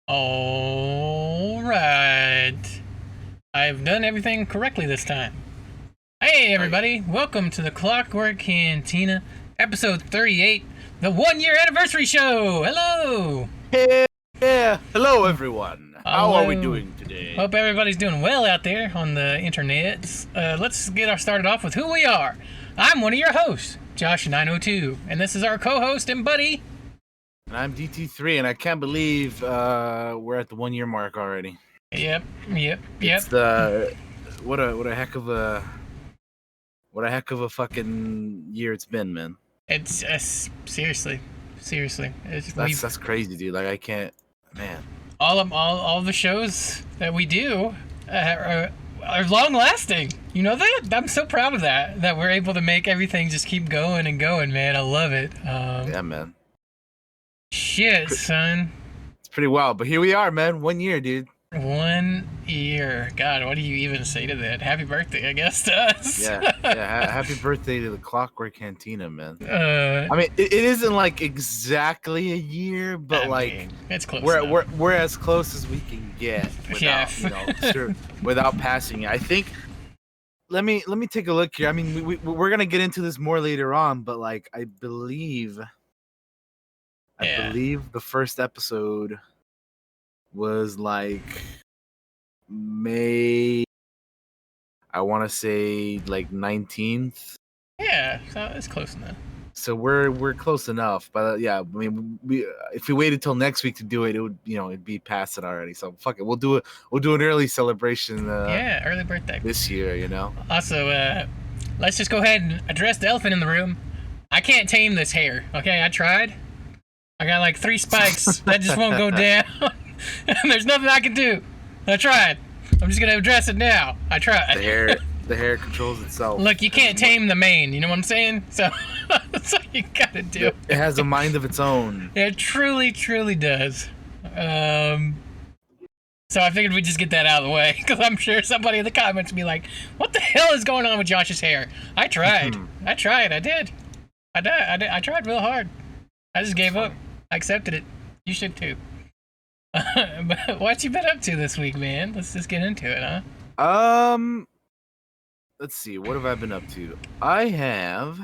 All right. I've done everything correctly this time. Hey, Oh yeah. everybody. Welcome to the Clockwork Cantina, episode 38, the 1 year anniversary show. Hello. Hey, yeah. Hello, everyone. How are we Hello. doing today? Hope everybody's doing well out there on the internets. Let's get started off with who we are. I'm one of your hosts, Josh902, and this is our co-host and buddy. And I'm DT3, and I can't believe we're at the 1 year mark already. Yep. It's what a heck of a fucking year it's been, man. It's seriously. That's crazy, dude. Like I can't, man. All the shows that we do are long lasting. You know that? I'm so proud of that we're able to make everything just keep going and going, man. I love it. Yeah, man. Shit, son. It's pretty wild, but here we are, man. 1 year, dude. 1 year. God, what do you even say to that? Happy birthday, I guess, to us. Yeah. Happy birthday to the Clockwork Cantina, man. I mean, it isn't like exactly a year, but it's close. We're as close as we can get without without passing it. I think. Let me take a look here. I mean, we're gonna get into this more later on, but like I believe the first episode was like May. I want to say like 19th. Yeah, so it's close enough. So we're close enough, but yeah, I mean, if we waited till next week to do it, it would it'd be past it already. So fuck it, we'll do an early celebration. Early birthday this year, Also, let's just go ahead and address the elephant in the room. I can't tame this hair. Okay, I tried. I got like 3 spikes that just won't go down. There's nothing I can do. I tried. I'm just gonna address it now. I tried. The hair controls itself. Look, you can't tame the mane. You know what I'm saying? So that's what you gotta do. It has a mind of its own. It truly does. So I figured we'd just get that out of the way, because I'm sure somebody in the comments would be like, what the hell is going on with Josh's hair? I tried. I did. I tried real hard. I just gave up. I accepted it. You should too. But what you been up to this week, man? Let's just get into it, huh? Let's see. What have I been up to? I have.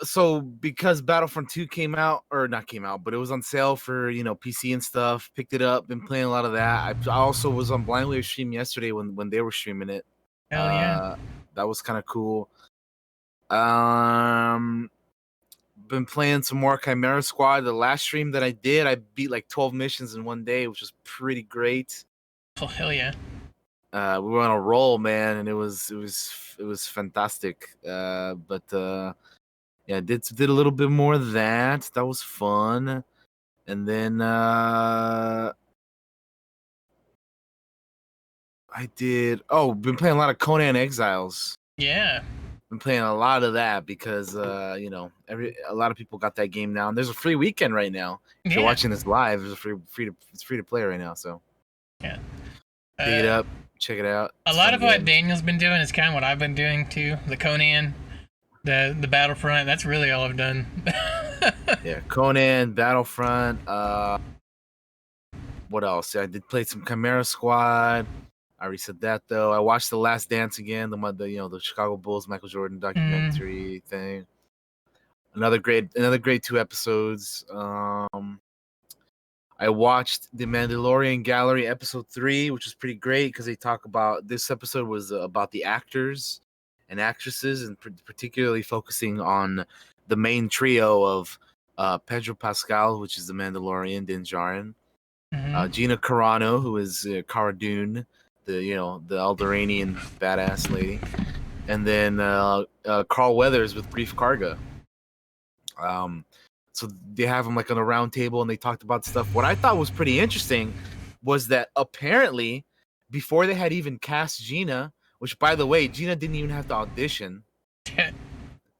So because Battlefront 2 not came out, but it was on sale for PC and stuff. Picked it up, been playing a lot of that. I also was on Blind Wave stream yesterday when they were streaming it. Hell yeah. That was kind of cool. Been playing some more Chimera Squad. The last stream that I did, I beat like 12 missions in one day, which was pretty great. Oh hell yeah. We were on a roll, man, and it was fantastic. Yeah, did a little bit more of that. That was fun. And then I did been playing a lot of Conan Exiles. Yeah. Been playing a lot of that because a lot of people got that game now, and there's a free weekend right now. If you're watching this live, there's it's free to play right now, so yeah. Pick it up. Check it out. A lot of what Daniel's been doing is kind of what I've been doing too. The Conan, the Battlefront. That's really all I've done. Yeah, Conan, Battlefront. What else? I did play some Chimera Squad. I already said that though. I watched The Last Dance again. The Chicago Bulls Michael Jordan documentary thing. Another great 2 episodes. I watched The Mandalorian Gallery episode 3, which was pretty great because they talk about this episode was about the actors and actresses, and particularly focusing on the main trio of Pedro Pascal, which is the Mandalorian, Din Djarin, Gina Carano, who is Cara Dune, the Alderaanian badass lady, and then Carl Weathers with Grief Karga. So they have them like on a round table and they talked about stuff. What I thought was pretty interesting was that apparently before they had even cast Gina, which by the way, Gina didn't even have to audition.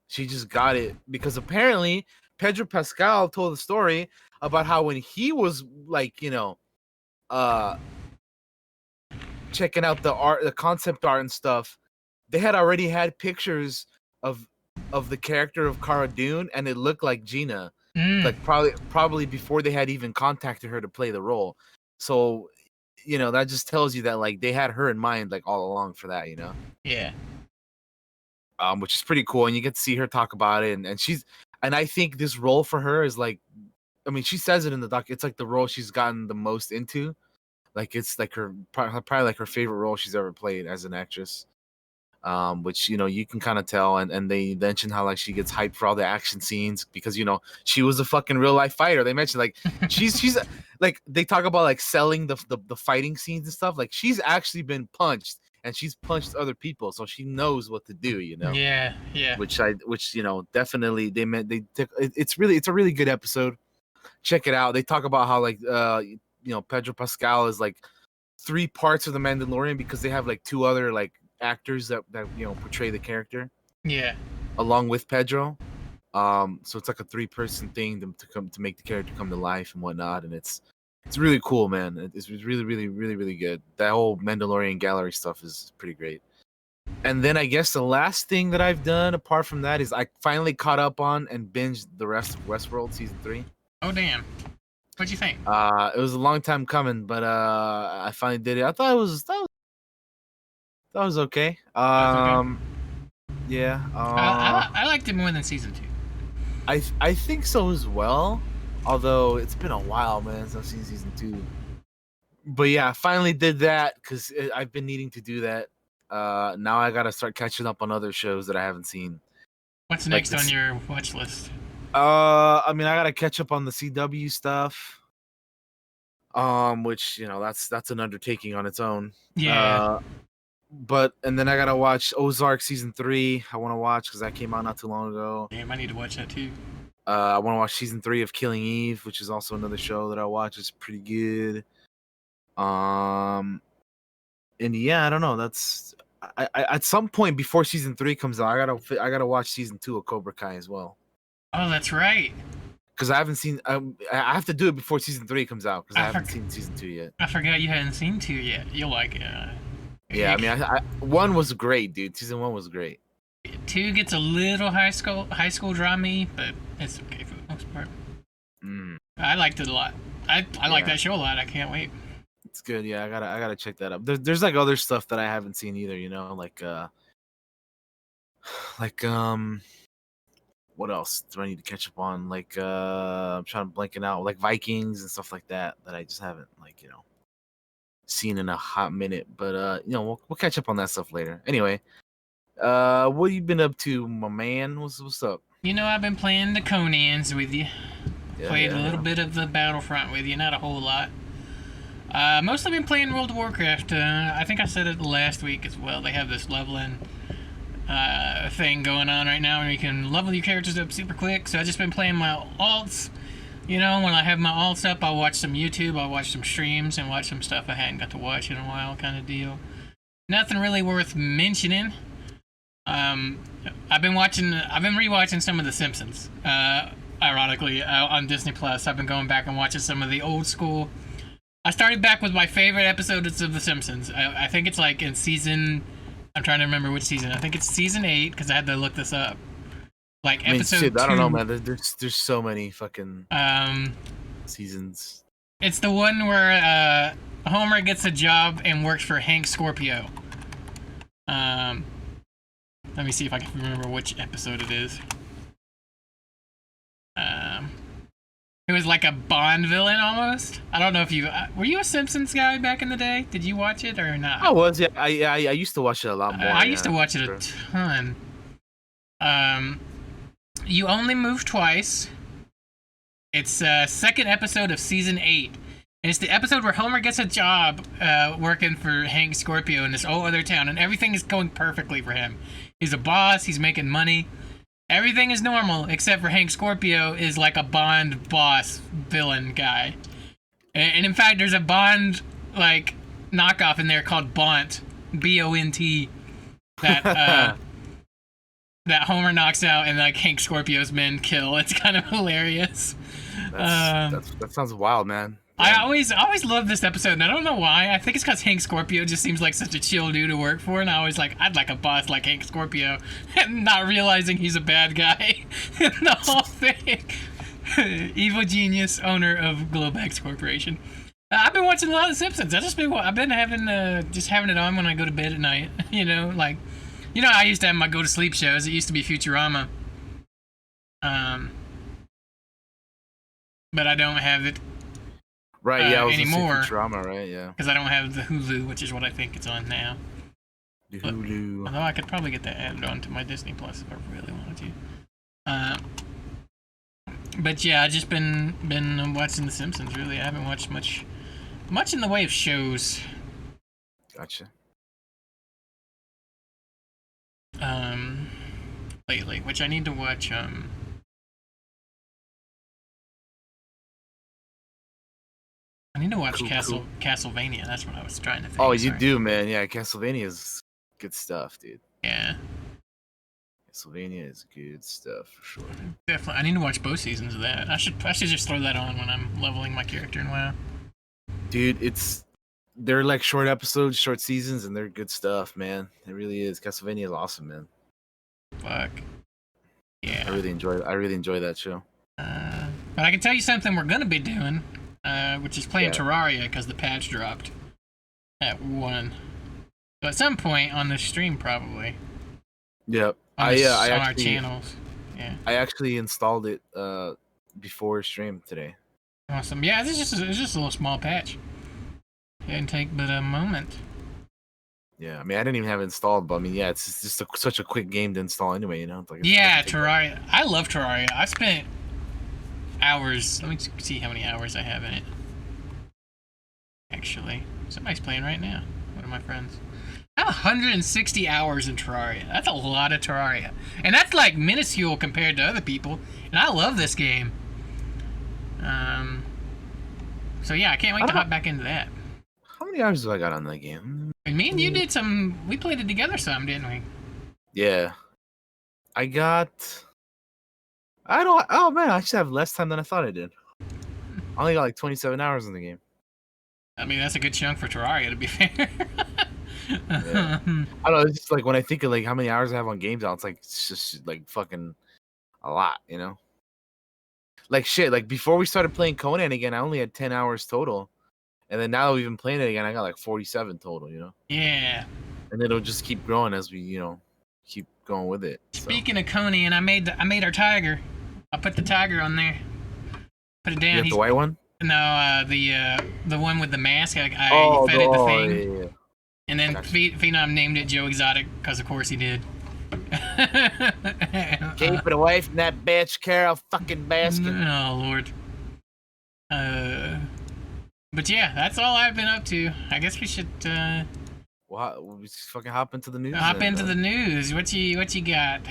She just got it because apparently Pedro Pascal told the story about how when he was like, checking out the art, the concept art and stuff, they had already had pictures of the character of Cara Dune and it looked like Gina. Mm. like probably before they had even contacted her to play the role. So, that just tells you that like they had her in mind like all along for that, Yeah. which is pretty cool. And you get to see her talk about it, and I think this role for her is like, I mean, she says it in the doc. It's like the role she's gotten the most into. Like it's like her probably like her favorite role she's ever played as an actress. Which you can kind of tell, and they mentioned how like she gets hyped for all the action scenes because she was a fucking real life fighter. They mentioned like she's like they talk about like selling the fighting scenes and stuff. Like she's actually been punched and she's punched other people, so she knows what to do. Yeah. Yeah. Which definitely they took. It's a really good episode. Check it out. They talk about how like Pedro Pascal is like three parts of the Mandalorian because they have like two other like actors that portray the character Yeah. along with Pedro. So it's like a three-person thing to make the character come to life and whatnot, and it's really cool, man. It's really really really really good. That whole Mandalorian gallery stuff is pretty great. And then I guess the last thing that I've done apart from that is I finally caught up on and binged the rest of Westworld season 3. Oh damn. What'd you think? It was a long time coming, but I finally did it. I thought that was okay. That was okay. Yeah. I liked it more than season 2. I think so as well. Although it's been a while, man, since I've seen season 2. But yeah, I finally did that because I've been needing to do that. Now I gotta start catching up on other shows that I haven't seen. What's Like next on your watch list? I mean, I gotta catch up on the CW stuff. Which that's an undertaking on its own. Yeah. And then I gotta watch Ozark season 3. I want to watch because that came out not too long ago. Damn, I need to watch that too. I want to watch season 3 of Killing Eve, which is also another show that I watch. It's pretty good. And yeah, I don't know. That's I at some point before season 3 comes out, I gotta watch season 2 of Cobra Kai as well. Oh, that's right. Because I haven't seen. I have to do it before season 3 comes out because I haven't seen season 2 yet. I forgot you hadn't seen 2 yet. You'll like it. Yeah, I mean, 1 was great, dude. Season 1 was great. 2 gets a little high school drama, but it's okay for the most part. I liked it a lot. I like that show a lot. I can't wait. It's good. Yeah, I gotta check that out. There's like other stuff that I haven't seen either. Like what else do I need to catch up on? Like I'm trying to blanking out like Vikings and stuff like that I just haven't seen in a hot minute. But we'll catch up on that stuff later. Anyway, what have you been up to, my man? What's up? I've been playing the Conans with you. Played a little bit of the Battlefront with you, not a whole lot. Mostly been playing World of Warcraft. I think I said it last week as well. They have this leveling thing going on right now, and you can level your characters up super quick. So I've just been playing my alts. When I have my alts up, I'll watch some YouTube, I'll watch some streams, and watch some stuff I hadn't got to watch in a while, kind of deal. Nothing really worth mentioning. I've been rewatching some of The Simpsons. Ironically, on Disney Plus, I've been going back and watching some of the old school. I started back with my favorite episodes of The Simpsons. I think it's like in season. I'm trying to remember which season. I think it's season 8 because I had to look this up. Like episode 2. I don't know, man. There's so many fucking seasons. It's the one where Homer gets a job and works for Hank Scorpio. Let me see if I can remember which episode it is. It was like a Bond villain almost. I don't know if you were you a Simpsons guy back in the day? Did you watch it or not? I was, yeah. I used to watch it a lot more. I used to watch it a ton. You Only Move Twice. It's second episode of season 8. And it's the episode where Homer gets a job working for Hank Scorpio in this whole other town, and everything is going perfectly for him. He's a boss, he's making money. Everything is normal, except for Hank Scorpio is like a Bond boss villain guy. And in fact, there's a Bond, like, knockoff in there called Bont. B-O-N-T. That, that Homer knocks out and, like, Hank Scorpio's men kill. It's kind of hilarious. That sounds wild, man. I always love this episode, and I don't know why. I think it's because Hank Scorpio just seems like such a chill dude to work for, and I always I'd like a boss like Hank Scorpio, and not realizing he's a bad guy in the whole thing. Evil genius, owner of Globex Corporation. I've been watching a lot of The Simpsons. I've been having just having it on when I go to bed at night. I used to have my go to sleep shows. It used to be Futurama. But I don't have it Right, yeah, I was anymore. Futurama, right? Yeah. Because I don't have the Hulu, which is what I think it's on now. The Hulu. Although I could probably get that added on to my Disney Plus if I really wanted to. But yeah, I've just been watching The Simpsons. Really, I haven't watched much in the way of shows. Gotcha. Lately, which I need to watch. I need to watch Castlevania. That's what I was trying to think. Oh, you do, man. Yeah, Castlevania is good stuff, dude. Yeah. Castlevania is good stuff for sure. Definitely. I need to watch both seasons of that. I should just throw that on when I'm leveling my character in WoW. Dude, they're like short episodes, short seasons, and they're good stuff, man. It really is. Castlevania is awesome, man. Fuck. Yeah. I really enjoy that show. But I can tell you something we're gonna be doing, which is playing Terraria because the patch dropped at 1. So at some point on this stream, probably. Yep. On our channels. Yeah. I actually installed it before stream today. Awesome. Yeah, it's just a little small patch. It didn't take but a moment. Yeah, I mean, I didn't even have it installed, but I mean, yeah, it's just such a quick game to install anyway, you know? Yeah, Terraria. I love Terraria. I spent hours. Let me see how many hours I have in it. Actually, somebody's playing right now. One of my friends. I have 160 hours in Terraria. That's a lot of Terraria. And that's like minuscule compared to other people. And I love this game. So yeah, I can't wait to hop back into that. How many hours have I got on that game? And me and you did we played it together some, didn't we? Yeah. Oh man, I actually have less time than I thought I did. I only got like 27 hours in the game. I mean, that's a good chunk for Terraria, to be fair. Yeah. I don't know, it's just like when I think of like how many hours I have on games out, it's just like fucking a lot, you know? Like shit, like before we started playing Conan again, I only had 10 hours total. And then now that we've been playing it again, I got like 47 total, you know? Yeah. And it'll just keep growing as we, keep going with it. Speaking of Conan, I made our tiger. I put the tiger on there. Put it down. You have the white one? No, the one with the mask. I fed it the thing. Yeah. And then Phenom named it Joe Exotic because of course he did. Keep it away from that bitch, Carol fucking Baskin. Oh Lord. But yeah, that's all I've been up to. I guess we should we just fucking hop into the news. Hop into the news. What you got?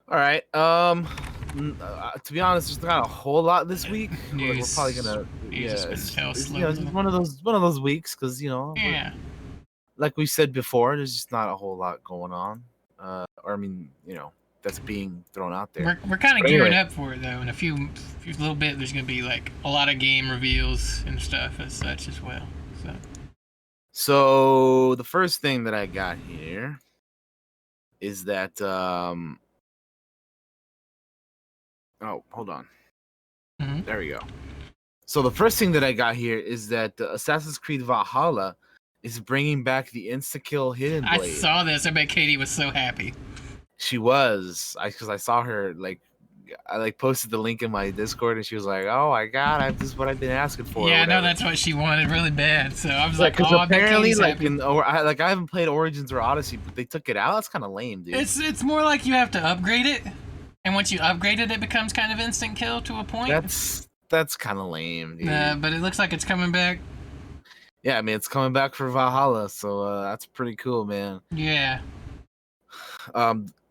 All right. To be honest, there's not a whole lot this week. News. We're probably gonna. It's one of those weeks because Yeah. Like we said before, there's just not a whole lot going on. Or I mean, that's being thrown out there. We're kind of gearing up for it though. In a few little bit, there's gonna be like a lot of game reveals and stuff as such as well. So the first thing that I got here is that oh, hold on. Mm-hmm. There we go. So the first thing that I got here is that Assassin's Creed Valhalla is bringing back the insta-kill hidden blade. I saw this. I bet Katie was so happy. She was, because I saw her I posted the link in my Discord and she was like, "Oh my god, this is what I've been asking for." Yeah, no, that's what she wanted really bad. So I was like, "Oh, apparently, happy. I haven't played Origins or Odyssey, but they took it out. That's kind of lame, dude." It's more like you have to upgrade it, and once you upgrade it, it becomes kind of instant kill to a point. That's kind of lame, dude. But it looks like it's coming back. Yeah, I mean, it's coming back for Valhalla, so that's pretty cool, man. Yeah.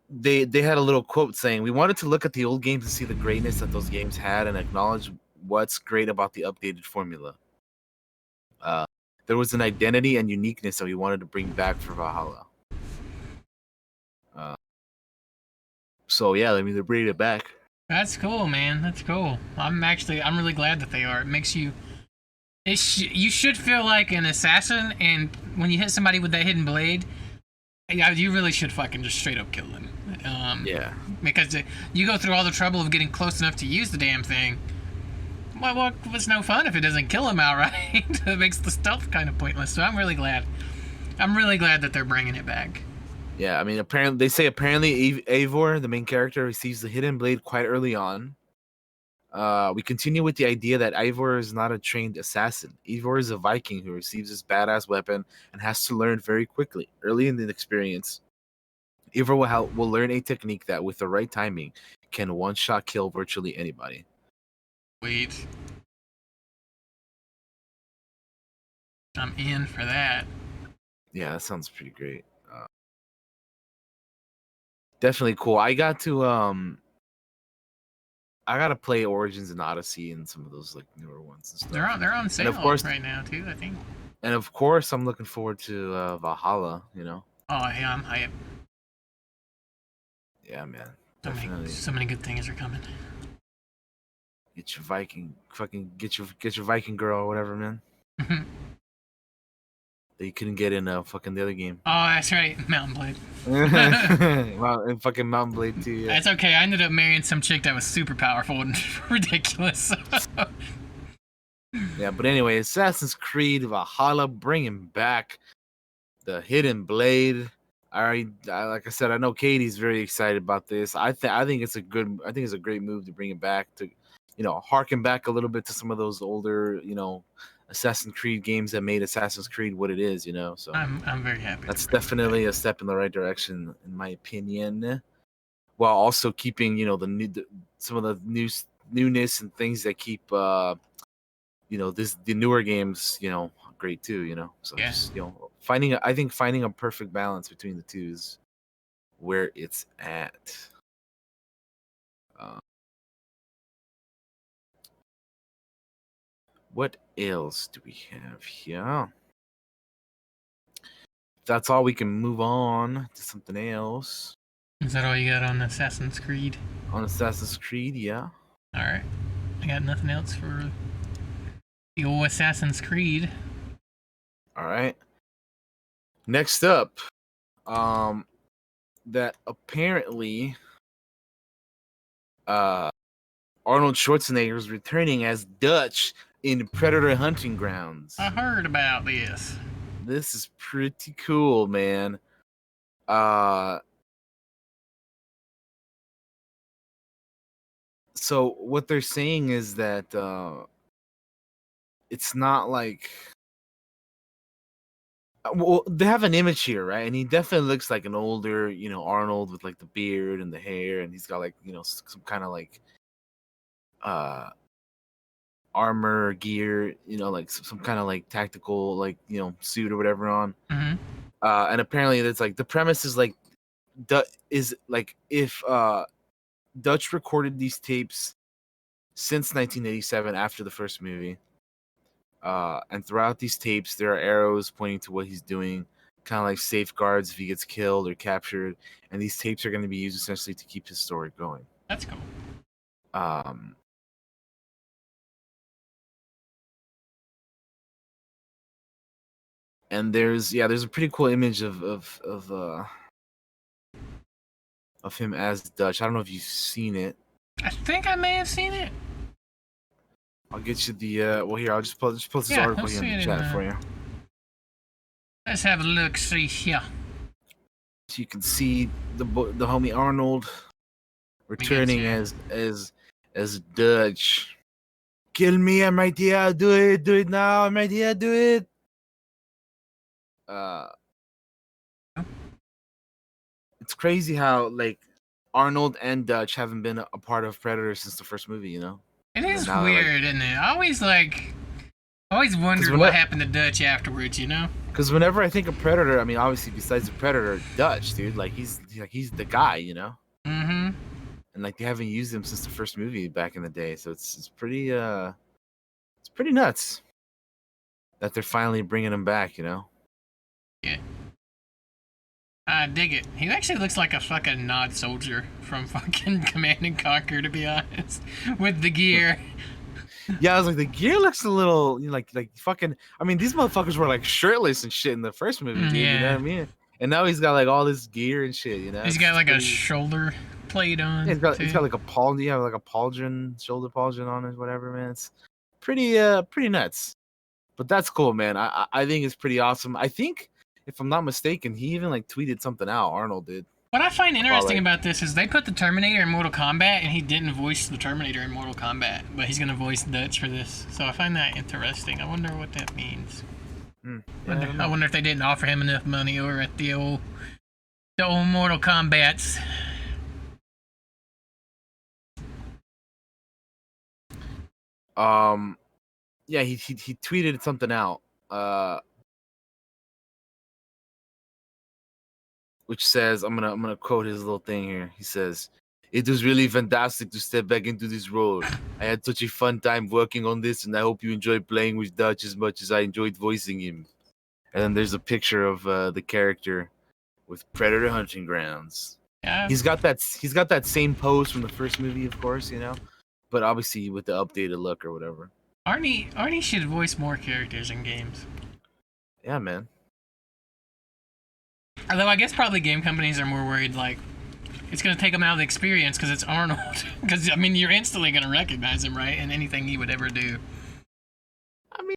They had a little quote saying, "We wanted to look at the old games and see the greatness that those games had and acknowledge what's great about the updated formula. There was an identity and uniqueness that we wanted to bring back for Valhalla." So yeah, they're bringing it back. That's cool, man. That's cool. I'm really glad that they are. It makes you. You should feel like an assassin, and when you hit somebody with that hidden blade, Yeah, you really should fucking just straight up kill him. Yeah. Because you go through all the trouble of getting close enough to use the damn thing. Well, what was no fun if it doesn't kill him outright? It makes the stealth kind of pointless. So I'm really glad. I'm really glad that they're bringing it back. Yeah, I mean, apparently Eivor, the main character, receives the hidden blade quite early on. We continue with the idea that Eivor is not a trained assassin. Eivor is a Viking who receives this badass weapon and has to learn very quickly, early in the experience. Eivor will learn a technique that, with the right timing, can one-shot kill virtually anybody. Wait. I'm in for that. Yeah, that sounds pretty great. Definitely cool. I got to play Origins and Odyssey and some of those like newer ones and stuff. They're on sale of course, right now too, I think. And of course, I'm looking forward to Valhalla. You know. Oh yeah, I'm hyped. Yeah, man. Definitely. So many good things are coming. Get your Viking, fucking get your Viking girl or whatever, man. That you couldn't get in fucking the other game. Oh, that's right, Mountain Blade. Well, and fucking Mountain Blade too. Yeah. That's okay. I ended up marrying some chick that was super powerful and ridiculous. Yeah, but anyway, Assassin's Creed Valhalla bringing back the hidden blade. Like I said, I know Katie's very excited about this. I think it's a great move to bring it back to, harken back a little bit to some of those older, Assassin's Creed games that made Assassin's Creed what it is, So I'm very happy. That's definitely a step in the right direction, in my opinion. While also keeping, some of the newness and things that keep, the newer games, great too, So yeah. just, finding a perfect balance between the two is where it's at. What else do we have here? If that's all, we can move on to something else. Is that all you got on Assassin's Creed? On Assassin's Creed, yeah. All right. I got nothing else for the old Assassin's Creed. All right. Next up, that apparently, Arnold Schwarzenegger is returning as Dutch in Predator Hunting Grounds. I heard about this. This is pretty cool, man. So what they're saying is that it's not like, well, they have an image here, right? And he definitely looks like an older, Arnold with like the beard and the hair, and he's got like, some kind of like armor gear, like some kind of like tactical, like, suit or whatever on. Mm-hmm. And apparently it's like the premise is like if Dutch recorded these tapes since 1987 after the first movie, and throughout these tapes there are arrows pointing to what he's doing, kind of like safeguards if he gets killed or captured, and these tapes are going to be used essentially to keep his story going. That's cool. And there's a pretty cool image of him as Dutch. I don't know if you've seen it. I think I may have seen it. I'll get you the well here. I'll just post this article here in the chat for you. Let's have a look. See here. So you can see the homie Arnold returning as Dutch. Kill me, I'm right here. Do it now. I'm right here. Do it. It's crazy how like Arnold and Dutch haven't been a part of Predator since the first movie. It is weird, isn't it? I always wondered what happened to Dutch afterwards. Because whenever I think of Predator, I mean, obviously besides the Predator, Dutch, dude, like he's the guy, Mm-hmm. And like they haven't used him since the first movie back in the day, so it's pretty nuts that they're finally bringing him back, Yeah. I dig it. He actually looks like a fucking Nod soldier from fucking Command and Conquer, to be honest, with the gear. Yeah, I was like, the gear looks a little like fucking. I mean, these motherfuckers were like shirtless and shit in the first movie, dude. Yeah. You know what I mean? And now he's got like all this gear and shit. He's got like a shoulder plate on. Yeah, he's got like a pauldron, shoulder pauldron on it, whatever, man. It's pretty nuts. But that's cool, man. I think it's pretty awesome. I think, if I'm not mistaken, he even like tweeted something out. Arnold did. What I find interesting about this is they put the Terminator in Mortal Kombat, and he didn't voice the Terminator in Mortal Kombat, but he's gonna voice Dutch for this. So I find that interesting. I wonder what that means. I wonder if they didn't offer him enough money over at the old Mortal Kombats. Yeah, he tweeted something out. Which says, I'm gonna quote his little thing here. He says, "It was really fantastic to step back into this role. I had such a fun time working on this, and I hope you enjoyed playing with Dutch as much as I enjoyed voicing him." And then there's a picture of the character with Predator Hunting Grounds. Yeah. He's got that same pose from the first movie, of course, you know, but obviously with the updated look or whatever. Arnie should voice more characters in games. Yeah, man. Although I guess probably game companies are more worried, like, it's going to take them out of the experience because it's Arnold. Because, I mean, you're instantly going to recognize him, right? In anything he would ever do. I mean,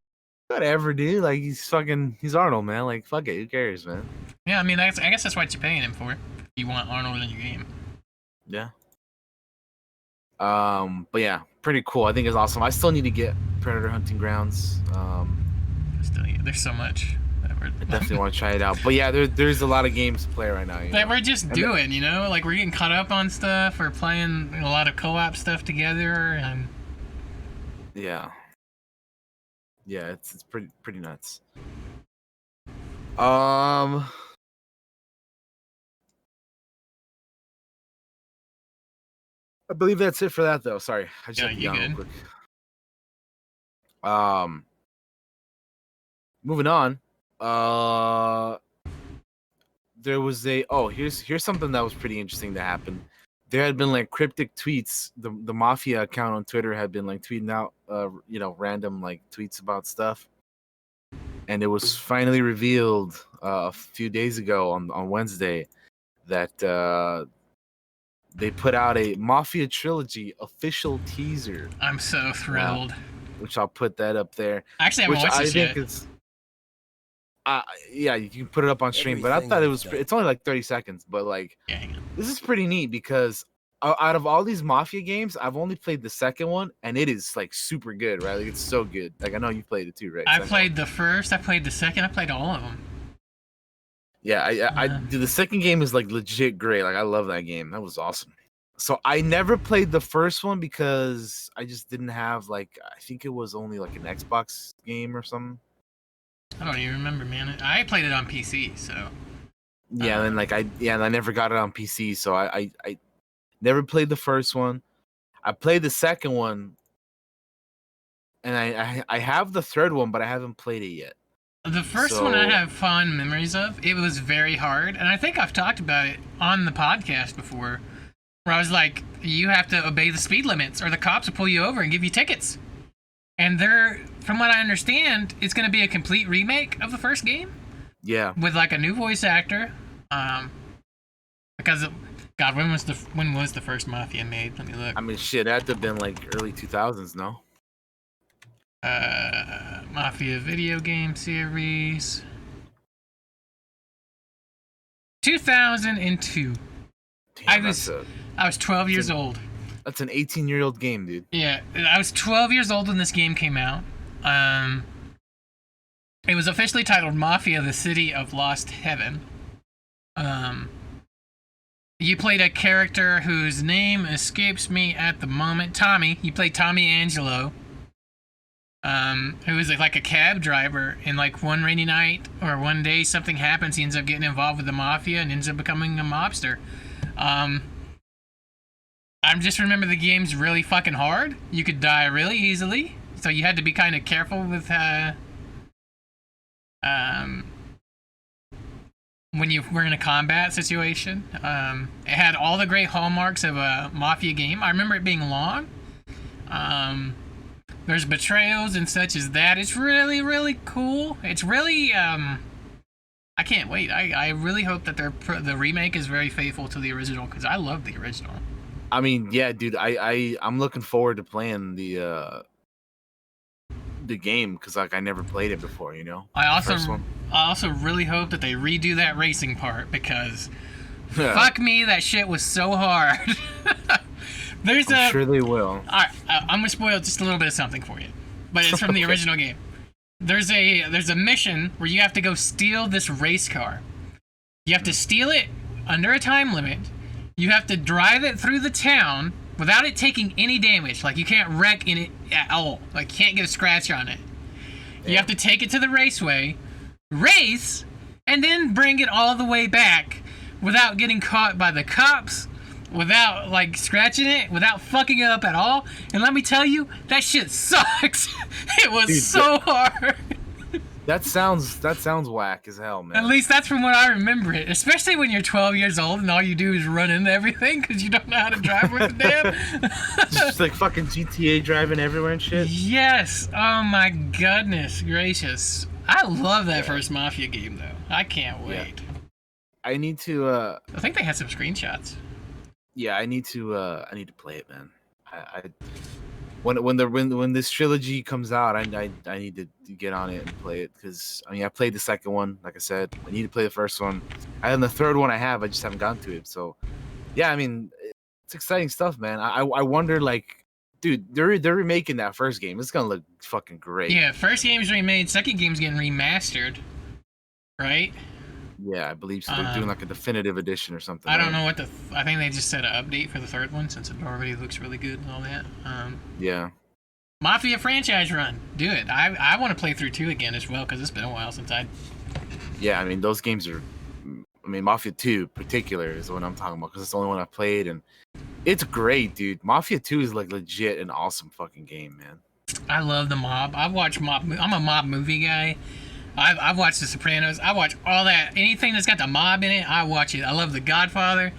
whatever, dude. Like, he's Arnold, man. Like, fuck it. Who cares, man? Yeah, I mean, I guess that's what you're paying him for. You want Arnold in your game. Yeah. But yeah, pretty cool. I think it's awesome. I still need to get Predator Hunting Grounds. There's so much. I definitely want to try it out. But yeah, there's a lot of games to play right now. That we're just doing, you know? Like, we're getting caught up on stuff. We're playing a lot of co-op stuff together. And yeah, it's pretty nuts. I believe that's it for that, though. Sorry, I just have to real quick. Moving on. There was here's something that was pretty interesting that happened. There had been like cryptic tweets. The Mafia account on Twitter had been like tweeting out random like tweets about stuff, and it was finally revealed a few days ago on Wednesday that they put out a Mafia Trilogy official teaser. I'm so thrilled. Which I'll put that up there. Actually, I haven't watched this yet. Yeah, you can put it up on stream, but I thought it's only like 30 seconds, but like, this is pretty neat because out of all these Mafia games, I've only played the second one, and it is like super good, right? Like, it's so good. Like, I know you played it too, right? I played the first, I played the second, I played all of them. Yeah, I the second game is like legit great. Like, I love that game. That was awesome. So I never played the first one because I just didn't have like, I think it was only like an Xbox game or something. I don't even remember, man. I played it on PC, so. Yeah, and like I never got it on PC, so I never played the first one. I played the second one, and I have the third one, but I haven't played it yet. The first one I have fond memories of. It was very hard, and I think I've talked about it on the podcast before, where I was like, you have to obey the speed limits, or the cops will pull you over and give you tickets. And from what I understand, it's going to be a complete remake of the first game. Yeah. With like a new voice actor. Because, God, when was the first Mafia made? Let me look. I mean, shit, that had to have been like early 2000s, no? Mafia video game series. 2002. Damn, I was 12 years old. That's an 18-year-old game, dude. Yeah, I was 12 years old when this game came out. It was officially titled Mafia: The City of Lost Heaven. You played a character whose name escapes me at the moment. Tommy. You played Tommy Angelo. Who was like a cab driver, and like one rainy night or one day something happens, he ends up getting involved with the Mafia and ends up becoming a mobster. I just remember the game's really fucking hard. You could die really easily, so you had to be kind of careful with when you were in a combat situation. It had all the great hallmarks of a Mafia game. I remember it being long. There's betrayals and such as that. It's really, really cool. It's really I can't wait. I really hope that the remake is very faithful to the original because I love the original. I mean, yeah, dude, I'm looking forward to playing the game because like I never played it before, you know. I The first one. also really hope that they redo that racing part because fuck me, that shit was so hard. I'm sure they will. I'm gonna spoil just a little bit of something for you, but it's from the original game. There's a mission where you have to go steal this race car. You have to steal it under a time limit. You have to drive it through the town without it taking any damage. Like, you can't wreck in it at all. Like, you can't get a scratch on it. You have to take it to the raceway, race, and then bring it all the way back without getting caught by the cops, without, like, scratching it, without fucking it up at all. And let me tell you, that shit sucks. It was so hard. That sounds whack as hell, man. At least that's from what I remember it. Especially when you're 12 years old and all you do is run into everything because you don't know how to drive worth a damn. Just like fucking GTA driving everywhere and shit. Yes. Oh my goodness gracious. I love that first Mafia game though. I can't wait. Yeah. I need to. I think they had some screenshots. Yeah, I need to play it, man. When this trilogy comes out, I need to get on it and play it because I mean I played the second one, like I said. I need to play the first one. And the third one I just haven't gotten to it. So yeah, I mean it's exciting stuff, man. I wonder, like, dude, they're remaking that first game. It's gonna look fucking great. Yeah, first game's remade, second game's getting remastered, right? Yeah, I believe so. They're doing like a definitive edition or something. I don't know what I think they just said an update for the third one since it already looks really good and all that. Yeah. Mafia franchise run. Do it. I want to play through 2 again as well because it's been a while since I... Yeah, I mean, those games are... I mean, Mafia 2 in particular is what I'm talking about because it's the only one I've played and it's great, dude. Mafia 2 is like legit an awesome fucking game, man. I love the mob. I've watched mob... I'm a mob movie guy. I've watched The Sopranos. I watch all that. Anything that's got the mob in it, I watch it. I love The Godfather.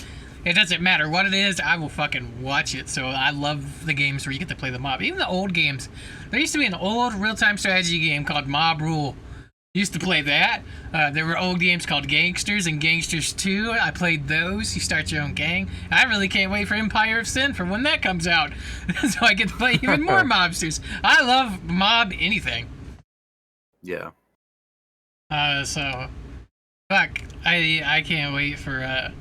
It doesn't matter what it is, I will fucking watch it. So I love the games where you get to play the mob. Even the old games. There used to be an old real-time strategy game called Mob Rule. Used to play that. There were old games called Gangsters and Gangsters 2. I played those. You start your own gang. I really can't wait for Empire of Sin for when that comes out. So I get to play even more mobsters. I love mob anything. Yeah. So, fuck, I can't wait for,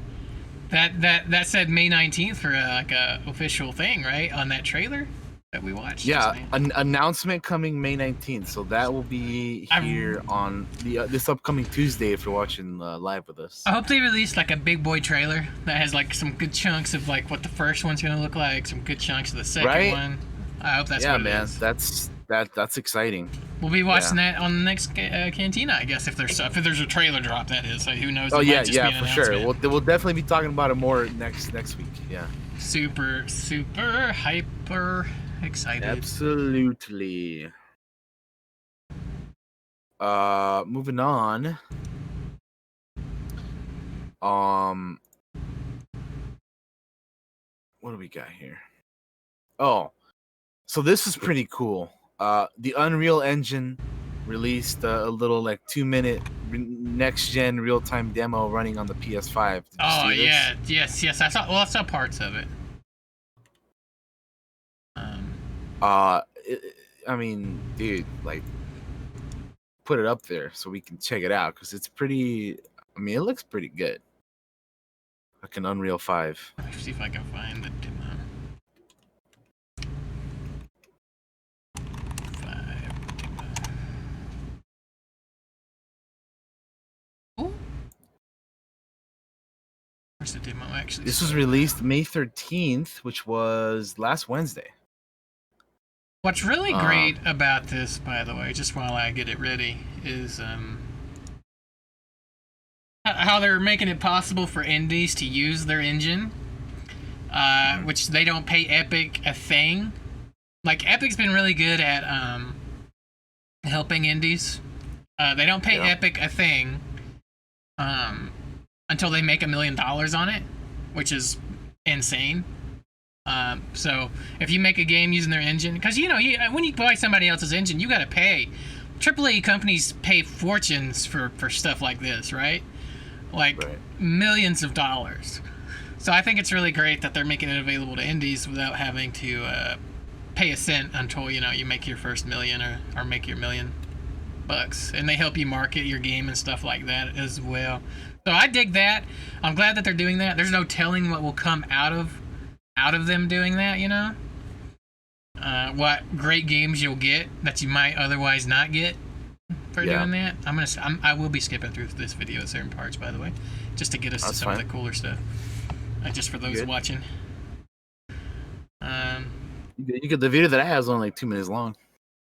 that said May 19th for, like, a official thing, right, on that trailer that we watched. Yeah, an announcement coming May 19th, so that will be here on this upcoming Tuesday if you're watching live with us. I hope they release, like, a big boy trailer that has, like, some good chunks of, like, what the first one's gonna look like, some good chunks of the second one. I hope that's what it is. That's exciting. We'll be watching that on the next Cantina, I guess, if there's a trailer drop. That is, who knows? Oh yeah, for sure. We'll definitely be talking about it more next week. Yeah. Super hyper excited. Absolutely. Moving on. What do we got here? Oh, so this is pretty cool. The Unreal Engine released a little like 2-minute next gen real time demo running on the PS5. Oh yeah, yes. I saw parts of it. I mean, dude, like, put it up there so we can check it out because it's pretty. I mean, it looks pretty good. Like an Unreal 5. Let me see if I can find the demo. The demo actually. This was released May 13th, which was last Wednesday. What's really great about this, by the way, just while I get it ready, is how they're making it possible for indies to use their engine, which they don't pay Epic a thing. Like, Epic's been really good at helping indies. They don't pay Epic a thing. Until they make $1 million on it, which is insane. So if you make a game using their engine, because when you buy somebody else's engine, you got to pay AAA companies pay fortunes for stuff like this, right? Like millions of dollars. So I think it's really great that they're making it available to indies without having to pay a cent until you make your first million or make your $1,000,000, and they help you market your game and stuff like that as well. So I dig that. I'm glad that they're doing that. There's no telling what will come out of them doing that. What great games you'll get that you might otherwise not get for doing that. I will be skipping through this video at certain parts, by the way, just to get us to some of the cooler stuff. Just for those watching. You get the video that I have is only like 2 minutes long.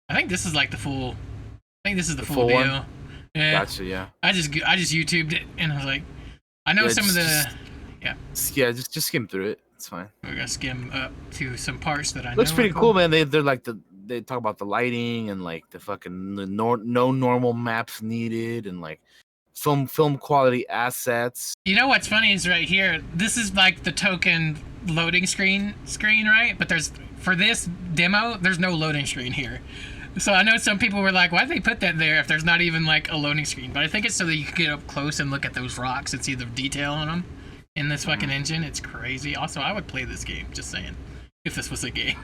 I think this is like the full. I think this is the full deal. One? Yeah. Gotcha. Yeah. I just YouTubed it and I was like, I know some of the. Just skim through it. It's fine. We're gonna skim up to some parts that I know. Looks pretty cool, man. They're like they talk about the lighting and like the fucking no normal maps needed and like film quality assets. You know what's funny is right here. This is like the token loading screen, right? But for this demo, there's no loading screen here. So I know some people were like, why did they put that there if there's not even like a loading screen? But I think it's so that you can get up close and look at those rocks and see the detail on them in this fucking engine. It's crazy. Also, I would play this game, just saying, if this was a game.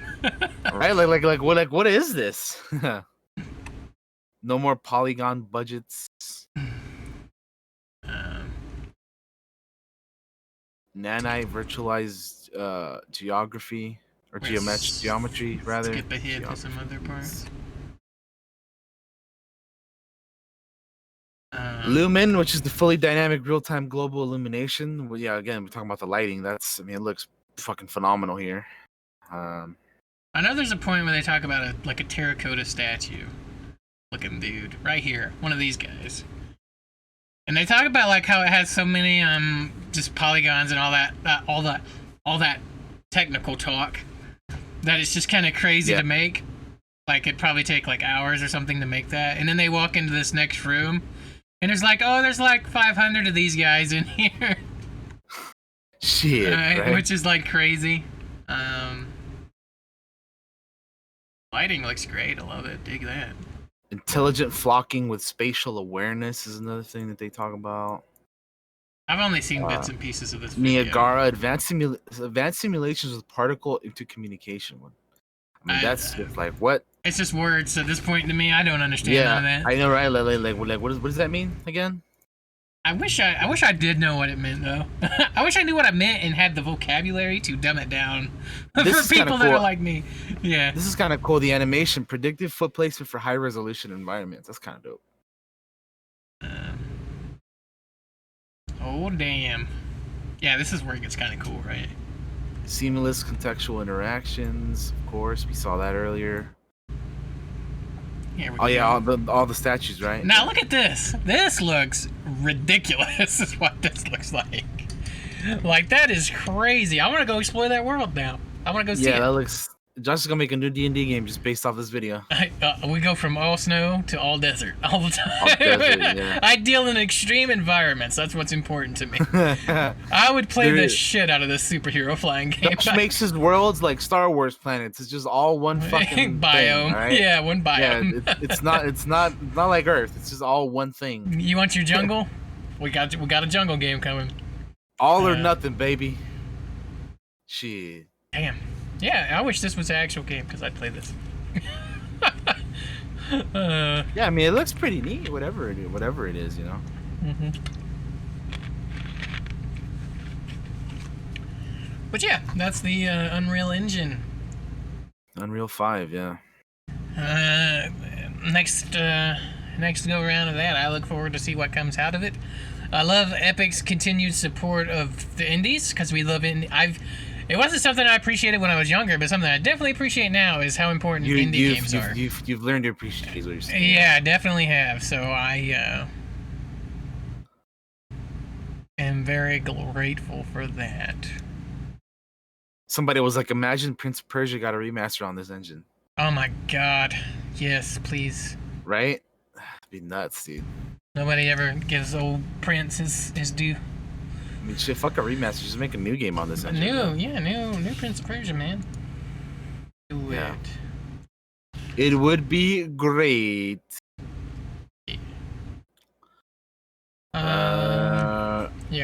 Right? What is this? No more polygon budgets. Nanite virtualized geography or geometry rather. Skip ahead to some other parts. Lumen, which is the fully dynamic real-time global illumination. Well, yeah, again, we're talking about the lighting. It looks fucking phenomenal here. I know there's a point where they talk about a terracotta statue looking dude right here, one of these guys, and they talk about like how it has so many just polygons and all that technical talk that it's just kind of crazy to make. Like it'd probably take like hours or something to make that, and then they walk into this next room. And there's like 500 of these guys in here. Shit, right? Which is like crazy. Lighting looks great. I love it. Dig that. Intelligent flocking with spatial awareness is another thing that they talk about. I've only seen bits and pieces of this video. Niagara, advanced simulations with particle into communication. That's just like what? It's just words at this point to me. I don't understand none of that. I know, right? Like what does that mean again? I wish I did know what it meant though. I wish I knew what it meant and had the vocabulary to dumb it down for people that are like me. Yeah. This is kind of cool. The animation, predictive foot placement for high resolution environments. That's kind of dope. Oh damn. Yeah, this is where it gets kind of cool, right? Seamless contextual interactions, of course. We saw that earlier. All the statues, right? Now look at this. This looks ridiculous. Is what this looks like. Like that is crazy. I want to go explore that world now. I want to go see it. Yeah, that looks. Josh is gonna make a new D&D game just based off this video. We go from all snow to all desert all the time. All desert, yeah. I deal in extreme environments. That's what's important to me. I would play the shit out of this superhero flying game. Josh makes his worlds like Star Wars planets. It's just all one fucking biome. Thing, right? Yeah, one biome. Yeah, it's not like Earth. It's just all one thing. You want your jungle? we got a jungle game coming. All or nothing, baby. Shit. Damn. Yeah, I wish this was an actual game because I'd play this. Yeah, I mean it looks pretty neat. Whatever it is, you know. Mm-hmm. But yeah, that's the Unreal Engine. Unreal 5, yeah. Next go round of that, I look forward to see what comes out of it. I love Epic's continued support of the indies because we love it. It wasn't something I appreciated when I was younger, but something I definitely appreciate now is how important indie games are. You've learned to appreciate what you're saying. Yeah, I definitely have. So I am very grateful for that. Somebody was like, imagine Prince of Persia got a remaster on this engine. Oh my god. Yes, please. Right? It'd be nuts, dude. Nobody ever gives old Prince his due. I mean, shit, fuck a remaster. Just make a new game on this engine. New Prince of Persia, man. Do it. It would be great.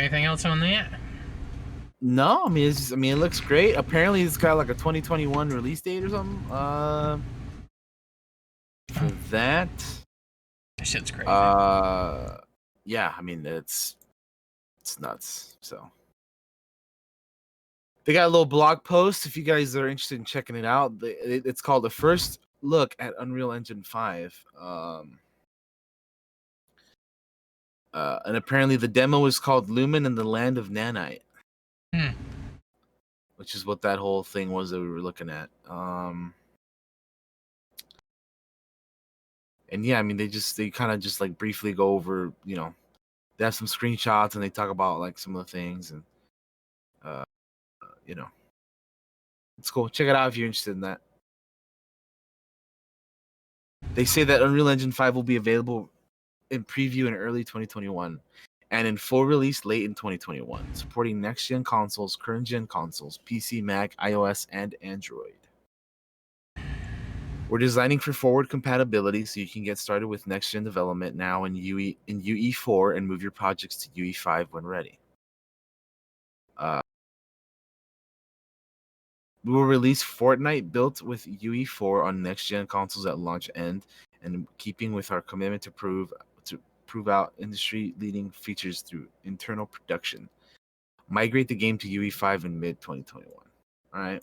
anything else on that? No, I mean, it looks great. Apparently, it's got like a 2021 release date or something. For that, That shit's crazy. yeah, I mean, it's nuts. So they got a little blog post if you guys are interested in checking it out. It's called "The First Look at Unreal Engine 5." And apparently the demo is called "Lumen and the Land of Nanite," which is what that whole thing was that we were looking at. And yeah, I mean, they kind of just like briefly go over, they have some screenshots and they talk about like some of the things, and it's cool. Check it out if you're interested in that. They say that Unreal Engine 5 will be available in preview in early 2021 and in full release late in 2021, supporting next-gen consoles, current-gen consoles, PC, Mac, iOS, and Android. We're designing for forward compatibility so you can get started with next-gen development now in UE4 and move your projects to UE5 when ready. We will release Fortnite built with UE4 on next-gen consoles at launch and in keeping with our commitment to prove out industry-leading features through internal production. Migrate the game to UE5 in mid-2021. All right.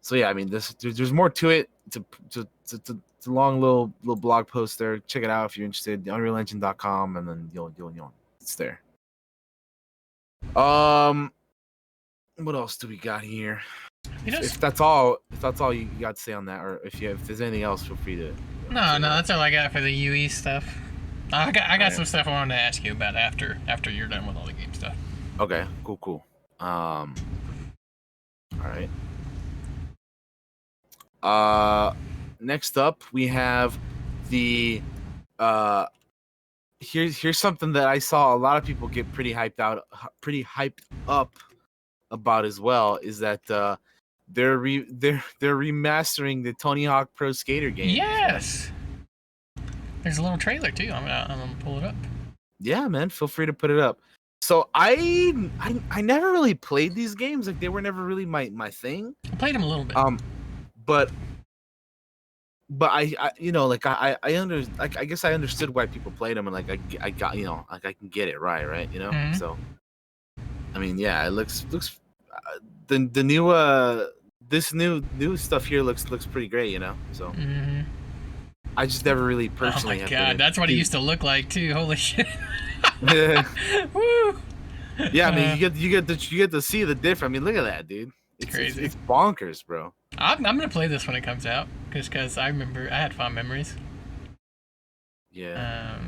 So yeah, I mean, there's more to it. It's a long little blog post there. Check it out if you're interested. UnrealEngine.com, and then you'll it's there. What else do we got here? If that's all you got to say on that, or if there's anything else, feel free to. No, that's all I got for the UE stuff. I got some stuff I wanted to ask you about after you're done with all the game stuff. Okay, cool. All right. Next up we have the here's something that I saw a lot of people get pretty hyped up about as well, is that they're remastering the Tony Hawk Pro Skater game. Yes. There's a little trailer too. I'm gonna pull it up. Yeah, man, feel free to put it up. So I never really played these games. Like, they were never really my thing. I played them a little bit. But I I guess I understood why people played them, and like I got, like, I can get it right, Mm-hmm. So I mean, yeah, it looks the new this new stuff here looks pretty great, So Mm-hmm. I just never really personally. Oh my god, that's what it used to look like too. Holy shit! Woo! Yeah, I mean, you get to see the difference. I mean, look at that, dude. It's crazy. It's bonkers, bro. I'm gonna play this when it comes out, because I remember I had fond memories. Yeah.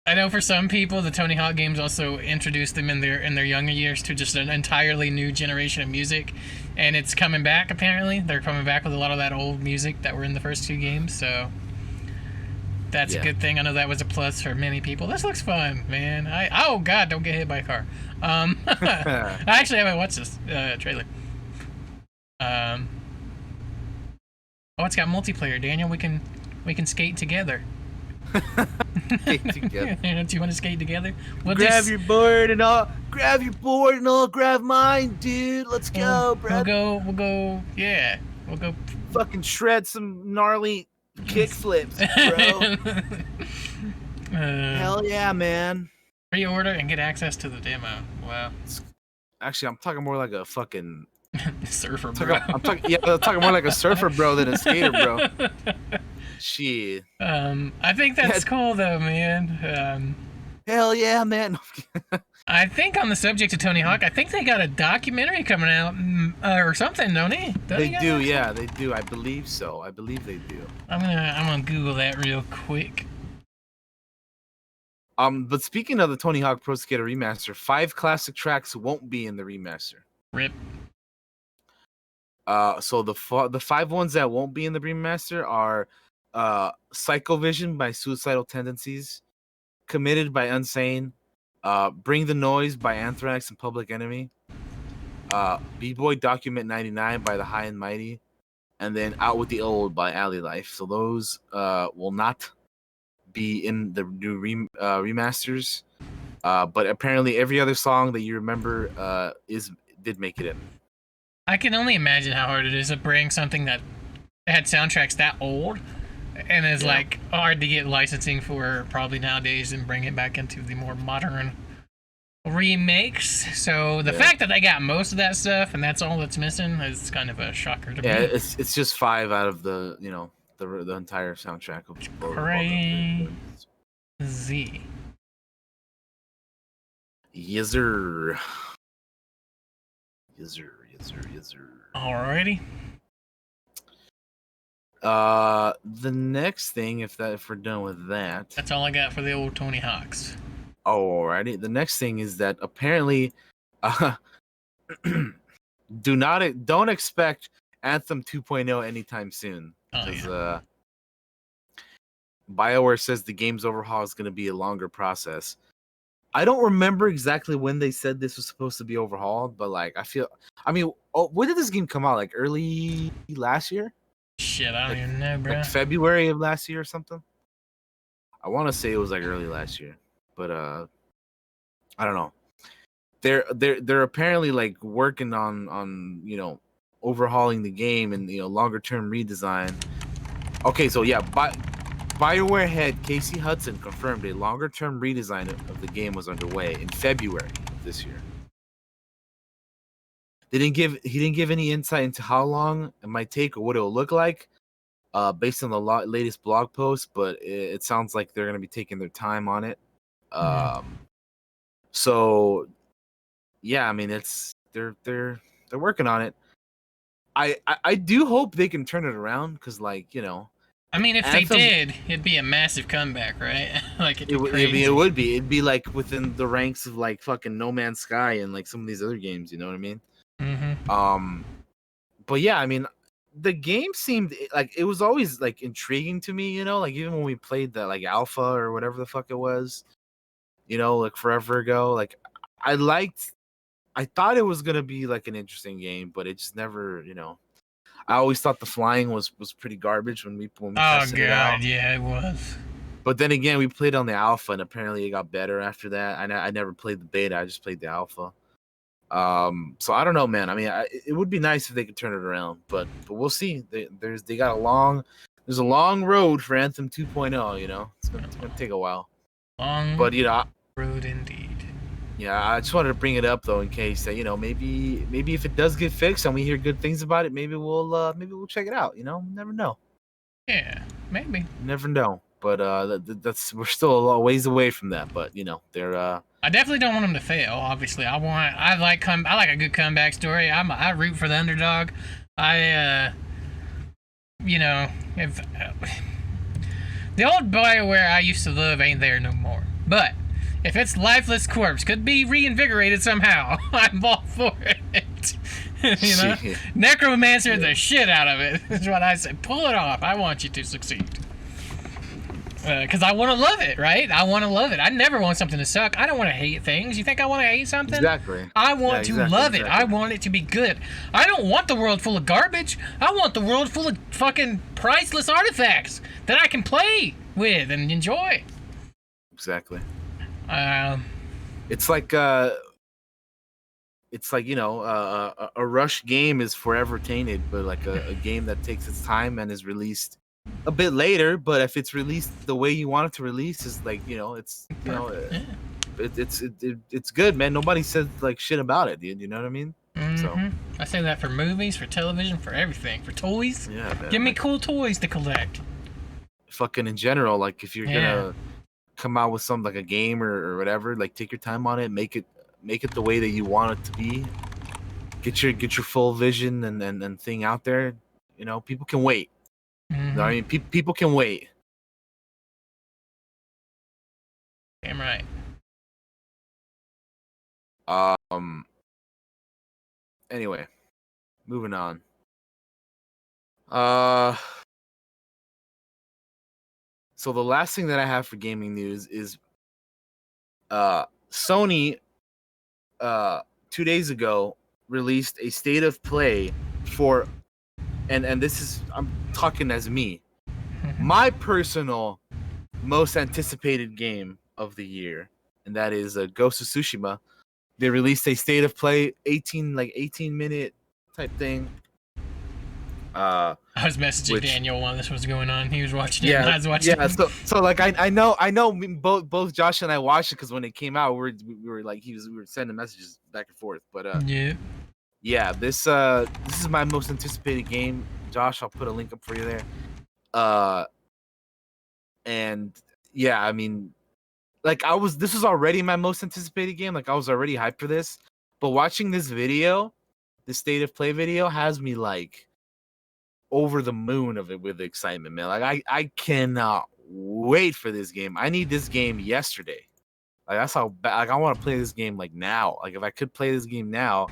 I know for some people, the Tony Hawk games also introduced them in their younger years to just an entirely new generation of music, and it's coming back. Apparently, they're coming back with a lot of that old music that were in the first two games. So that's a good thing. I know that was a plus for many people. This looks fun, man. Oh god, don't get hit by a car. I actually haven't watched this trailer. Oh, it's got multiplayer, Daniel. We can skate together. Skate together. Don't you want to skate together? Grab your board and I'll grab mine, dude. Let's go, bro. We'll go. Yeah, we'll go. Fucking shred some gnarly kick flips, bro. Hell yeah, man. Pre-order and get access to the demo. Wow. Actually, I'm talking more like a fucking surfer bro. I'm talking more like a surfer bro than a skater bro. Shit. I think that's cool though, man. Hell yeah, man. I think on the subject of Tony Hawk, I think they got a documentary coming out or something, don't they? They do, yeah, they do. I believe so. I believe they do. I'm gonna Google that real quick. But speaking of the Tony Hawk Pro Skater remaster, 5 classic tracks won't be in the remaster. Rip. So the 5 ones that won't be in the remaster are Psycho Vision by Suicidal Tendencies, Committed by Unsane, Bring the Noise by Anthrax and Public Enemy, B-Boy Document 99 by The High and Mighty, and then Out with the Old by Alley Life. So those will not be in the new remasters. But apparently every other song that you remember did make it in. I can only imagine how hard it is to bring something that had soundtracks that old and is like hard to get licensing for probably nowadays and bring it back into the more modern remakes. So the fact that they got most of that stuff and that's all that's missing is kind of a shocker to me. Yeah, it's just 5 out of the the entire soundtrack of Crazy. Yes sir. Yes sir. Yes sir. Yes sir. Alrighty. The next thing, if we're done with that, that's all I got for the old Tony Hawks. Alrighty. The next thing is that apparently, don't expect Anthem 2.0 anytime soon, because BioWare says the game's overhaul is going to be a longer process. I don't remember exactly when they said this was supposed to be overhauled, but like when did this game come out? Like early last year? Shit, I don't even know, bro. Like February of last year or something. I want to say it was like early last year, but I don't know. They're apparently like working on overhauling the game and longer term redesign. Okay, so yeah, BioWare head Casey Hudson confirmed a longer term redesign of the game was underway in February of this year. He didn't give any insight into how long it might take or what it will look like, based on the latest blog post. But it sounds like they're going to be taking their time on it. So, yeah, I mean, they're working on it. I do hope they can turn it around because, like, I mean, if Anthem, they did, it'd be a massive comeback, right? Like it would be. It'd be like within the ranks of like fucking No Man's Sky and like some of these other games. You know what I mean? Mm-hmm. But yeah, I mean, the game seemed like it was always like intriguing to me. Like even when we played the like alpha or whatever the fuck it was, like forever ago. Like I thought it was gonna be like an interesting game, but it just never. I always thought the flying was pretty garbage when we tested it out. Yeah, it was. But then again, we played on the alpha, and apparently it got better after that. I never played the beta; I just played the alpha. So I don't know, man. I mean, it would be nice if they could turn it around, but we'll see. There's a long road for Anthem 2.0. It's gonna take a while. But road indeed. Yeah, I just wanted to bring it up though, in case that maybe if it does get fixed and we hear good things about it, maybe we'll check it out. Never know. Yeah, maybe. Never know. But we're still a long ways away from that. But they're. I definitely don't want them to fail. Obviously, I like a good comeback story. I root for the underdog. If the old BioWare I used to love ain't there no more, but if its lifeless corpse could be reinvigorated somehow, I'm all for it. Necromancer the shit out of it. That's what I said. Pull it off. I want you to succeed. Because I want to love it, right? I want to love it. I never want something to suck. I don't want to hate things. You think I want to hate something? Exactly. I want to love it. I want it to be good. I don't want the world full of garbage. I want the world full of fucking priceless artifacts that I can play with and enjoy. Exactly. It's like a rush game is forever tainted, but like a game that takes its time and is released a bit later, but if it's released the way you want it to release, is like it's good, man. Nobody said like shit about it, dude. You know what I mean? So I say that for movies, for television, for everything, for toys. Yeah, man, give me cool toys to collect. Fucking in general, like if you're gonna come out with something like a game or whatever, like take your time on it, make it the way that you want it to be. Get your full vision and thing out there. People can wait. I mean, people can wait. Damn right. Anyway, moving on. So the last thing that I have for gaming news is Sony 2 days ago released a state of play for and this is, I'm talking as me, my personal most anticipated game of the year, and that is Ghost of Tsushima. They released a state of play 18-minute type thing. I was messaging Daniel while this was going on. He was watching it. Yeah, And I was watching yeah. it. So like I know both Josh and I watched it because when it came out, we were like we were sending messages back and forth. But yeah, this is my most anticipated game. Josh, I'll put a link up for you there. And yeah, I mean, like this was already my most anticipated game. Like I was already hyped for this, but watching this video, the state of play video, has me like over the moon of it with excitement, man. Like I cannot wait for this game. I need this game yesterday. Like that's how bad. Like I want to play this game like now. Like if I could play this game now,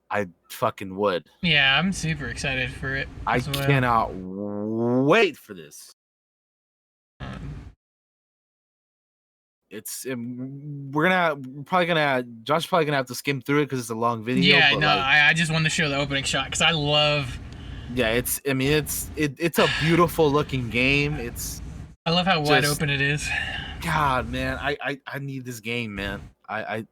I fucking would. Yeah, I'm super excited for it. I cannot wait for this. Josh's probably gonna have to skim through it because it's a long video. Yeah, but no, like, I just wanted to show the opening shot because I love. Yeah, it's a beautiful looking game. I love how wide open it is. God, man, I need this game, man. I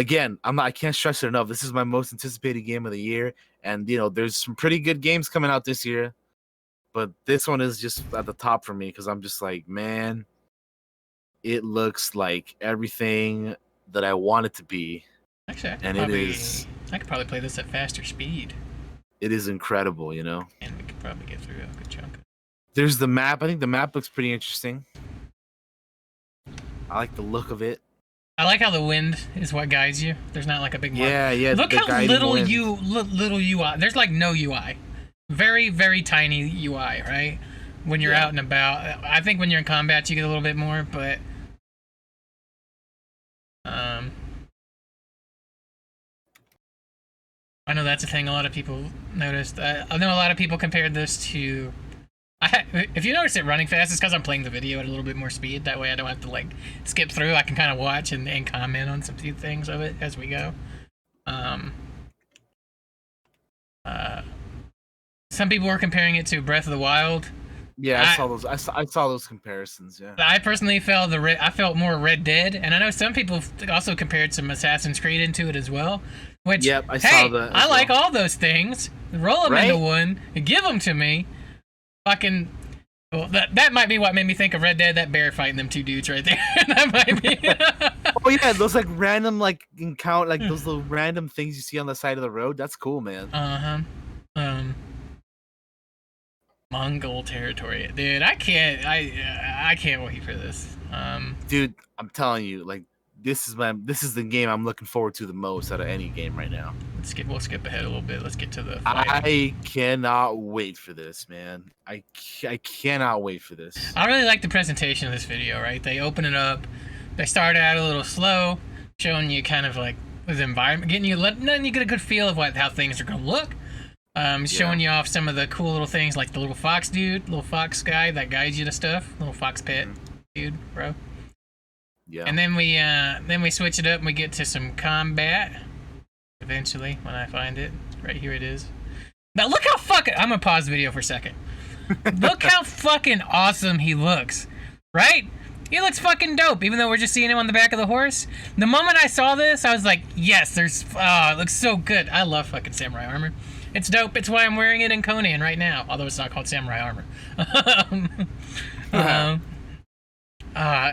can't stress it enough. This is my most anticipated game of the year, and there's some pretty good games coming out this year, but this one is just at the top for me because I'm just like, man, it looks like everything that I want it to be. Actually, I could probably play this at faster speed. It is incredible, And we could probably get through a good chunk. There's the map. I think the map looks pretty interesting. I like the look of it. I like how the wind is what guides you. There's not like a big mark. Yeah. Look how little UI. There's like no UI. Very, very tiny UI, right? When you're out and about. I think when you're in combat you get a little bit more, but I know that's a thing a lot of people noticed. I know a lot of people compared this to... if you notice it running fast, it's because I'm playing the video at a little bit more speed. That way I don't have to, like, skip through. I can kind of watch and comment on some few things of it as we go. Some people were comparing it to Breath of the Wild. Yeah, I saw those. I saw those comparisons. Yeah. I personally felt I felt more Red Dead, and I know some people also compared some Assassin's Creed into it as well. Which, saw that. I like all those things. Roll them into one and give them to me. Fucking. Well, that might be what made me think of Red Dead. That bear fighting them two dudes right there. That might be. Oh yeah, those like random those little random things you see on the side of the road. That's cool, man. Mongol territory, dude. I can't wait for this. Dude, I'm telling you, like this is the game I'm looking forward to the most out of any game right now. We'll skip ahead a little bit. Let's get to the fight. I cannot wait for this, man. I cannot wait for this. I really like the presentation of this video, right? They open it up. They start out a little slow, showing you kind of like the environment, letting you get a good feel of how things are gonna look. Showing you off some of the cool little things like the little fox guy that guides you to stuff. Little fox pet dude, bro. Yeah. And then we switch it up and we get to some combat. Eventually, when I find it. Right here it is. Now look how I'm gonna pause the video for a second. Look how fucking awesome he looks. Right? He looks fucking dope, even though we're just seeing him on the back of the horse. The moment I saw this, I was like, yes, it looks so good. I love fucking samurai armor. It's dope. It's why I'm wearing it in Conan right now, although it's not called samurai armor.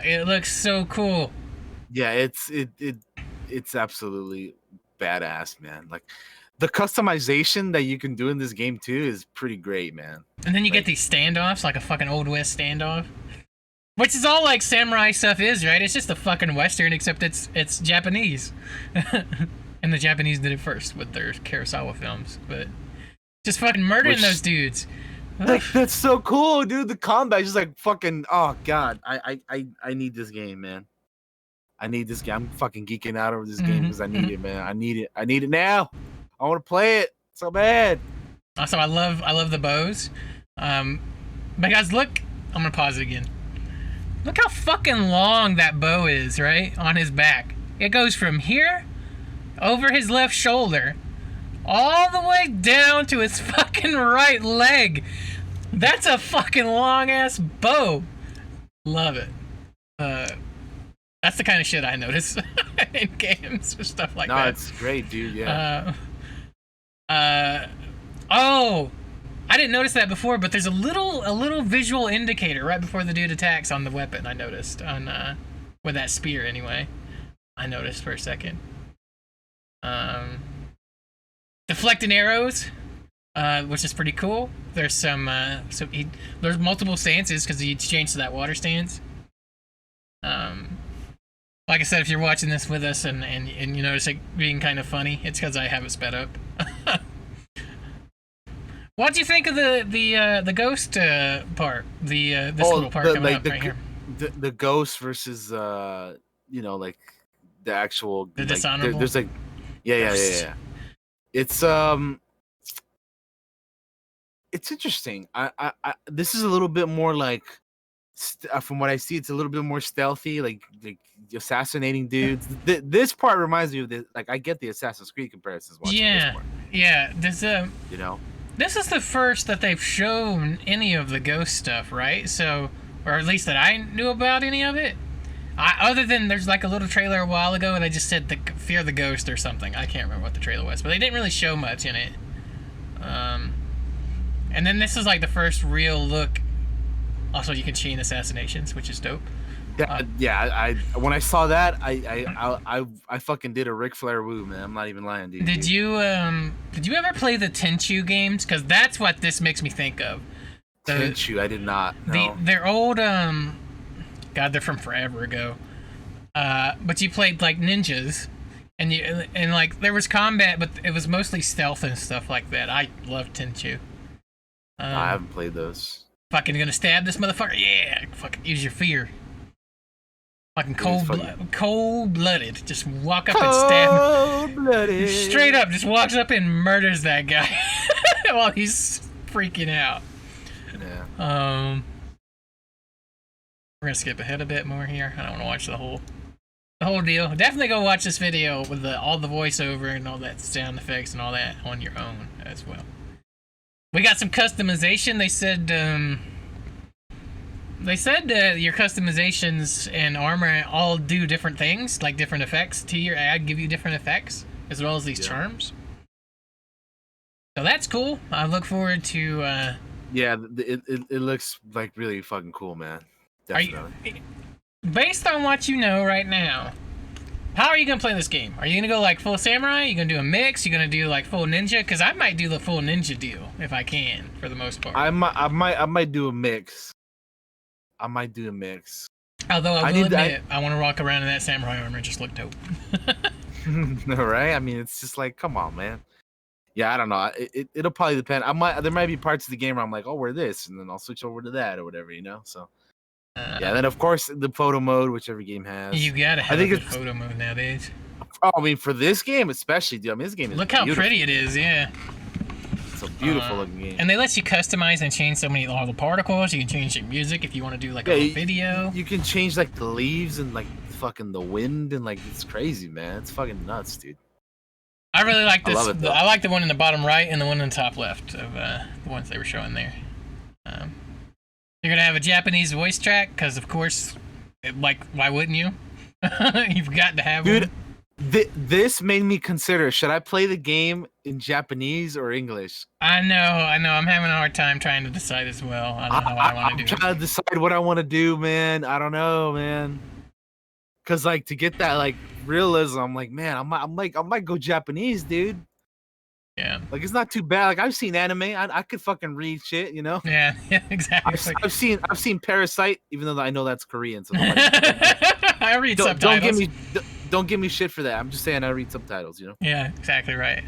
It looks so cool. Yeah, it's absolutely badass, man. Like the customization that you can do in this game too is pretty great, man. And then you get these standoffs, like a fucking Old West standoff. Which is all like samurai stuff is, right? It's just a fucking Western, except it's Japanese. And the Japanese did it first with their Kurosawa films, but just fucking murdering those dudes. That's so cool, dude. The combat is just like fucking. Oh god, I need this game, man. I need this game. I'm fucking geeking out over this game because I need it, man. I need it. I need it now. I want to play it so bad. Also, I love the bows. But guys, look. I'm gonna pause it again. Look how fucking long that bow is, right? On his back. It goes from here, over his left shoulder, all the way down to his fucking right leg. That's a fucking long-ass bow. Love it. That's the kind of shit I notice in games or stuff like No, that. it's great, dude. Yeah. Oh, I didn't notice that before, but there's a little visual indicator right before the dude attacks on the weapon. I noticed on with that spear anyway. I noticed for a second. Deflecting arrows, which is pretty cool. There's some there's multiple stances because he changed to that water stance. Like I said, if you're watching this with us and you notice it being kind of funny, it's because I have it sped up. What do you think of the ghost part? This little part coming up right here. The ghost versus you know, like the actual The like, dishonorable. there's like yeah. It's interesting. I this is a little bit more like from what I see, it's a little bit more stealthy, like assassinating dudes. This part reminds me of the like I get the Assassin's Creed comparisons. Watching this part. Yeah. There's you know. This is the first that they've shown any of the ghost stuff, right? So, or at least that I knew about any of it. Other than there's like a little trailer a while ago and they just said the Fear the Ghost or something. I can't remember what the trailer was, but they didn't really show much in it. And then this is like the first real look. Also, you can chain assassinations, which is dope. I when I saw that, I fucking did a Ric Flair woo, man. I'm not even lying, dude. Did you ever play the Tenchu games? Because that's what this makes me think of. Tenchu, I did not. No. They're old. God, they're from forever ago. But you played like ninjas, and like there was combat, but it was mostly stealth and stuff like that. I love Tenchu. I haven't played those. Fucking gonna stab this motherfucker? Yeah, fucking use your fear. Fucking cold-blooded. Just walk up and stab him. Cold-blooded. Straight up, just walks up and murders that guy while he's freaking out. Yeah. We're gonna skip ahead a bit more here. I don't want to watch the whole deal. Definitely go watch this video with all the voiceover and all that sound effects and all that on your own as well. We got some customization. They said your customizations and armor all do different things, like different effects to your ad, give you different effects, as well as these charms. So that's cool. I look forward to... Yeah, it looks like really fucking cool, man. Definitely. Based on what you know right now, how are you going to play this game? Are you going to go like full samurai? Are you going to do a mix? You going to do like full ninja? Because I might do the full ninja deal, if I can, for the most part. I might do a mix. Although I will admit, I want to walk around in that samurai armor and just look dope. No, right? I mean, it's just like, come on, man. Yeah, I don't know. It'll probably depend. There might be parts of the game where I'm like, oh, we're this, and then I'll switch over to that or whatever, you know. So yeah, then of course the photo mode, which every game has. You gotta have a photo mode nowadays. Oh, I mean, for this game especially, dude. I mean, this game is look how pretty it is. Yeah. It's a beautiful looking game. And they let you customize and change all the particles. You can change your music if you want to do like a video. You can change like the leaves and like fucking the wind and like it's crazy, man. It's fucking nuts, dude. I really like this. I like the one in the bottom right and the one in the top left of the ones they were showing there. You're gonna have a Japanese voice track because, of course, why wouldn't you? You've got to have one. Dude, this made me consider: should I play the game in Japanese or English? I know. I'm having a hard time trying to decide as well. I don't know what I want to do. I'm trying to decide what I want to do, man. I don't know, man. Cause like to get that like realism, I'm like, man, I might go Japanese, dude. Yeah. Like it's not too bad. Like I've seen anime. I could fucking read shit, you know. Yeah, exactly. I've seen Parasite, even though I know that's Korean. So I read subtitles. Don't give me shit for that. I'm just saying I read subtitles, you know. Yeah, exactly right.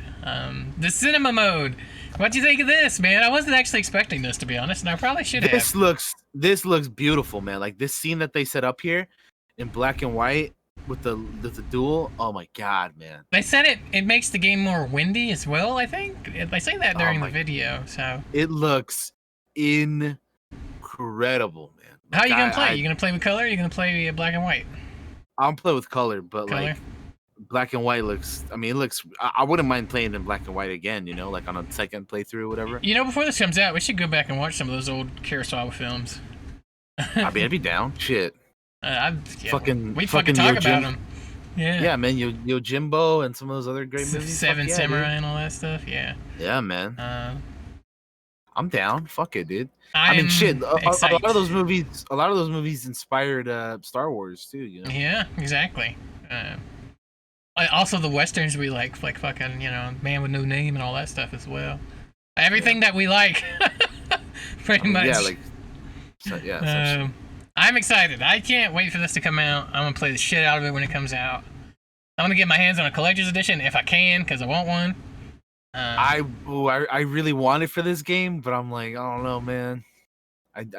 The cinema mode. What do you think of this, man? I wasn't actually expecting this, to be honest, and I probably should have. This looks beautiful, man. Like this scene that they set up here in black and white with the duel. Oh my god, man. They said it makes the game more windy as well, I think. They say that during the video, so. It looks incredible, man. How are you going to play? You going to play with color or are you going to play black and white? I'll play with color, but like black and white looks, I mean, it looks, I wouldn't mind playing in black and white again, you know, like on a second playthrough or whatever. You know, before this comes out, we should go back and watch some of those old Kurosawa films. I mean, I'd be down. Shit. We fucking talk about them. Yeah. Yeah, man. Yojimbo and some of those other great movies. Seven Yeah, Samurai dude. and all that stuff. Yeah. Yeah, man. I'm down. Fuck it, dude. I mean, I'm shit. A excited. lot of those movies inspired Star Wars too. You know. Yeah, exactly. Also, the westerns we like fucking, Man with No Name and all that stuff as well. Everything that we like, pretty much. Yeah, like. Yeah. I'm excited. I can't wait for this to come out. I'm gonna play the shit out of it when it comes out. I'm gonna get my hands on a collector's edition if I can, because I want one. I really want it for this game, but I'm like, I don't know, man. I'd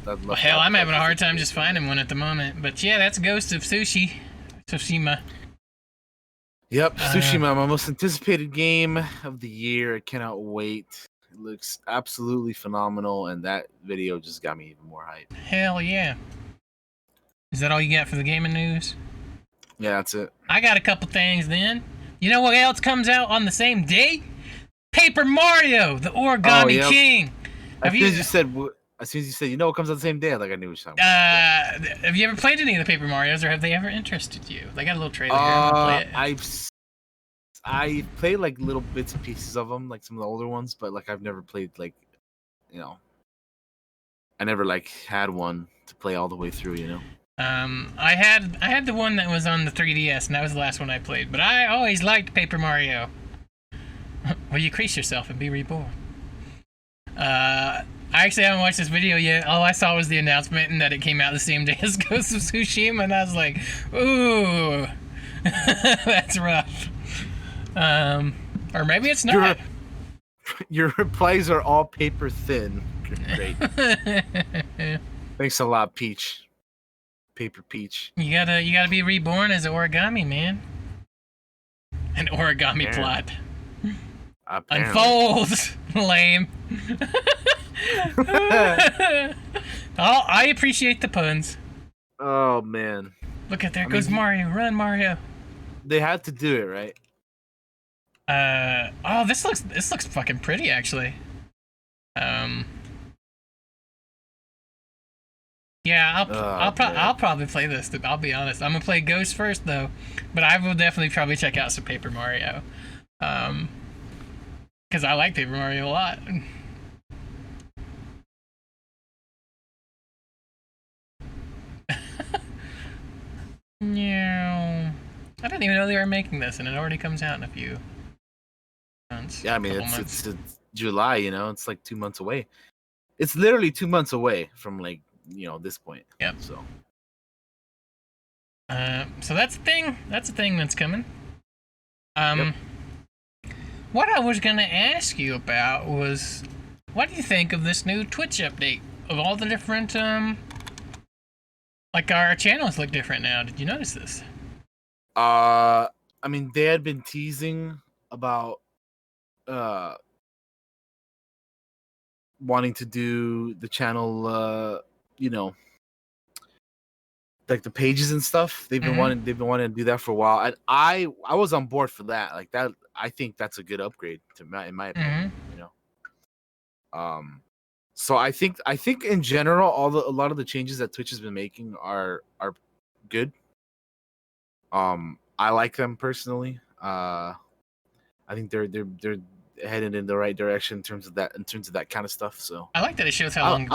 love. Hell, I'm having a hard time just finding one at the moment. But yeah, that's Ghost of Tsushima. Yep, Tsushima, my most anticipated game of the year. I cannot wait. It looks absolutely phenomenal, and that video just got me even more hype. Hell yeah. Is that all you got for the gaming news? Yeah, that's it. I got a couple things then. You know what else comes out on the same day? Paper Mario, the Origami King. As soon as you said, you know what comes out the same day, like I knew what you were talking about. Have you ever played any of the Paper Marios, or have they ever interested you? They got a little trailer here. I'm gonna play it. I played like little bits and pieces of them, like some of the older ones, but like I've never played like, I never like had one to play all the way through, I had the one that was on the 3DS, and that was the last one I played. But I always liked Paper Mario. Well, you crease yourself and be reborn. I actually haven't watched this video yet. All I saw was the announcement and that it came out the same day as Ghost of Tsushima, and I was like, ooh, that's rough. Or maybe it's not. Your replies are all paper thin. Great. Thanks a lot, Peach. Paper Peach. You gotta be reborn as an origami, man. An origami plot. Apparently. Unfolds. Lame. I appreciate the puns. Oh man. Look at there goes Mario. Run, Mario. They had to do it, right? Oh, this looks fucking pretty, actually. Yeah, I'll probably play this. I'll be honest. I'm gonna play Ghost first though, but I will definitely probably check out some Paper Mario. Because I like Paper Mario a lot. Yeah, I didn't even know they were making this, and it already comes out in a few months. Yeah, I mean it's July, it's like 2 months away. It's literally 2 months away from like this point. Yep. So that's a thing. That's a thing that's coming. Yep. What I was gonna ask you about was, what do you think of this new Twitch update of all the different like our channels look different now? Did you notice this? I mean, they had been teasing about wanting to do the channel like the pages and stuff. They've been wanting to do that for a while. And I was on board for that. Like that, I think that's a good upgrade in my opinion. So I think in general a lot of the changes that Twitch has been making are good. I like them personally. I think they're headed in the right direction in terms of that kind of stuff. So I like that it shows how long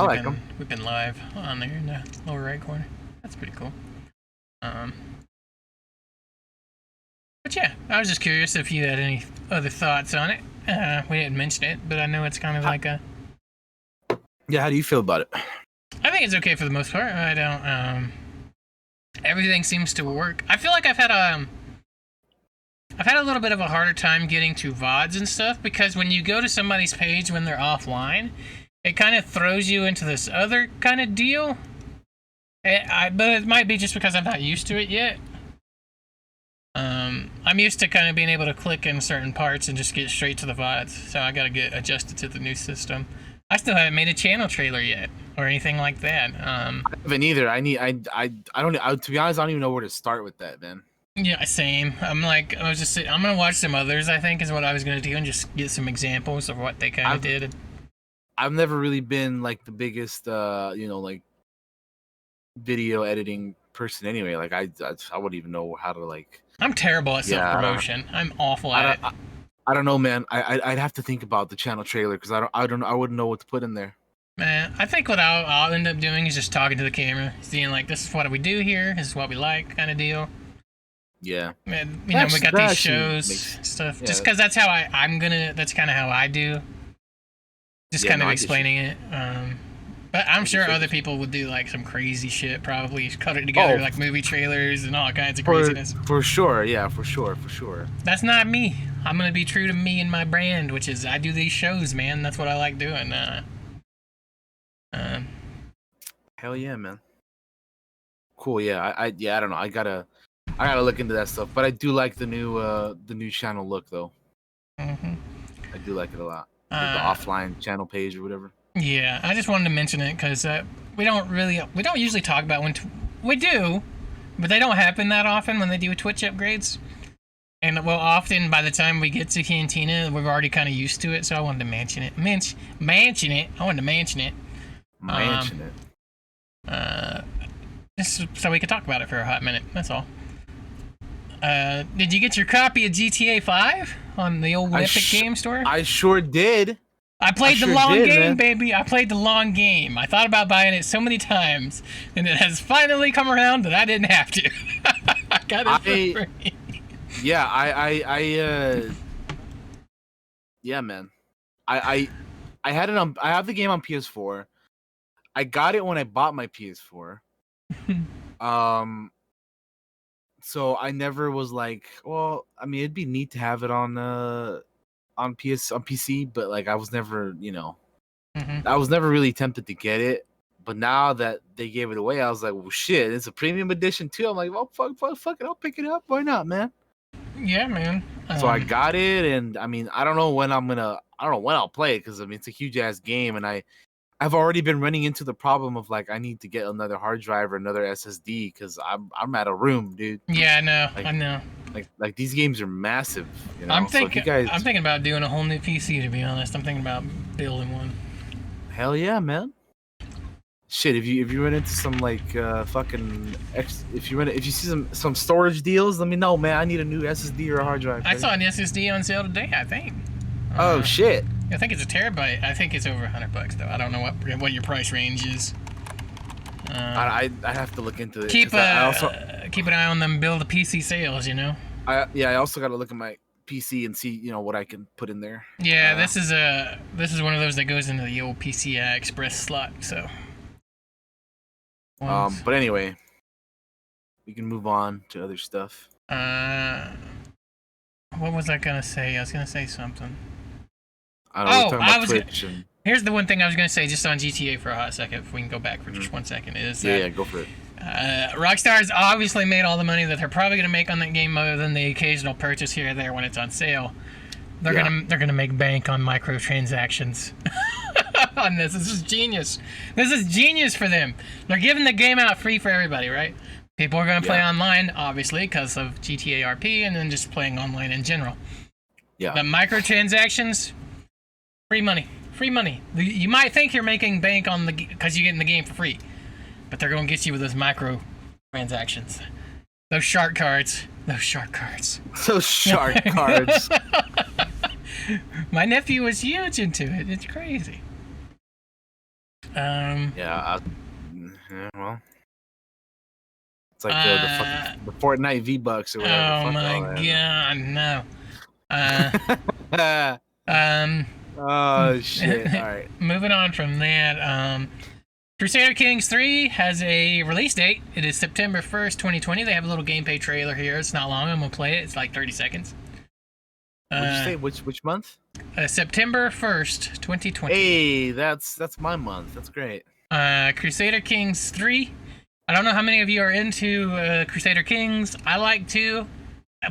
we've been live on there in the lower right corner. That's pretty cool. But yeah, I was just curious if you had any other thoughts on it. We didn't mention it, but I know it's kind of like a. Yeah, how do you feel about it? I think it's okay for the most part. I don't. Everything seems to work. I feel like I've had a little bit of a harder time getting to VODs and stuff, because when you go to somebody's page when they're offline, it kind of throws you into this other kind of deal. But it might be just because I'm not used to it yet. I'm used to kind of being able to click in certain parts and just get straight to the VODs, so I gotta get adjusted to the new system. I still haven't made a channel trailer yet or anything like that. I haven't either. I don't. To be honest, I don't even know where to start with that, man. Yeah, same. I'm gonna watch some others. I think is what I was gonna do, and just get some examples of what they kind of did. I've never really been like the biggest, like video editing person anyway. Like I wouldn't even know how to like. I'm terrible at self promotion. I'm awful at it. I don't know, man. I'd have to think about the channel trailer because I wouldn't know what to put in there. Man, I think what I'll end up doing is just talking to the camera, seeing like, this is what we do here, this is what we like, kind of deal. Yeah. And, we got these shows stuff. Yeah. Just because that's how that's kind of how I do. Just kind of explaining it. But I'm sure other people would do like some crazy shit, probably cut it together like movie trailers and all kinds of craziness. For sure, yeah, for sure. That's not me. I'm gonna be true to me and my brand, which is I do these shows, man. That's what I like doing. Hell yeah, man. Cool, yeah. I don't know. I gotta look into that stuff. But I do like the new channel look though. Mm-hmm. I do like it a lot. Like the offline channel page or whatever. Yeah, I just wanted to mention it because we don't usually talk about when we do, but they don't happen that often when they do Twitch upgrades. And well, often by the time we get to Cantina, we're already kind of used to it. So I wanted to mention it. Mention it. I wanted to mention it. Just so we could talk about it for a hot minute. That's all. Did you get your copy of GTA 5 on the old Epic Game Store? I sure did. I played the long game, baby. I played the long game. I thought about buying it so many times, and it has finally come around that I didn't have to. I got it for free. Yeah, yeah, man. I had it on. I have the game on PS4. I got it when I bought my PS4. So I never was like, well, I mean, it'd be neat to have it on PC, but like I was never, I was never really tempted to get it. But now that they gave it away, I was like, well, shit, it's a premium edition too. I'm like, well, fuck it, I'll pick it up. Why not, man? Yeah, man. So I got it, and I mean, I don't know when I'll play it because I mean, it's a huge ass game, and I've already been running into the problem of like I need to get another hard drive or another SSD because I'm out of room, dude. Yeah, I know. Like these games are massive. You know? I'm thinking about doing a whole new PC. To be honest, I'm thinking about building one. Hell yeah, man. Shit, if you run into some like if you see some storage deals, let me know, man. I need a new SSD or a hard drive. I saw an SSD on sale today, I think. Oh shit. I think it's a terabyte. I think it's over $100 though. I don't know what your price range is. I have to look into it. Keep an eye on them build a PC sales, I also got to look at my PC and see, what I can put in there. Yeah, this is one of those that goes into the old PCI Express slot, so. But anyway, we can move on to other stuff. What was I gonna say? I was gonna say something. Here's the one thing I was gonna say just on GTA for a hot second. If we can go back for just 1 second, is yeah, go for it. Rockstar's obviously made all the money that they're probably gonna make on that game, other than the occasional purchase here or there when it's on sale. They're gonna make bank on microtransactions. On this is genius. This is genius for them. They're giving the game out free for everybody, right? People are gonna play online, obviously, because of GTA RP, and then just playing online in general. Yeah. The microtransactions, free money. Free money. You might think you're making bank on because you're getting the game for free, but they're gonna get you with those micro transactions. Those shark cards. Those shark cards. My nephew was huge into it. It's crazy. Yeah, well, it's like the Fortnite V-Bucks or whatever. Oh my god, no. Oh shit! All right. Moving on from that, Crusader Kings 3 has a release date. It is September 1st, 2020. They have a little gameplay trailer here. It's not long. I'm gonna play it. It's like 30 seconds. What'd you say? Which month? September 1st, 2020. Hey, that's my month. That's great. Crusader Kings 3. I don't know how many of you are into Crusader Kings. I like to,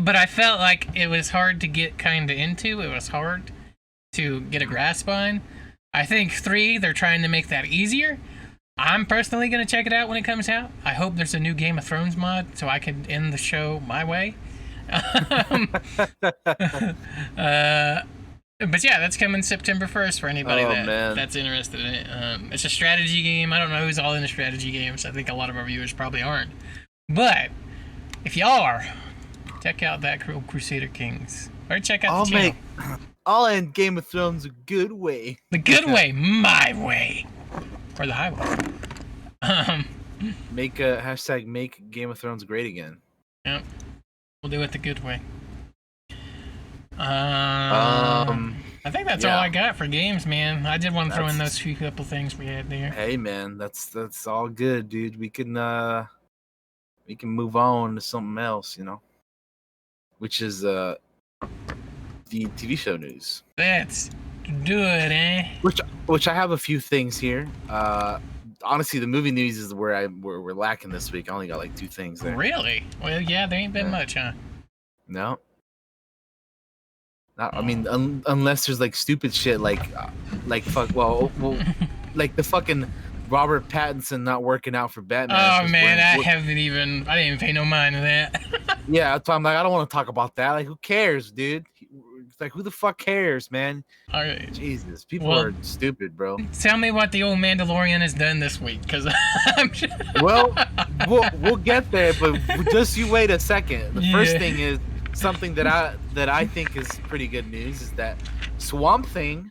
but I felt like it was hard to get kind of into. It was hard to get a grasp on. I think 3, they're trying to make that easier. I'm personally going to check it out when it comes out. I hope there's a new Game of Thrones mod so I can end the show my way. But yeah, that's coming September 1st for anybody man. that's interested in it. It's a strategy game. I don't know who's all into strategy games. I think a lot of our viewers probably aren't. But if you are, check out that Crusader Kings. Or check out the channel. I'll end Game of Thrones a good way. The good way, my way. Or the highway. Make a hashtag make Game of Thrones great again. Yep. We'll do it the good way. I think that's all I got for games, man. I did want to throw in those few couple things we had there. Hey, man, that's all good, dude. We can move on to something else, which is the TV show news. Let's do it, eh? Which I have a few things here. Honestly, the movie news is where we're lacking this week. I only got like 2 things there. Really? Well, yeah, there ain't been much, huh? No. Not, I mean, unless there's like stupid shit like fuck. Well, like the fucking Robert Pattinson not working out for Batman. Oh man, I didn't even pay no mind to that. Yeah, that's why I'm like, I don't want to talk about that. Like, who cares, dude? It's like, who the fuck cares, man? All right. Jesus, people are stupid, bro. Tell me what the old Mandalorian has done this week, because I'm sure... Well, we'll get there, but just you wait a second. The first thing is something that I think is pretty good news is that Swamp Thing,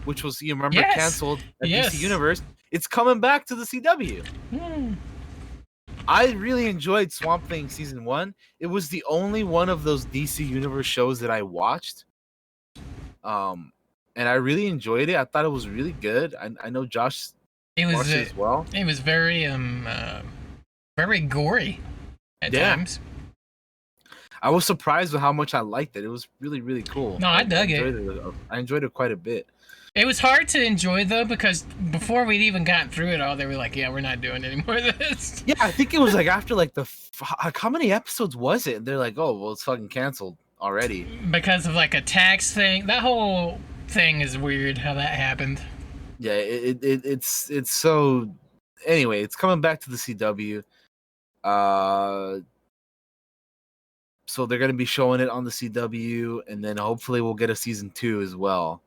which was canceled at DC Universe, it's coming back to the CW. I really enjoyed Swamp Thing season 1. It was the only one of those DC Universe shows that I watched. And I really enjoyed it. I thought it was really good. I know Josh watched it as well. It was very very gory at times. I was surprised with how much I liked it. It was really, really cool. No, I dug it. I enjoyed it quite a bit. It was hard to enjoy, though, because before we'd even gotten through it all, they were like, yeah, we're not doing any more of this. Yeah, I think it was like after like how many episodes was it? And they're like, oh, well, it's fucking canceled already. Because of like a tax thing. That whole thing is weird how that happened. Yeah, it's so... Anyway, it's coming back to the CW. So they're going to be showing it on the CW, and then hopefully we'll get a season 2 as well.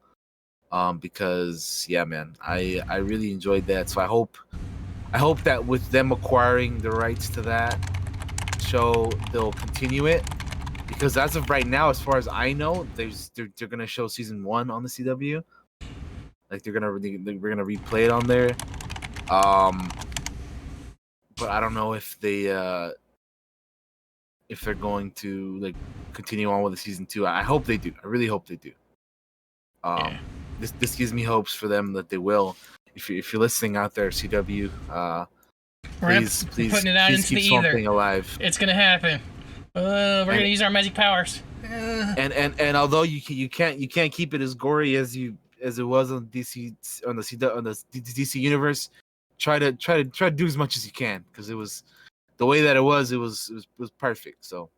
Because yeah, man, I really enjoyed that. So I hope that with them acquiring the rights to that show, they'll continue it. Because as of right now, as far as I know, they're gonna show season 1 on the CW. Like we're gonna replay it on there. But I don't know if they're going to like continue on with the season 2. I hope they do. I really hope they do. This gives me hopes for them that they will. If you're listening out there, CW, please putting it out into keep the something ether. alive. It's gonna happen. We're gonna use our magic powers. And although you can't keep it as gory as it was on the DC universe, try to do as much as you can, because it was the way that it was perfect. So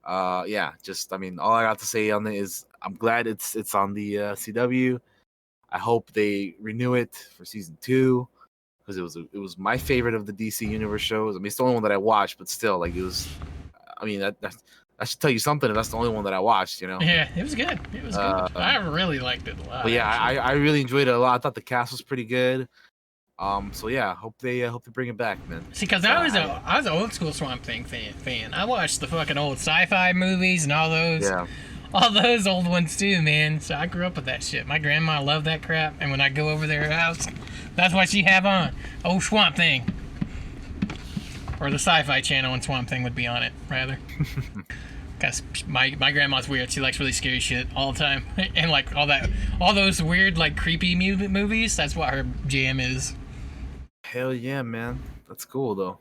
yeah, just I mean, all I got to say on it is I'm glad it's on the CW. I hope they renew it for season 2, because it was my favorite of the DC Universe shows. I mean, it's the only one that I watched, but still, like, it was. I mean, that should tell you something if that's the only one that I watched. Yeah, it was good. It was good. I really liked it a lot. But yeah, I really enjoyed it a lot. I thought the cast was pretty good. So yeah, hope they bring it back, man. See, because I was an old school Swamp Thing fan. I watched the fucking old sci-fi movies and all those old ones too, man. So I grew up with that shit. My grandma loved that crap, and when I go over their house, that's what she have on. Old Swamp Thing, or the Sci-Fi Channel, and Swamp Thing would be on it rather. Because my grandma's weird. She likes really scary shit all the time, and like all those weird like creepy movies. That's what her jam is. Hell yeah, man. That's cool, though.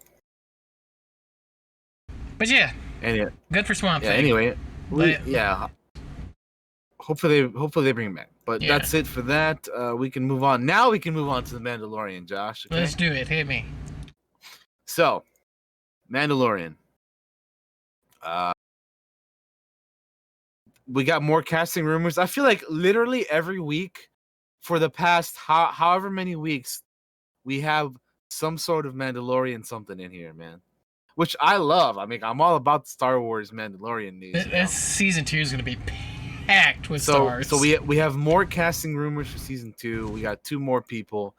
But yeah. Anyway, good for Swamp Thing. Anyway, hopefully they bring it back. But that's it for that. We can move on. Now we can move on to The Mandalorian, Josh. Okay? Let's do it. Hit me. So, Mandalorian. We got more casting rumors. I feel like literally every week for the past however many weeks, we have some sort of Mandalorian something in here, man. Which I love. I mean, I'm all about Star Wars Mandalorian news. This season 2 is going to be packed with stars. So we have more casting rumors for season 2. We got 2 more people.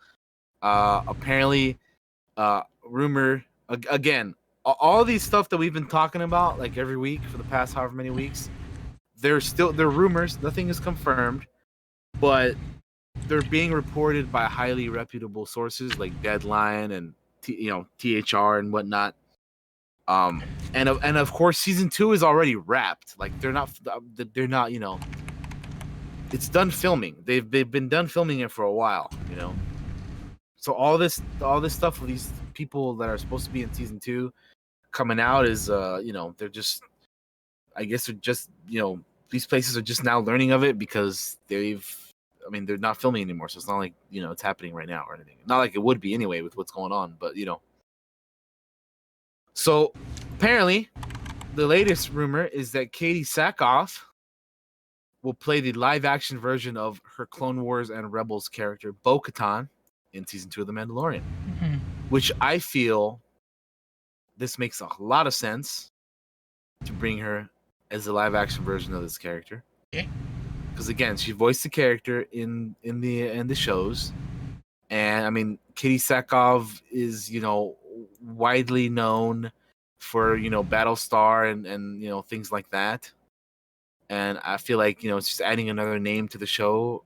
Apparently, rumor again. All these stuff that we've been talking about like every week for the past however many weeks, they're rumors. Nothing is confirmed, but they're being reported by highly reputable sources like Deadline and THR and whatnot. And of course, season 2 is already wrapped. Like they're not, it's done filming. They've been done filming it for a while. So all this stuff with these people that are supposed to be in season 2 coming out is they're just, I guess they're just these places are just now learning of it because they're not filming anymore, so it's not like it's happening right now or anything. Not like it would be anyway with what's going on, but So apparently, the latest rumor is that Katie Sackhoff will play the live-action version of her Clone Wars and Rebels character Bo-Katan in season 2 of The Mandalorian, which I feel this makes a lot of sense to bring her as the live-action version of this character. Okay. Because again, she voiced the character in the shows, and I mean, Katie Sackhoff is widely known for Battlestar and things like that, and I feel like it's just adding another name to the show,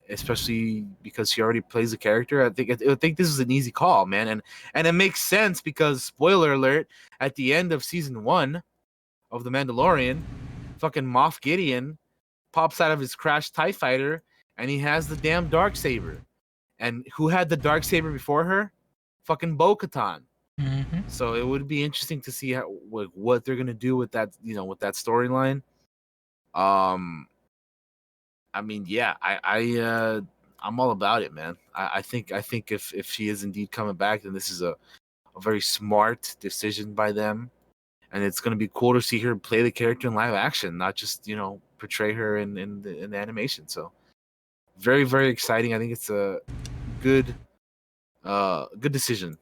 especially because she already plays the character. I think this is an easy call, man, and it makes sense because spoiler alert: at the end of season 1 of The Mandalorian, fucking Moff Gideon pops out of his crashed TIE fighter and he has the damn Darksaber. And who had the Darksaber before her? Fucking Bo-Katan. So it would be interesting to see what they're gonna do with that, with that storyline. I mean, yeah, I'm all about it, man. I think if she is indeed coming back, then this is a very smart decision by them. And it's going to be cool to see her play the character in live action, not just portray her in the animation. So very, very exciting. I think it's a good decision,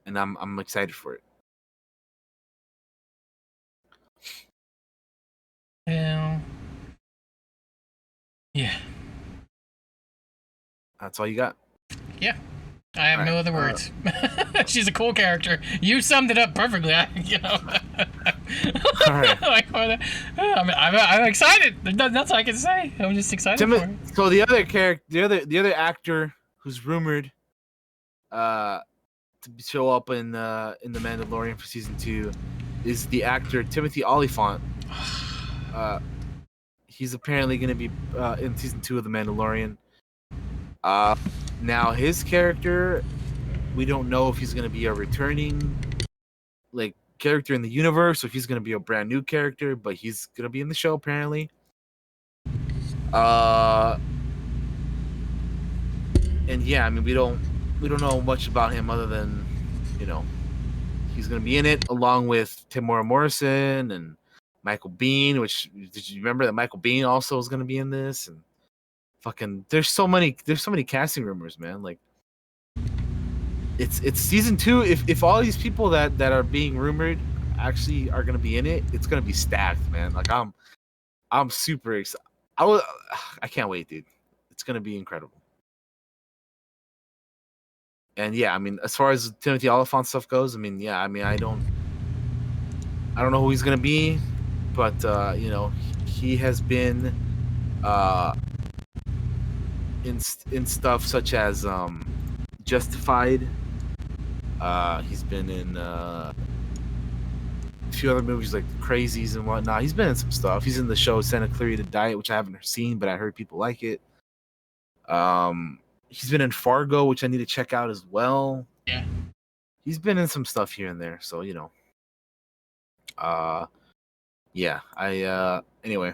and I'm excited for it. Well, yeah. That's all you got. Yeah. I have no other words. She's a cool character. You summed it up perfectly. All right. I'm excited. There's nothing else I can say. I'm just excited for it. So the other character, the other actor who's rumored to show up in the Mandalorian for season 2 is the actor Timothy Olyphant. He's apparently going to be in season 2 of the Mandalorian. Now his character, we don't know if he's going to be a returning character in the universe, or if he's going to be a brand new character, but he's going to be in the show apparently. And yeah, I mean, we don't know much about him other than he's going to be in it along with Tamora Morrison and Michael Biehn. Which, did you remember that Michael Biehn also is going to be in this? And fucking, there's so many casting rumors, man. Like, it's season 2. If all these people that are being rumored actually are gonna be in it, it's gonna be stacked, man. Like, I'm super excited. I can't wait, dude. It's gonna be incredible. And yeah, I mean, as far as Timothy Olyphant stuff goes, I mean, yeah, I mean, I don't know who he's gonna be, but he has been in stuff such as Justified. He's been in a few other movies like Crazies and whatnot. He's been in some stuff. He's in the show Santa Clarita Diet, which I haven't seen, but I heard people like it. He's been in Fargo, which I need to check out as well. Yeah. He's been in some stuff here and there, so yeah. Anyway.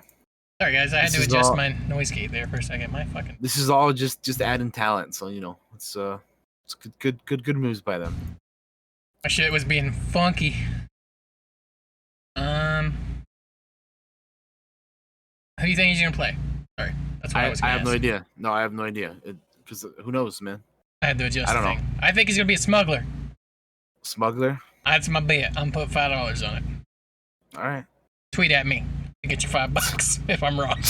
Sorry guys, I had to adjust my noise gate there for a second. My fucking. This is all just adding talent, so it's good moves by them. My shit was being funky. Who do you think he's gonna play? Sorry, that's what I was gonna ask. Have no idea. No, I have no idea. Because who knows, man? I had to adjust. I don't know. I think he's gonna be a smuggler. Smuggler? That's my bet. I'm putting $5 on it. All right. Tweet at me. Get you $5 if I'm wrong.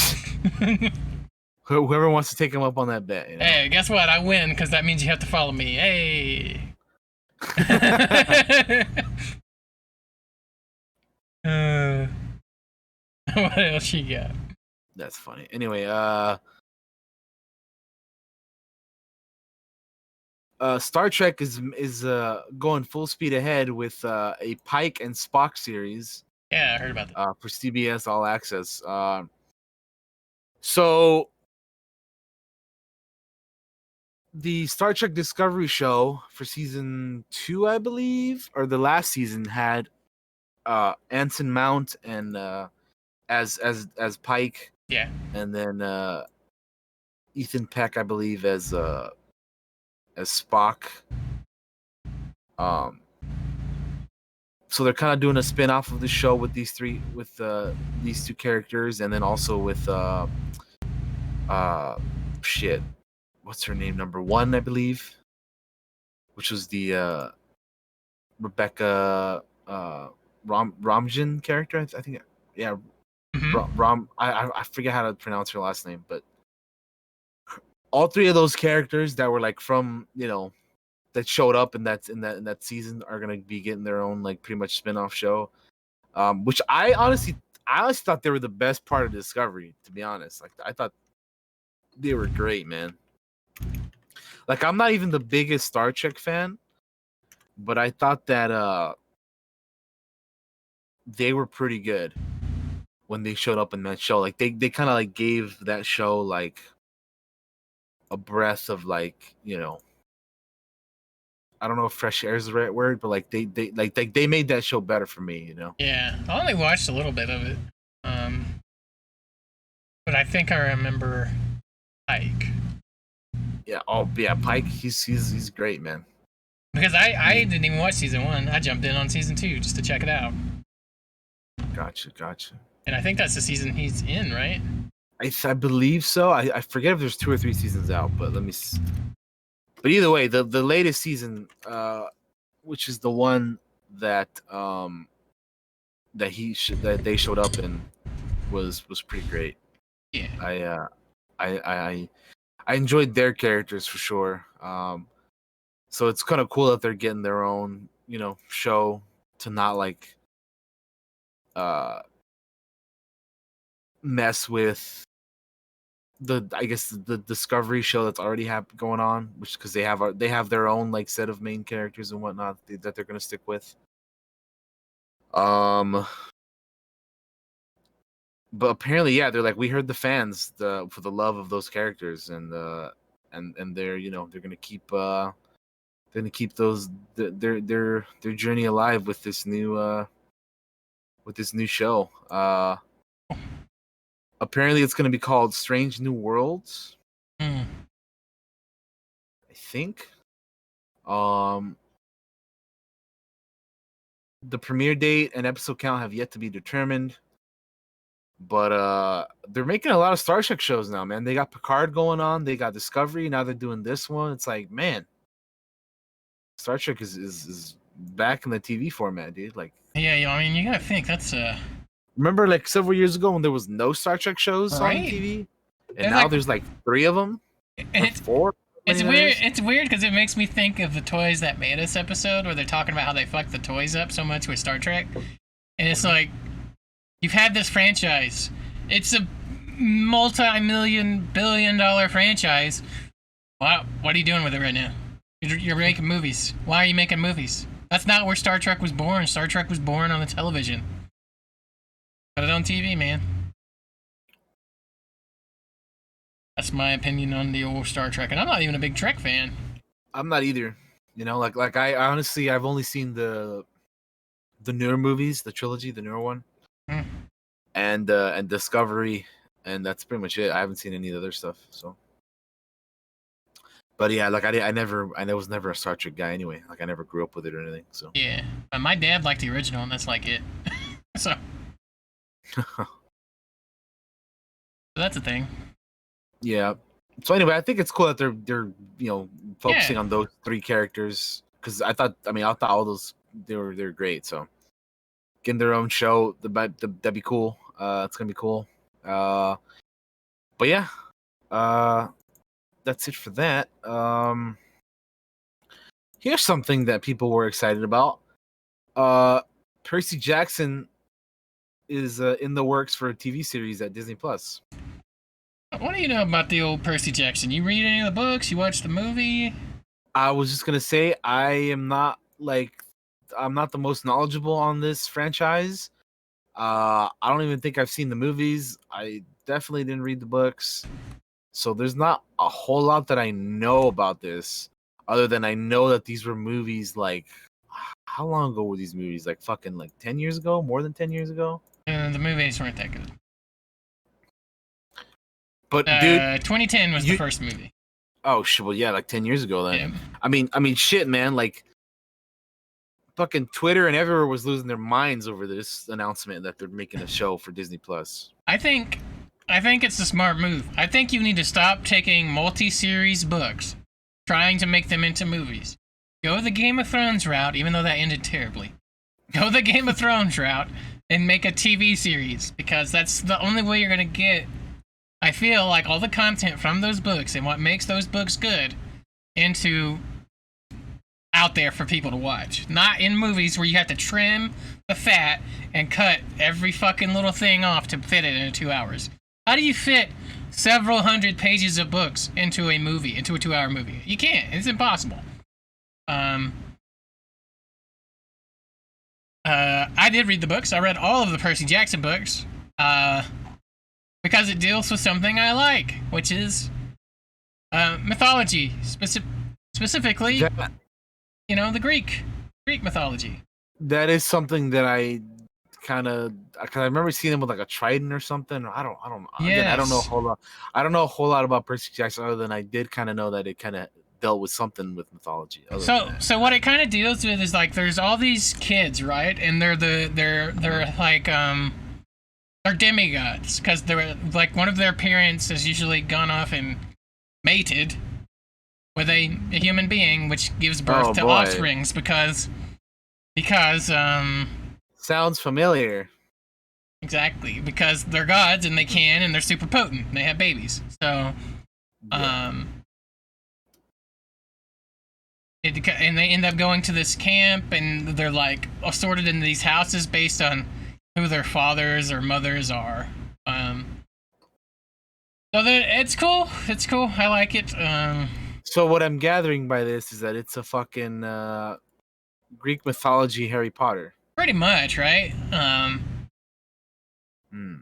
Whoever wants to take him up on that bet. You know? Hey, guess what? I win because that means you have to follow me. Hey. What else you got? That's funny. Anyway, Star Trek is going full speed ahead with a Pike and Spock series. Yeah, I heard about that. For CBS All Access. So the Star Trek Discovery show for season 2, I believe, or the last season, had Anson Mount and as Pike. Yeah. And then Ethan Peck, I believe, as Spock. So they're kind of doing a spin-off of the show with these two characters, and then also with what's her name, number 1, I believe, which was the Rebecca Romjan character, I think. Yeah. Mm-hmm. I forget how to pronounce her last name, but all 3 of those characters that were like from, that showed up in that season are gonna be getting their own like pretty much spin-off show. Which I honestly thought they were the best part of Discovery, to be honest. Like, I thought they were great, man. Like, I'm not even the biggest Star Trek fan, but I thought that they were pretty good when they showed up in that show. Like, they kind of like gave that show like a breath of like, I don't know if fresh air is the right word, but like they made that show better for me, Yeah, I only watched a little bit of it, but I think I remember Pike. Yeah. Oh yeah, Pike. He's great, man. Because I didn't even watch season 1. I jumped in on season 2 just to check it out. Gotcha. And I think that's the season he's in, right? I believe so. I forget if there's 2 or 3 seasons out, but let me see. But either way, the latest season, which is the one that that they showed up in, was pretty great. Yeah. I enjoyed their characters for sure. So it's kind of cool that they're getting their own, show to not like mess with the Discovery show that's already going on, which because they have their own like set of main characters and whatnot that they're gonna stick with. But apparently, yeah, they're like, we heard the fans for the love of those characters, and they're they're gonna keep those their journey alive with this new show. Apparently, it's gonna be called Strange New Worlds. I think. The premiere date and episode count have yet to be determined. But they're making a lot of Star Trek shows now, man. They got Picard going on, they got Discovery, now they're doing this one. It's like, man, Star Trek is back in the TV format, dude. Like, yeah, I mean, you gotta think that's remember like several years ago when there was no Star Trek shows on TV, and now there's like 3 of them, or 4. It's weird. It's weird because it makes me think of the Toys That Made Us episode where they're talking about how they fucked the toys up so much with Star Trek, and it's like, you've had this franchise. It's a multi-billion-dollar franchise. Wow, what are you doing with it right now? You're making movies. Why are you making movies? That's not where Star Trek was born. Star Trek was born on the television. Put it on TV, man. That's my opinion on the old Star Trek, and I'm not even a big Trek fan. I'm not either. Like I honestly, I've only seen the newer movies, the trilogy, the newer one, and Discovery, and that's pretty much it. I haven't seen any of the other stuff. So, but yeah, like I was never a Star Trek guy anyway. Like I never grew up with it or anything. So yeah, but my dad liked the original, and that's like it. So that's a thing. Yeah. So anyway, I think it's cool that they're focusing on those 3 characters, because I thought all those they're great. So getting their own show, that'd be cool. It's gonna be cool. But yeah, that's it for that. Here's something that people were excited about. Percy Jackson is in the works for a TV series at Disney Plus. What do you know about the old Percy Jackson? You read any of the books? You watch the movie? I was just gonna say I'm not the most knowledgeable on this franchise. I don't even think I've seen the movies. I definitely didn't read the books. So there's not a whole lot that I know about this, other than I know that these were movies like, how long ago were these movies? Like fucking 10 years ago? More than 10 years ago? The movies weren't that good. But dude, 2010 was the first movie. Oh shit! Well, yeah, like 10 years ago then. Yeah. I mean, shit, man. Like, fucking Twitter and everywhere was losing their minds over this announcement that they're making a show for Disney Plus. I think it's a smart move. I think you need to stop taking multi-series books, trying to make them into movies. Go the Game of Thrones route, even though that ended terribly. Go the Game of Thrones route and make a TV series, because that's the only way you're gonna get, I feel like, all the content from those books and what makes those books good into out there for people to watch. Not in movies where you have to trim the fat and cut every fucking little thing off to fit it in 2 hours. How do you fit several hundred pages of books into a movie, into a 2-hour movie? You can't. It's impossible. I did read the books. I read all of the Percy Jackson books. Because it deals with something I like, which is mythology, specifically, the Greek mythology. That is something that I remember seeing them with like a trident or something. I don't know. Yes. Again, I don't know a whole lot. I don't know a whole lot about Percy Jackson other than I did kind of know that it kind of dealt with something with mythology. So what it kind of deals with is like there's all these kids, right? And they're like they're demigods, because they're like, one of their parents has usually gone off and mated with a human being, which gives birth to offsprings because sounds familiar. Exactly, because they're gods and they can, and they're super potent and they have babies. So and they end up going to this camp, and they're like assorted into these houses based on who their fathers or mothers are. So it's cool. It's cool. I like it. So what I'm gathering by this is that it's a fucking Greek mythology Harry Potter. Pretty much, right?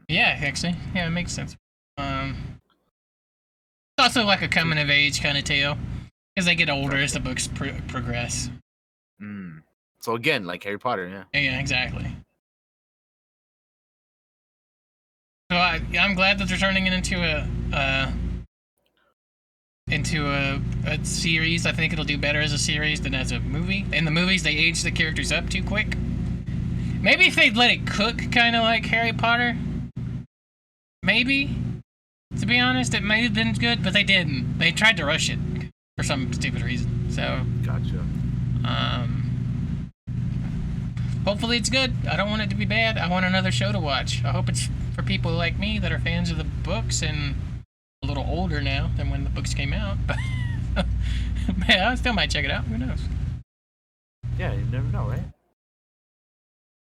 Yeah, actually. Yeah, it makes sense. It's also like a coming of age kind of tale, because they get older as the books progress. So again, like Harry Potter, yeah. Yeah, exactly. So I'm glad that they're turning it into a series. I think it'll do better as a series than as a movie. In the movies, they age the characters up too quick. Maybe if they'd let it cook, kind of like Harry Potter. Maybe. To be honest, it might have been good, but they didn't. They tried to rush it for some stupid reason. So. Gotcha. Hopefully it's good. I don't want it to be bad. I want another show to watch. I hope it's for people like me that are fans of the books and a little older now than when the books came out. But yeah, I still might check it out. Who knows? Yeah, you never know, right?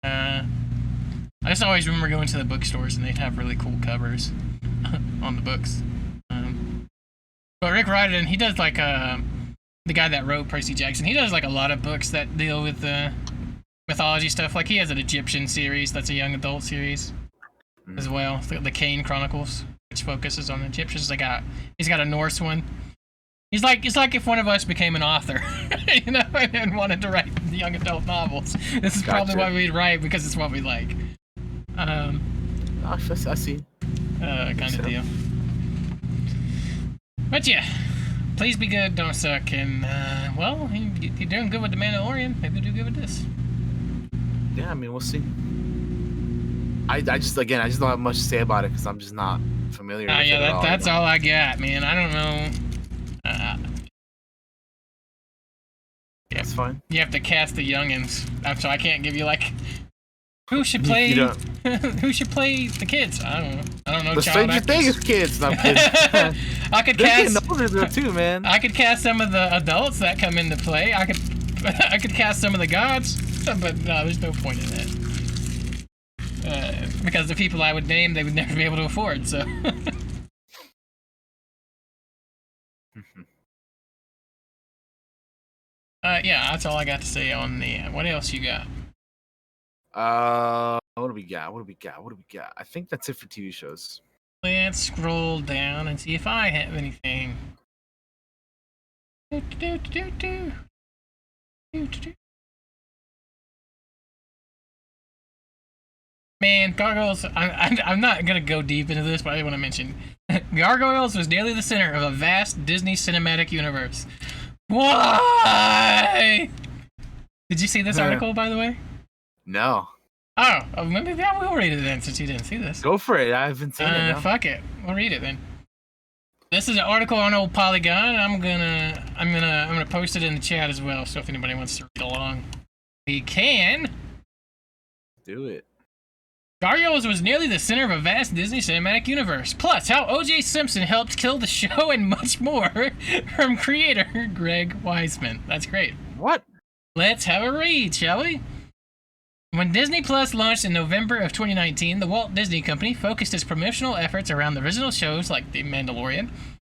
I just always remember going to the bookstores and they'd have really cool covers on the books. But Rick Riordan, he does like the guy that wrote Percy Jackson. He does like a lot of books that deal with mythology stuff. Like he has an Egyptian series that's a young adult series as well, the Kane Chronicles, which focuses on the Egyptians. He's got a Norse one. It's like if one of us became an author, and wanted to write young adult novels. This is probably why we'd write, because it's what we like. I see. Kind of deal. But yeah, please be good, don't suck, and well, you're doing good with The Mandalorian. Maybe do good with this. Yeah, I mean, we'll see. I just don't have much to say about it because I'm just not familiar with it at all. That's all I got, man. I don't know. That's fine. You have to cast the youngins, so I can't give you like Who should You play? don't- Who should play the kids? I don't know. I don't know. The child Stranger actors. Things kids. No, I'm kidding. I could They're cast. getting older though too, man. I could cast some of the adults that come into play. I could cast some of the gods, but no, there's no point in that. Because the people I would name, they would never be able to afford. So. Yeah, that's all I got to say on the. What else you got? What do we got? What do we got? What do we got? I think that's it for TV shows. Let's scroll down and see if I have anything. Man, Gargoyles, I'm not going to go deep into this, but I want to mention Gargoyles was nearly the center of a vast Disney cinematic universe. Why? Did you see this article, by the way? No. Oh, maybe I will read it then, since you didn't see this. Go for it. I haven't seen it. No. Fuck it. We'll read it then. This is an article on old Polygon. I'm gonna post it in the chat as well. So if anybody wants to read along, we can. Do it. Gargoyles was nearly the center of a vast Disney cinematic universe. Plus, how O.J. Simpson helped kill the show and much more from creator Greg Weisman. That's great. What? Let's have a read, shall we? When Disney Plus launched in November of 2019, the Walt Disney Company focused its promotional efforts around the original shows like The Mandalorian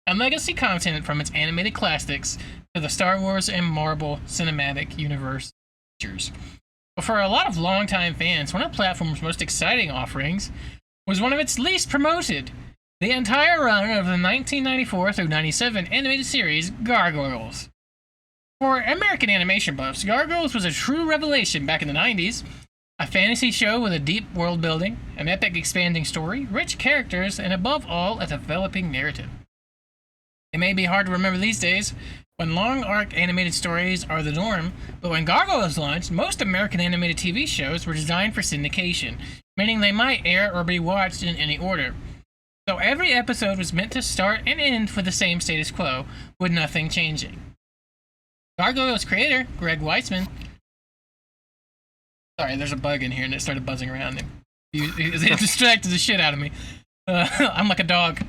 and legacy content from its animated classics to the Star Wars and Marvel Cinematic Universe features. But for a lot of longtime fans, one of the platform's most exciting offerings was one of its least promoted. The entire run of the 1994 through 97 animated series, Gargoyles. For American animation buffs, Gargoyles was a true revelation back in the 90s. A fantasy show with a deep world building, an epic expanding story, rich characters, and above all, a developing narrative. It may be hard to remember these days, when long arc animated stories are the norm, but when Gargoyles launched, most American animated TV shows were designed for syndication, meaning they might air or be watched in any order. So every episode was meant to start and end for the same status quo, with nothing changing. Gargoyles creator, Greg Weisman. Sorry, there's a bug in here and it started buzzing around him. It distracted the shit out of me. I'm like a dog.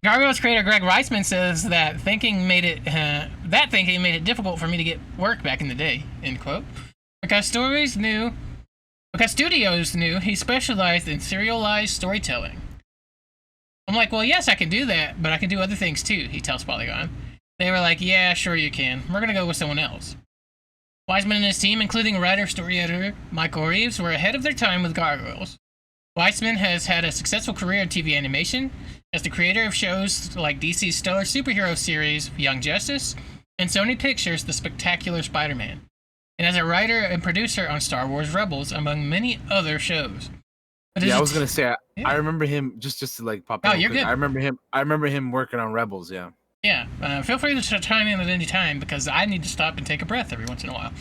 Gargoyles creator Greg Weisman says that thinking made it difficult for me to get work back in the day, end quote. Because studios knew he specialized in serialized storytelling. I'm like, well, yes, I can do that, but I can do other things too, he tells Polygon. They were like, yeah, sure you can. We're gonna go with someone else. Weisman and his team, including story editor Michael Reeves, were ahead of their time with Gargoyles. Weisman has had a successful career in TV animation as the creator of shows like DC's stellar superhero series Young Justice and Sony Pictures' The Spectacular Spider-Man, and as a writer and producer on Star Wars Rebels, among many other shows. Yeah, I was gonna say I remember him just to like pop. Oh, you're good. I remember him working on Rebels. Yeah. Yeah, feel free to chime in at any time because I need to stop and take a breath every once in a while.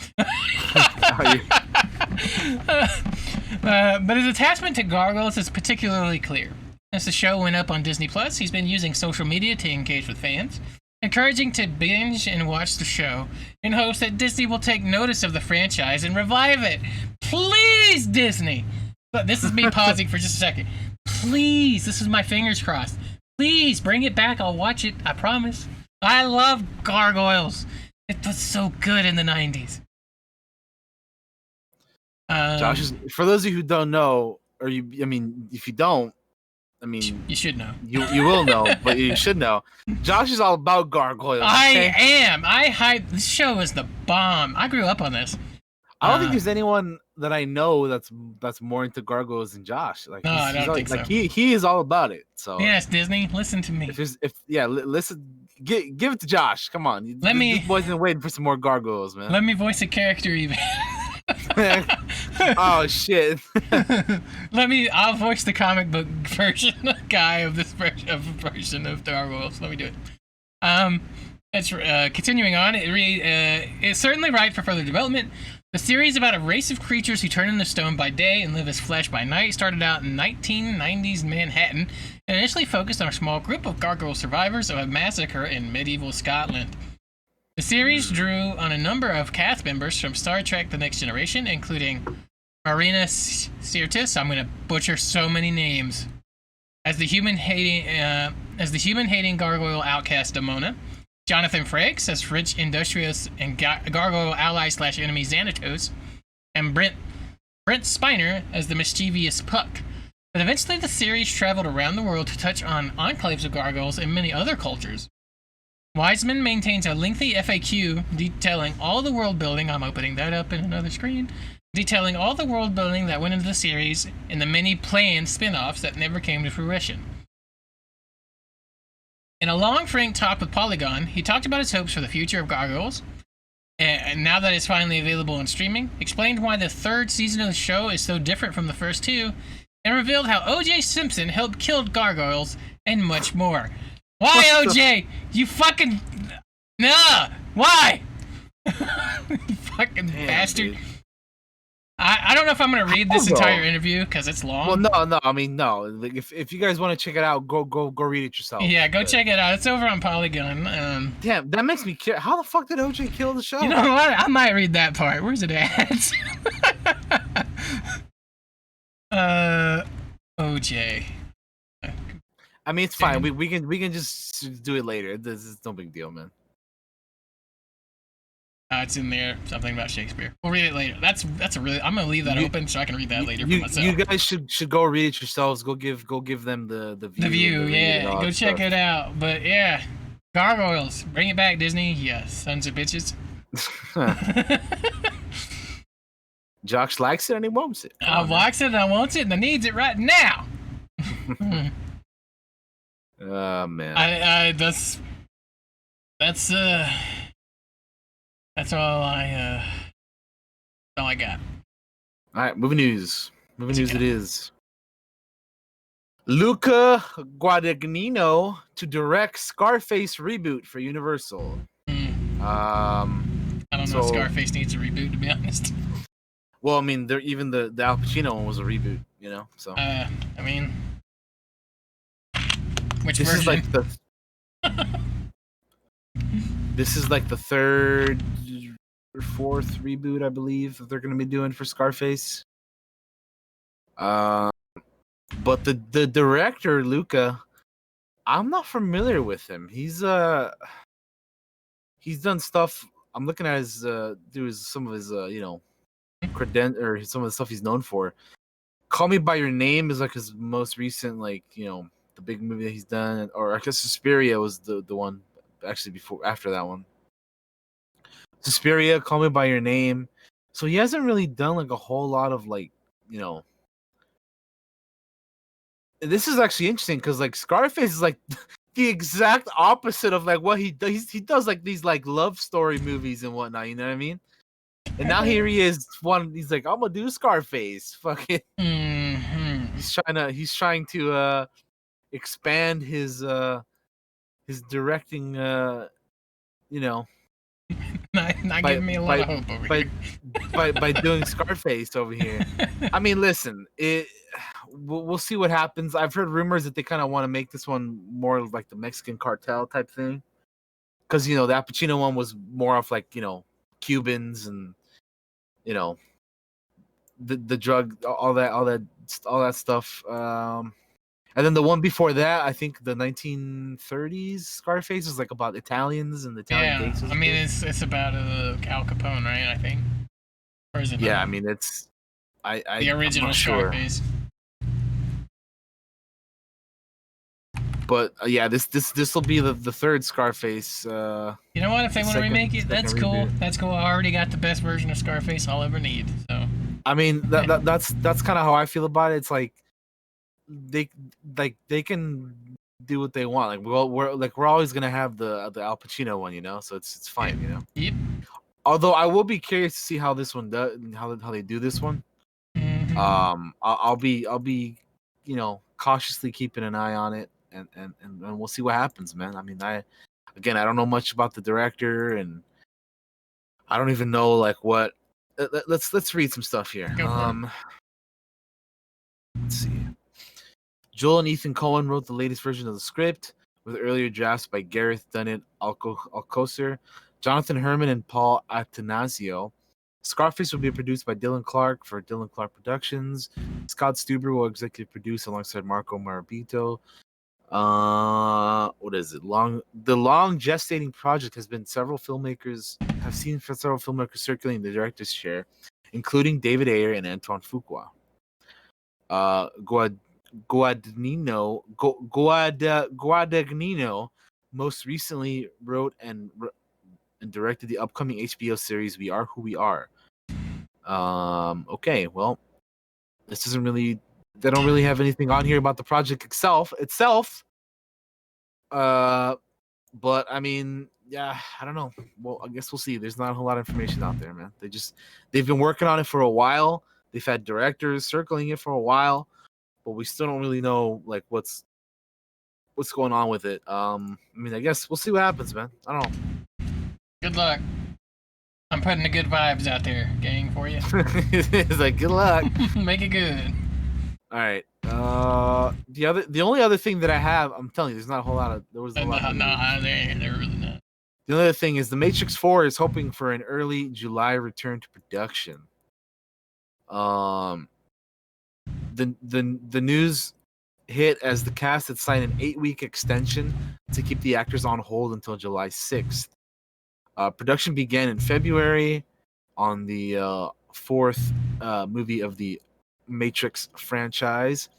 But his attachment to Gargoyles is particularly clear. As the show went up on Disney Plus, he's been using social media to engage with fans, encouraging to binge and watch the show in hopes that Disney will take notice of the franchise and revive it. Please, Disney! But this is me pausing for just a second. Please, this is my fingers crossed. Please, bring it back. I'll watch it. I promise. I love Gargoyles. It was so good in the 90s. Josh, for those of you who don't know, if you don't, you should know. You will know, but you should know. Josh is all about Gargoyles. Okay? I am. This show is the bomb. I grew up on this. I don't think there's anyone that I know that's more into Gargoyles than Josh. Like, no, I don't think so. Like he is all about it. So yes, Disney, listen to me. Listen, give it to Josh. Come on, this boy's been waiting for some more Gargoyles, man. Let me voice a character even. Oh shit. I'll voice the comic book version guy of this version of Gargoyles. Let me do it. It's continuing on. It's certainly right for further development. The series about a race of creatures who turn into stone by day and live as flesh by night started out in 1990s Manhattan and initially focused on a small group of gargoyle survivors of a massacre in medieval Scotland. The series drew on a number of cast members from Star Trek: The Next Generation, including Marina Sirtis. I'm gonna butcher so many names. As the human-hating gargoyle outcast Damona, Jonathan Frakes as rich industrious and gargoyle ally/enemy Xanatos, and Brent Spiner as the mischievous Puck. But eventually the series traveled around the world to touch on enclaves of gargoyles in many other cultures. Wiseman maintains a lengthy FAQ detailing all the world building. I'm opening that up in another screen. Detailing all the world building that went into the series and the many planned spin-offs that never came to fruition. In a long frank talk with Polygon, he talked about his hopes for the future of Gargoyles, and now that it's finally available on streaming, explained why the third season of the show is so different from the first two, and revealed how O.J. Simpson helped kill Gargoyles, and much more. Why, O.J.? You fucking... Nah! Why? You fucking bastard. Dude. I don't know if I'm gonna read this entire interview because it's long. Well, no. I mean, no. Like, if you guys want to check it out, go read it yourself. Yeah, go check it out. It's over on Polygon. Damn, that makes me care. How the fuck did OJ kill the show? You know what? I might read that part. Where's it at? OJ. I mean, it's fine. We can just do it later. This is no big deal, man. It's in there. Something about Shakespeare. We'll read it later. That's a really. I'm gonna leave that open so I can read that later for myself. You guys should go read it yourselves. Go give them the view. The view, yeah. Go check it out. But yeah, Gargoyles, bring it back, Disney. Yeah, sons of bitches. Josh likes it and he wants it. I likes it and I wants it and I needs it right now. Man. That's all I got. All right, movie news. It is. Luca Guadagnino to direct Scarface reboot for Universal. I don't know if Scarface needs a reboot, to be honest. Well, I mean, even the Al Pacino one was a reboot, you know. So. I mean, which this version? This is like the third or fourth reboot, I believe, that they're going to be doing for Scarface. But the director, Luca, I'm not familiar with him. He's done stuff. I'm looking at his some of his or some of the stuff he's known for. Call Me by Your Name is like his most recent, like, you know, the big movie that he's done, or I guess Suspiria was the one actually after that one. Suspiria, Call Me by Your Name. So he hasn't really done like a whole lot of, like, you know. This is actually interesting because like Scarface is like the exact opposite of like what he does. He does like these like love story movies and whatnot. You know what I mean? And now here he is. He's like, I'm gonna do Scarface. Fucking. Mm-hmm. He's trying to expand his directing. You know. Not giving me a lot of hope over here. By doing Scarface over here. I mean, listen, we'll see what happens. I've heard rumors that they kind of want to make this one more like the Mexican cartel type thing, because you know the Al Pacino one was more of like, you know, Cubans and, you know, the drug, all that stuff. And then the one before that, I think the 1930s Scarface was like about Italians and the Italian gangsters. I mean, it's about Al Capone, right? I think. Or is it? Yeah, I mean, it's the original Scarface. Sure. But yeah, this will be the third Scarface. You know what? If they want to remake it, that's cool. Reboot. That's cool. I already got the best version of Scarface I'll ever need. So. I mean, that's kind of how I feel about it. It's like they can do what they want. Like we're always gonna have the Al Pacino one, you know. So it's fine, you know. Yep. Although I will be curious to see how this one does, how they do this one. Mm-hmm. I'll be, you know, cautiously keeping an eye on it, and we'll see what happens, man. I mean, I don't know much about the director, and I don't even know like what. Let's read some stuff here. Let's see. Joel and Ethan Coen wrote the latest version of the script, with earlier drafts by Gareth Dunnett Alcocer. Jonathan Herman and Paul Attanasio. Scarface will be produced by Dylan Clark for Dylan Clark Productions. Scott Stuber will executive produce alongside Marco Marabito. What is it? The long gestating project has been several filmmakers circulating the director's chair, including David Ayer and Antoine Fuqua. Guadagnino most recently wrote and directed the upcoming HBO series We Are Who We Are. Okay, well, this isn't really. They don't really have anything on here about the project itself. But I mean, yeah, I don't know. Well, I guess we'll see. There's not a whole lot of information out there, man. They've been working on it for a while. They've had directors circling it for a while, but we still don't really know like what's going on with it. I mean, I guess we'll see what happens, man. I don't know. Good luck. I'm putting the good vibes out there, gang, for you. It's like good luck. Make it good. All right. The only other thing that I have, I'm telling you, there's not a whole lot of. There was a lot. They're really not. The other thing is The Matrix 4 is hoping for an early July return to production. The news hit as the cast had signed an 8-week extension to keep the actors on hold until July 6th. Production began in February on the fourth movie of the Matrix franchise.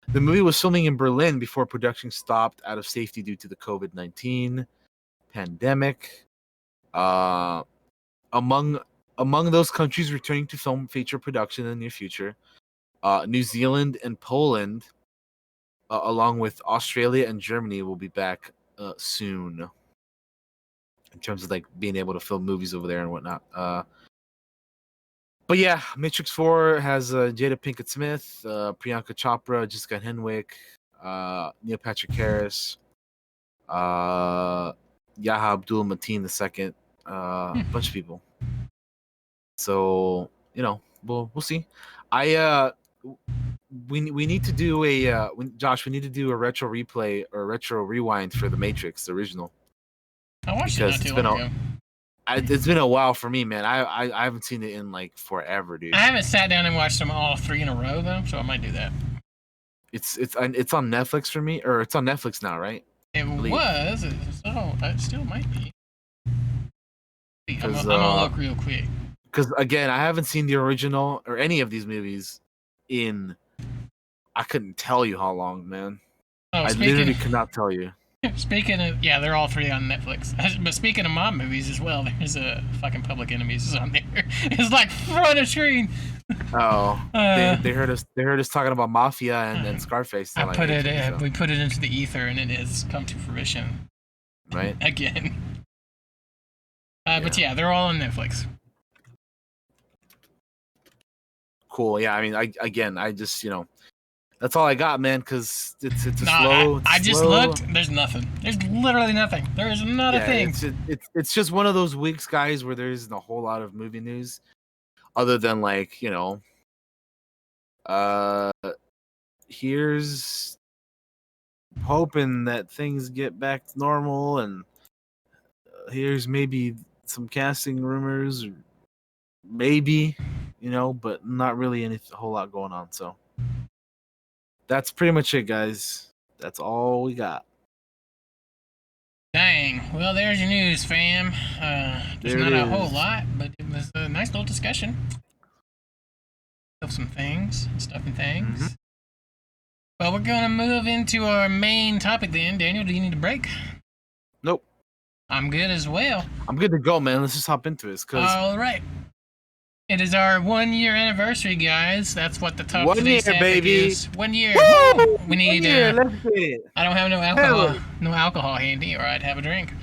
The movie was filming in Berlin before production stopped out of safety due to the COVID-19 pandemic. Among those countries returning to film feature production in the near future, New Zealand and Poland, along with Australia and Germany, will be back soon. In terms of like being able to film movies over there and whatnot. But yeah, Matrix 4 has Jada Pinkett Smith, Priyanka Chopra, Jessica Henwick, Neil Patrick Harris, Yaha Abdul Mateen II, a bunch of people. So we'll see. We need to do Josh. We need to do a retro replay or retro rewind for the Matrix, the original. I watched it not too long ago. It's been a while for me, man. I haven't seen it in like forever, dude. I haven't sat down and watched them all 3 in a row though, so I might do that. It's on Netflix for me, or it's on Netflix now, right? It was. It still might be. I'm gonna look real quick. Because again, I haven't seen the original or any of these movies in. I couldn't tell you how long, man. I literally could not tell you. Speaking of, yeah, they're all 3 on Netflix. But speaking of mob movies as well, there's a fucking Public Enemies is on there. It's like front of screen. Oh, they heard us. They heard us talking about Mafia and Scarface. We put it into the ether, and it has come to fruition. Right. Again. But yeah, they're all on Netflix. Cool. Yeah, I mean, I just that's all I got, man. Because it's slow. I just looked. There's nothing. There's literally nothing. There is not a thing. It's just one of those weeks, guys, where there isn't a whole lot of movie news, other than like here's hoping that things get back to normal, and here's maybe some casting rumors, maybe but not really a whole lot going on. So that's pretty much it, guys. That's all we got. Dang. Well, there's your news, fam. There's not a whole lot, but it was a nice little discussion of some things, stuff and things. Mm-hmm. Well, we're going to move into our main topic then. Daniel, do you need a break? Nope. I'm good as well. I'm good to go, man. Let's just hop into this. All right. It is our 1-year anniversary, guys. That's what the top of today's topic is. 1 year. Woo! We need. 1 year. Let's get it. I don't have no alcohol. No alcohol handy, or I'd have a drink.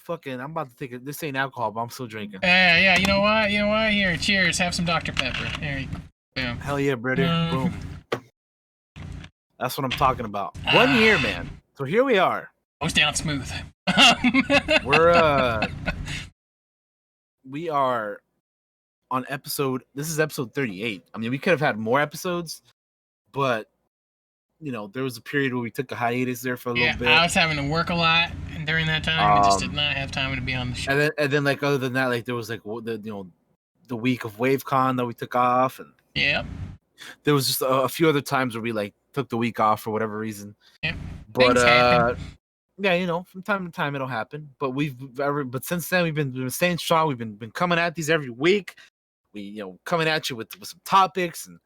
Fucking, I'm about to take it. This ain't alcohol, but I'm still drinking. Yeah. You know what? Here, cheers. Have some Dr. Pepper. There you go. Boom. Hell yeah, brother. Boom. That's what I'm talking about. 1 year, man. So here we are. Goes down smooth. We are on this is episode 38. I mean, we could have had more episodes, but there was a period where we took a hiatus there for a little bit. I was having to work a lot, during that time and just did not have time to be on the show. And then like other than that, like there was like the week of WaveCon that we took off, and Yep. there was just a few other times where we like took the week off for whatever reason. Yep. But Things happen. yeah, from time to time it'll happen. But but since then we've been staying strong. We've been coming at these every week. We coming at you with some topics and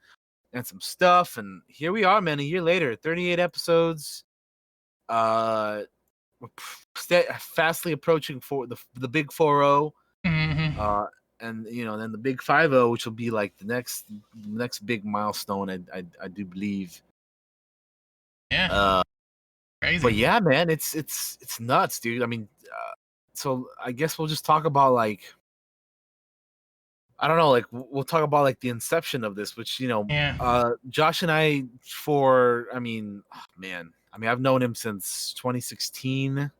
some stuff, and here we are, man. A year later, 38 episodes. We're fastly approaching the big 4-0. Mm-hmm. And then the big 5-0, which will be like the next big milestone. I do believe. Yeah. Crazy. But yeah, man, it's nuts, dude. I mean, so I guess we'll just talk about like, I don't know, like we'll talk about like the inception of this, which Josh and I man, I've known him since 2016.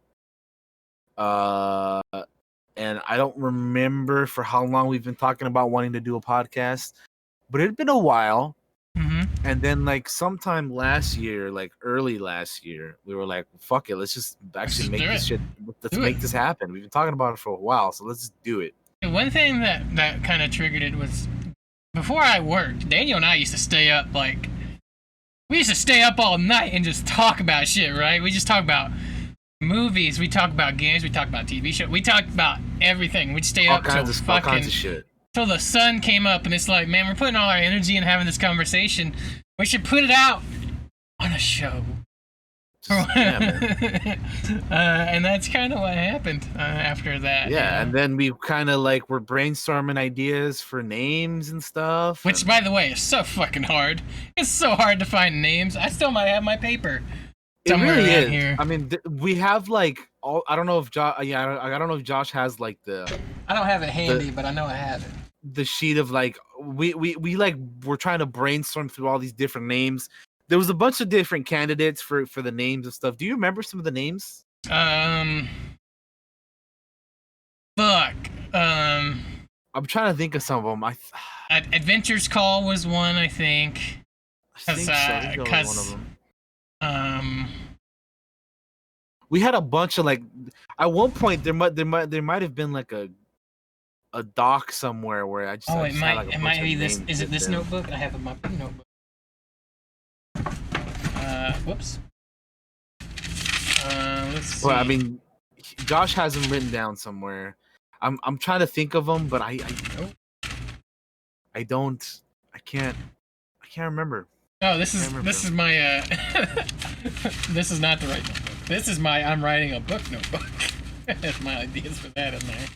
And I don't remember for how long we've been talking about wanting to do a podcast, but it had been a while. Mm-hmm. And then like sometime last year, like early last year, we were like, fuck it, let's just actually make this shit. Let's make this happen. We've been talking about it for a while, so let's just do it. One thing that kind of triggered it was before I worked, Daniel and I used to stay up all night and just talk about shit, right? We just talk about movies, we talk about games, we talk about TV shows, we talk about everything. We'd stay up till all kinds of shit. Till the sun came up, and it's like, man, we're putting all our energy in having this conversation. We should put it out on a show. And that's kind of what happened after that. Yeah, and then we kind of like were brainstorming ideas for names and stuff. Which, by the way, is so fucking hard. It's so hard to find names. I still might have my paper. It really is. Here. I mean, we have like all. I don't know if Josh. Yeah, I don't know if Josh has like the. I don't have it handy, but I know I have it. The sheet of like we like we're trying to brainstorm through all these different names. There was a bunch of different candidates for the names and stuff. Do you remember some of the names? Fuck. I'm trying to think of some of them. Adventure's Call was one, I think. I think so. One of them. We had a bunch of like. At one point, there might have been like a doc somewhere where I just. It might be this. Is it this notebook? I have my big notebook. Whoops. Let's see. Well, I mean, Josh has them written down somewhere. I'm trying to think of them, but I can't remember. Oh, this is my this is not the right notebook. This is my I'm writing a book notebook. That's my ideas for that in there.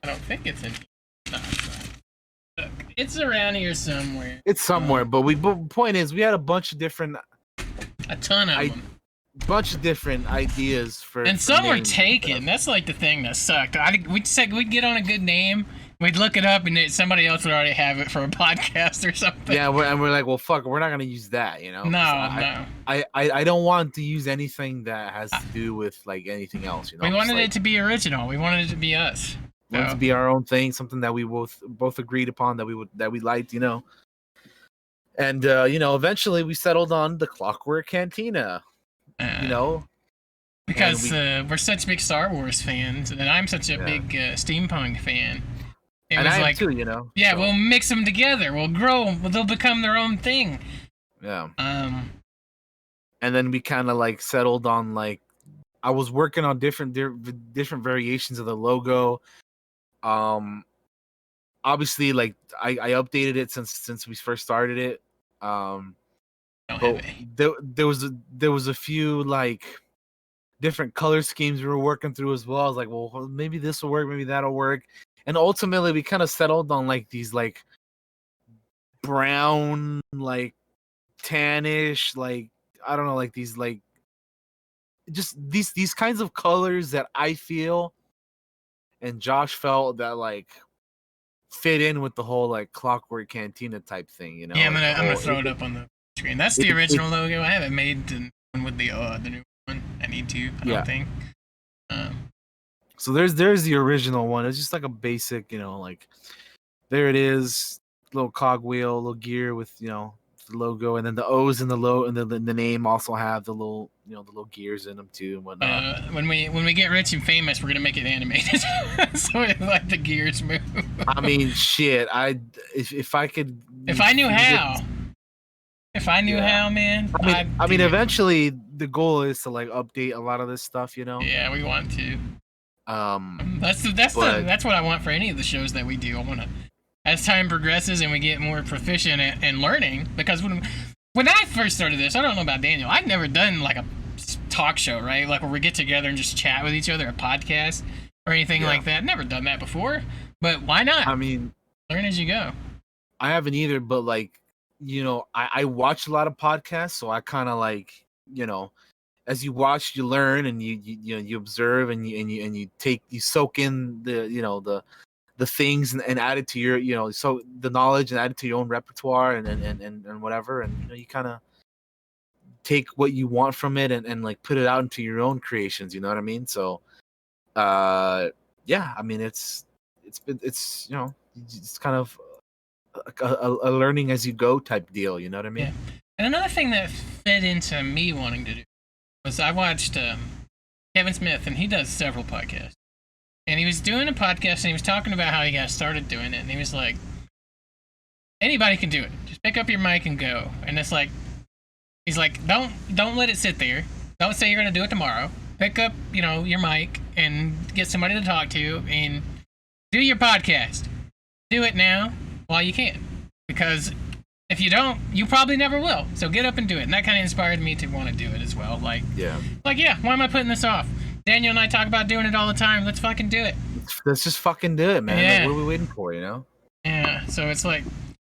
I don't think it's in here. No, it's not. Look, it's around here somewhere. It's somewhere, but point is, we had a bunch of different, a ton of them, bunch of different ideas for. And some were taken. That's like the thing that sucked. I think we'd get on a good name, we'd look it up, and somebody else would already have it for a podcast or something. Yeah, we're like, well, fuck, we're not gonna use that, No, I don't want to use anything that has to do with like anything else. We wanted it to be original. We wanted it to be us. Want it to be our own thing, something that we both agreed upon that we liked, And eventually we settled on the Clockwork Cantina. Because we're such big Star Wars fans, and I'm such a big steampunk fan. It was I like, am too, Yeah, so. We'll mix them together. We'll grow. They'll become their own thing. Yeah. And then we kind of like settled on like, I was working on different variations of the logo. Obviously, like I updated it since we first started it. But there was a few like different color schemes we were working through as well. I was like, well, maybe this will work, maybe that'll work, and ultimately we kind of settled on like these like brown, like tannish, like I don't know, like these like just these kinds of colors that I feel and Josh felt that like fit in with the whole like Clockwork Cantina type thing, Yeah, I'm gonna throw it up on the screen. That's the original logo. I haven't made the one with the new one. I need to. I don't think. So there's the original one. It's just like a basic, like there it is, little cogwheel, little gear with the logo, and then the O's in the low and the name also have the little the little gears in them too and whatnot. When we get rich and famous, we're gonna make it animated, so it's like the gears move. I mean, shit. If I could, if I knew how, man. I mean, eventually the goal is to like update a lot of this stuff, Yeah, we want to. That's but- what I want for any of the shows that we do. I want to, as time progresses and we get more proficient in learning, because when I first started this, I don't know about Daniel. I'd never done like a talk show, right? Like where we get together and just chat with each other, a podcast or anything like that. Never done that before, but why not? I mean, learn as you go. I haven't either, but like, I watch a lot of podcasts, so I kind of like, as you watch, you learn, and you observe, and you soak in the things and add it to your, so the knowledge and add it to your own repertoire and whatever, and you kind of take what you want from it and like put it out into your own creations. You know what I mean? So, yeah, I mean it's kind of a learning as you go type deal. You know what I mean? Yeah. And another thing that fed into me wanting to do was I watched Kevin Smith, and he does several podcasts. And he was doing a podcast, and he was talking about how he got started doing it. And he was like, anybody can do it. Just pick up your mic and go. And it's like, he's like, don't let it sit there. Don't say you're going to do it tomorrow. Pick up, your mic and get somebody to talk to and do your podcast. Do it now while you can. Because if you don't, you probably never will. So get up and do it. And that kind of inspired me to want to do it as well. Like, yeah, why am I putting this off? Daniel and I talk about doing it all the time. Let's fucking do it. Let's just fucking do it, man. Yeah. Like, what are we waiting for, Yeah, so it's like,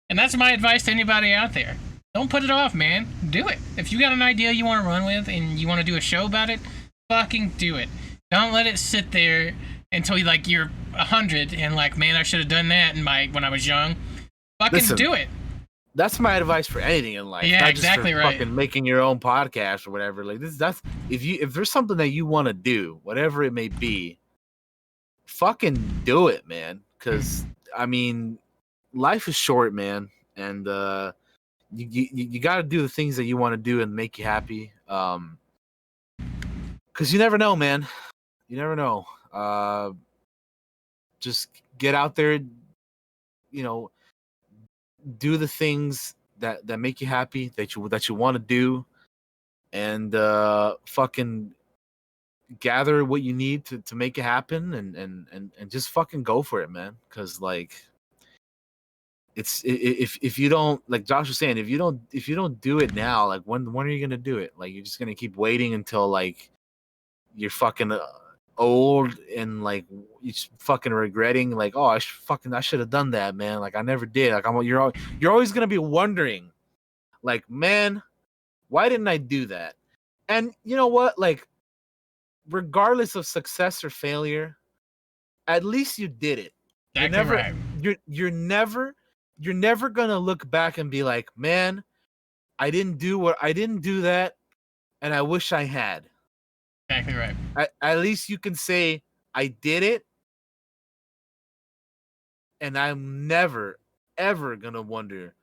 and that's my advice to anybody out there. Don't put it off, man. Do it. If you got an idea you want to run with and you want to do a show about it, fucking do it. Don't let it sit there until you're 100 and like, man, I should have done that when I was young. Fucking do it. That's my advice for anything in life. Yeah, not exactly just for right. Fucking making your own podcast or whatever. Like that's if there's something that you want to do, whatever it may be, fucking do it, man. Because I mean, life is short, man, and you got to do the things that you want to do and make you happy. Because you never know, man. You never know. Just get out there, do the things that make you happy, that you want to do, and fucking gather what you need to make it happen, and just fucking go for it, man. Because like, if you don't, like Josh was saying, if you don't do it now, like when are you gonna do it? Like you're just gonna keep waiting until like you're fucking old and like you fucking regretting, like, oh, I should have done that, man. Like I never did. Like you're always gonna be wondering, like, man, why didn't I do that? And you know what? Like, regardless of success or failure, at least you did it. You're never gonna look back and be like, man, I didn't do that, and I wish I had. Exactly right. At least you can say I did it, and I'm never ever gonna wonder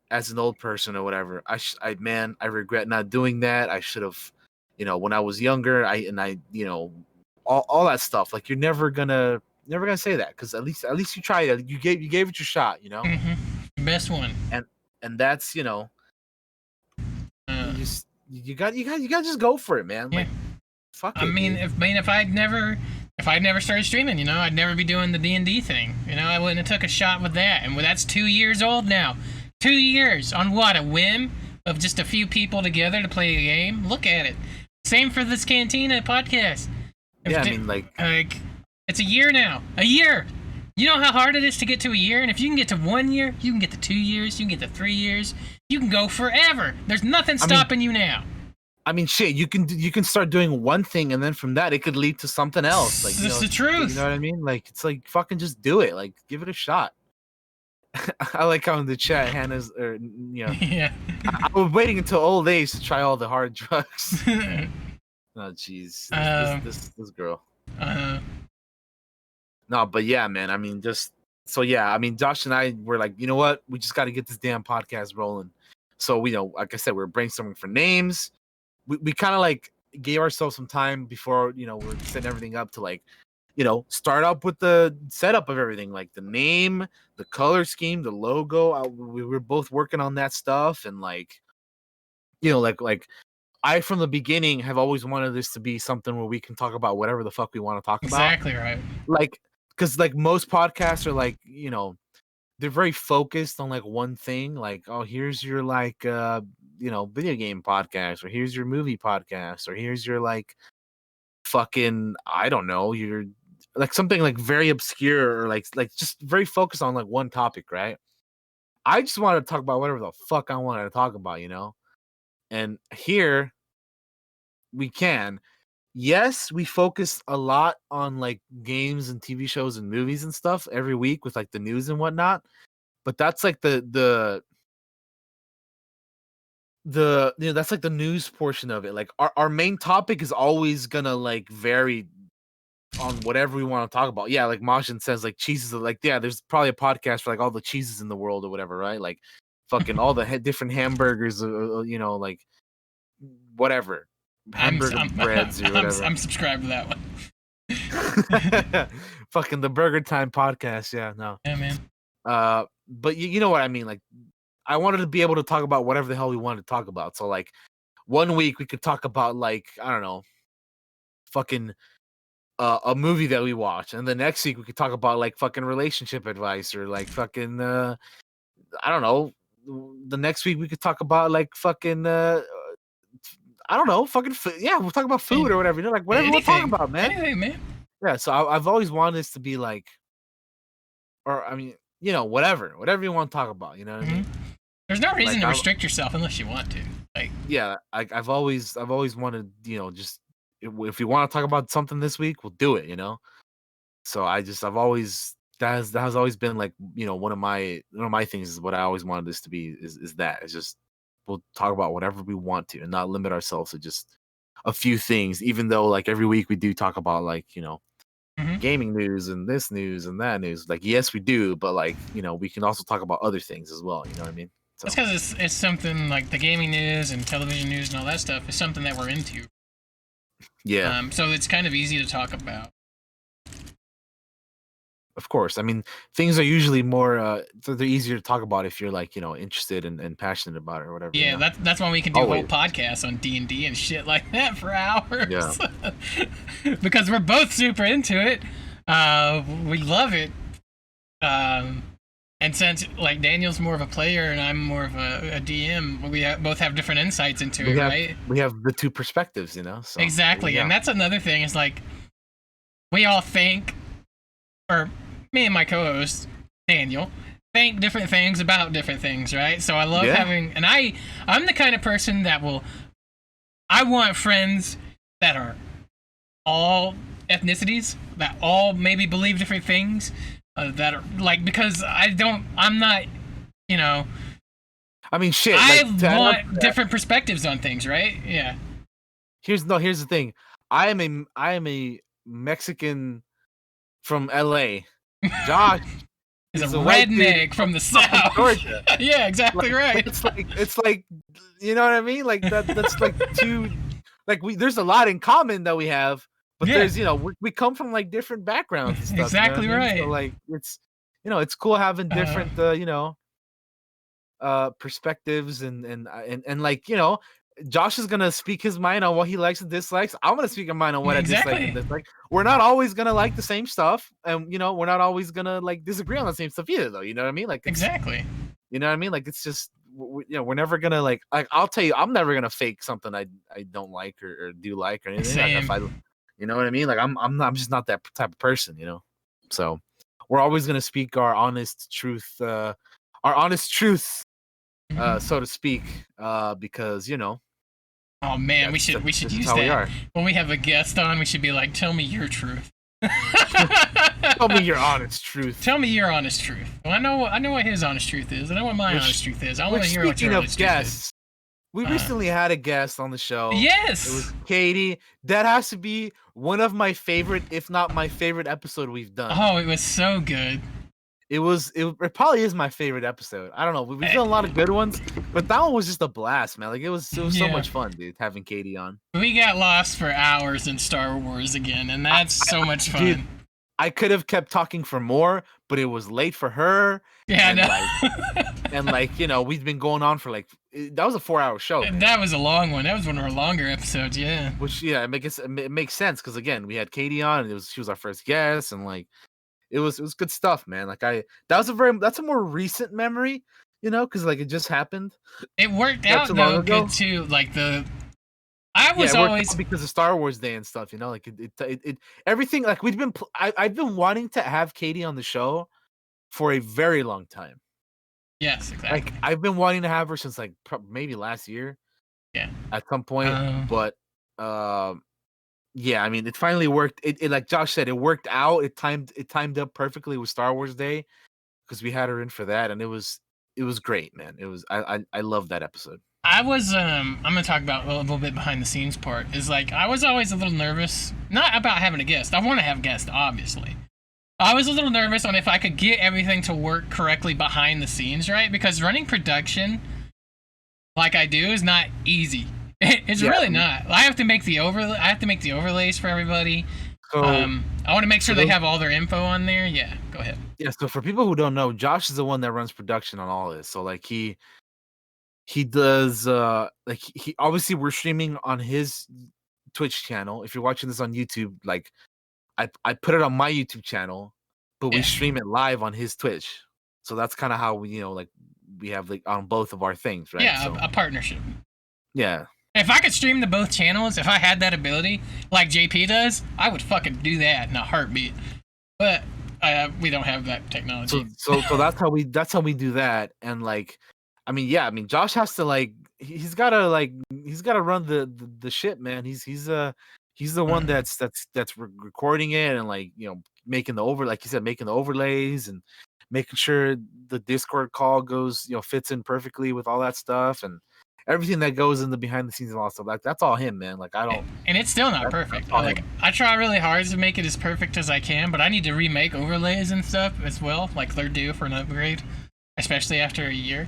as an old person or whatever. I regret not doing that. I should have, when I was younger. All that stuff. Like you're never gonna say that, because at least you tried it. You gave it your shot. Mm-hmm. Best one. And that's you got to just go for it, man. Yeah. Like, fuck it. I mean, if I'd never started streaming, I'd never be doing the D&D thing. I wouldn't have took a shot with that. And that's 2 years old now. 2 years on what, a whim of just a few people together to play a game. Look at it. Same for this Cantina podcast. Yeah, I mean, like it's a year now. A year. You know how hard it is to get to a year? And if you can get to 1 year, you can get to 2 years, you can get to 3 years. You can go forever. There's nothing stopping you now. I mean, shit, you can start doing one thing, and then from that, it could lead to something else. Like, that's the truth. You know what I mean? Like, it's like, fucking just do it. Like, give it a shot. I like how in the chat, Hannah's, Yeah. I was waiting until old age to try all the hard drugs. Oh, jeez. This girl. No, but yeah, man. I mean, Josh and I were like, you know what? We just got to get this damn podcast rolling. So we know, like I said, we're brainstorming for names. We kind of like gave ourselves some time before, we're setting everything up to like, start up with the setup of everything, like the name, the color scheme, the logo. We were both working on that stuff, and like, like I from the beginning have always wanted this to be something where we can talk about whatever the fuck we want to talk about. Exactly right. Like, because like most podcasts are like, they're very focused on like one thing. Like, oh, here's your like video game podcast, or here's your movie podcast, or here's your like fucking, I don't know, you're like something like very obscure, or like just very focused on like one topic, right? I just wanted to talk about whatever the fuck I wanted to talk about, And here we can. Yes, we focus a lot on like games and TV shows and movies and stuff every week with like the news and whatnot, but that's like that's like the news portion of it. Like our main topic is always gonna like vary on whatever we want to talk about. Yeah, like Majin says, like cheeses are like, yeah, there's probably a podcast for like all the cheeses in the world or whatever, right? Like fucking all the different hamburgers, like whatever hamburger breads or whatever. I'm subscribed to that one. Fucking the Burger Time podcast. Yeah, no. Yeah, man. But you know what I mean? Like, I wanted to be able to talk about whatever the hell we wanted to talk about. So like, one week we could talk about like, I don't know, fucking a movie that we watch, and the next week we could talk about like fucking relationship advice, or like fucking I don't know. The next week we could talk about like fucking I don't know, fucking yeah, we'll talk about food or whatever, like whatever we're talking about, man. Anything, man. Yeah, so I've always wanted this to be like, or I mean, whatever you want to talk about, you know what I mean? There's no reason to restrict yourself unless you want to. Like, yeah, I've always wanted, just if we want to talk about something this week, we'll do it, So I've always that has always been like, one of my things is what I always wanted this to be is that it's just we'll talk about whatever we want to and not limit ourselves to just a few things, even though like every week we do talk about like, gaming news and this news and that news. Like, yes, we do, but like, we can also talk about other things as well. You know what I mean? So. That's because it's something like the gaming news and television news and all that stuff is something that we're into. Yeah. So it's kind of easy to talk about. Of course. I mean, things are usually more, they're easier to talk about if you're like, interested and passionate about it or whatever. Yeah, that's why we can do a whole podcast on D&D and shit like that for hours. Yeah. Because we're both super into it. We love it. And since like Daniel's more of a player and I'm more of a DM, we both have different insights into it, right? We have the two perspectives, So, exactly, and that's another thing. Is like we all think, or me and my co-host Daniel think different things about different things, right? So I love having, and I'm the kind of person that I want friends that are all ethnicities, that all maybe believe different things. That are like, because I'm not, I mean, shit. I want different perspectives on things, right? Yeah. Here's the thing. I am a Mexican from LA. Josh is a redneck from the South. Georgia. Yeah, exactly right. It's like, you know what I mean? Like that's like two, like there's a lot in common that we have. But there's, we come from like different backgrounds and stuff. Exactly right. So like it's, it's cool having different, perspectives and like, Josh is gonna speak his mind on what he likes and dislikes. I'm gonna speak my mind on what I dislike and dislike. We're not always gonna like the same stuff, and we're not always gonna like disagree on the same stuff either, though. You know what I mean? Like exactly. You know what I mean? Like it's just, we're never gonna like I'll tell you, I'm never gonna fake something I don't like or do like or anything. Same. Like you know what I mean? Like I'm just not that type of person, So we're always gonna speak our honest truth, so to speak, because Oh man, we should use that when we have a guest on. We should be like, "Tell me your truth." Tell me your honest truth. Tell me your honest truth. Well, I know what his honest truth is. I know what my honest truth is. I want to hear what your honest truth is. We recently had a guest on the show. Yes. It was Katie. That has to be one of my favorite, if not my favorite episode we've done. Oh, it was so good. It probably is my favorite episode. I don't know. We've done a lot of good ones, but that one was just a blast, man. Like it was so Yeah. much fun, dude, having Katie on. We got lost for hours in Star Wars again, and that's so much Dude, fun. I could have kept talking for more, but it was late for her. Yeah, and no. We've been going on for that was a 4-hour show, man. That was a long one. That was one of our longer episodes, yeah. Which it makes sense because again we had Katie on and she was our first guest and it was good stuff, man. That's a more recent memory, because it just happened. It worked Not out too long though ago. good too. I Yeah, was it worked always out because of Star Wars Day and stuff, everything I've been wanting to have Katie on the show for a very long time. yes, exactly. I've been wanting to have her since maybe last year. Yeah. At some point, but yeah, I mean, it finally worked. It like Josh said, it worked out. It timed up perfectly with Star Wars Day because we had her in for that, and it was great, man. I love that episode. I'm gonna talk about a little bit behind the scenes part. Is I was always a little nervous, not about having a guest. I want to have a guest, obviously. I was a little nervous on if I could get everything to work correctly behind the scenes, right? Because running production like I do is not easy. It's really not. I have to make the overlays for everybody. So I want to make sure they have all their info on there. Yeah, go ahead. yeah, so for people who don't know, Josh is the one that runs production on all this. So he does he obviously we're streaming on his Twitch channel. If you're watching this on YouTube, I put it on my YouTube channel, but we stream it live on his Twitch. So that's kind of how we we have on both of our things, right? Yeah, so, a partnership. Yeah. If I could stream to both channels, if I had that ability, like JP does, I would fucking do that in a heartbeat. But we don't have that technology. So that's how we do that. And I mean, Josh has to he's gotta run the shit, man. He's the one that's recording it and making the like you said, making the overlays and making sure the Discord call goes fits in perfectly with all that stuff and everything that goes in the behind the scenes and all that stuff. That's all him, man. I don't. And it's still not perfect. I try really hard to make it as perfect as I can, but I need to remake overlays and stuff as well. Like they're due for an upgrade, especially after a year.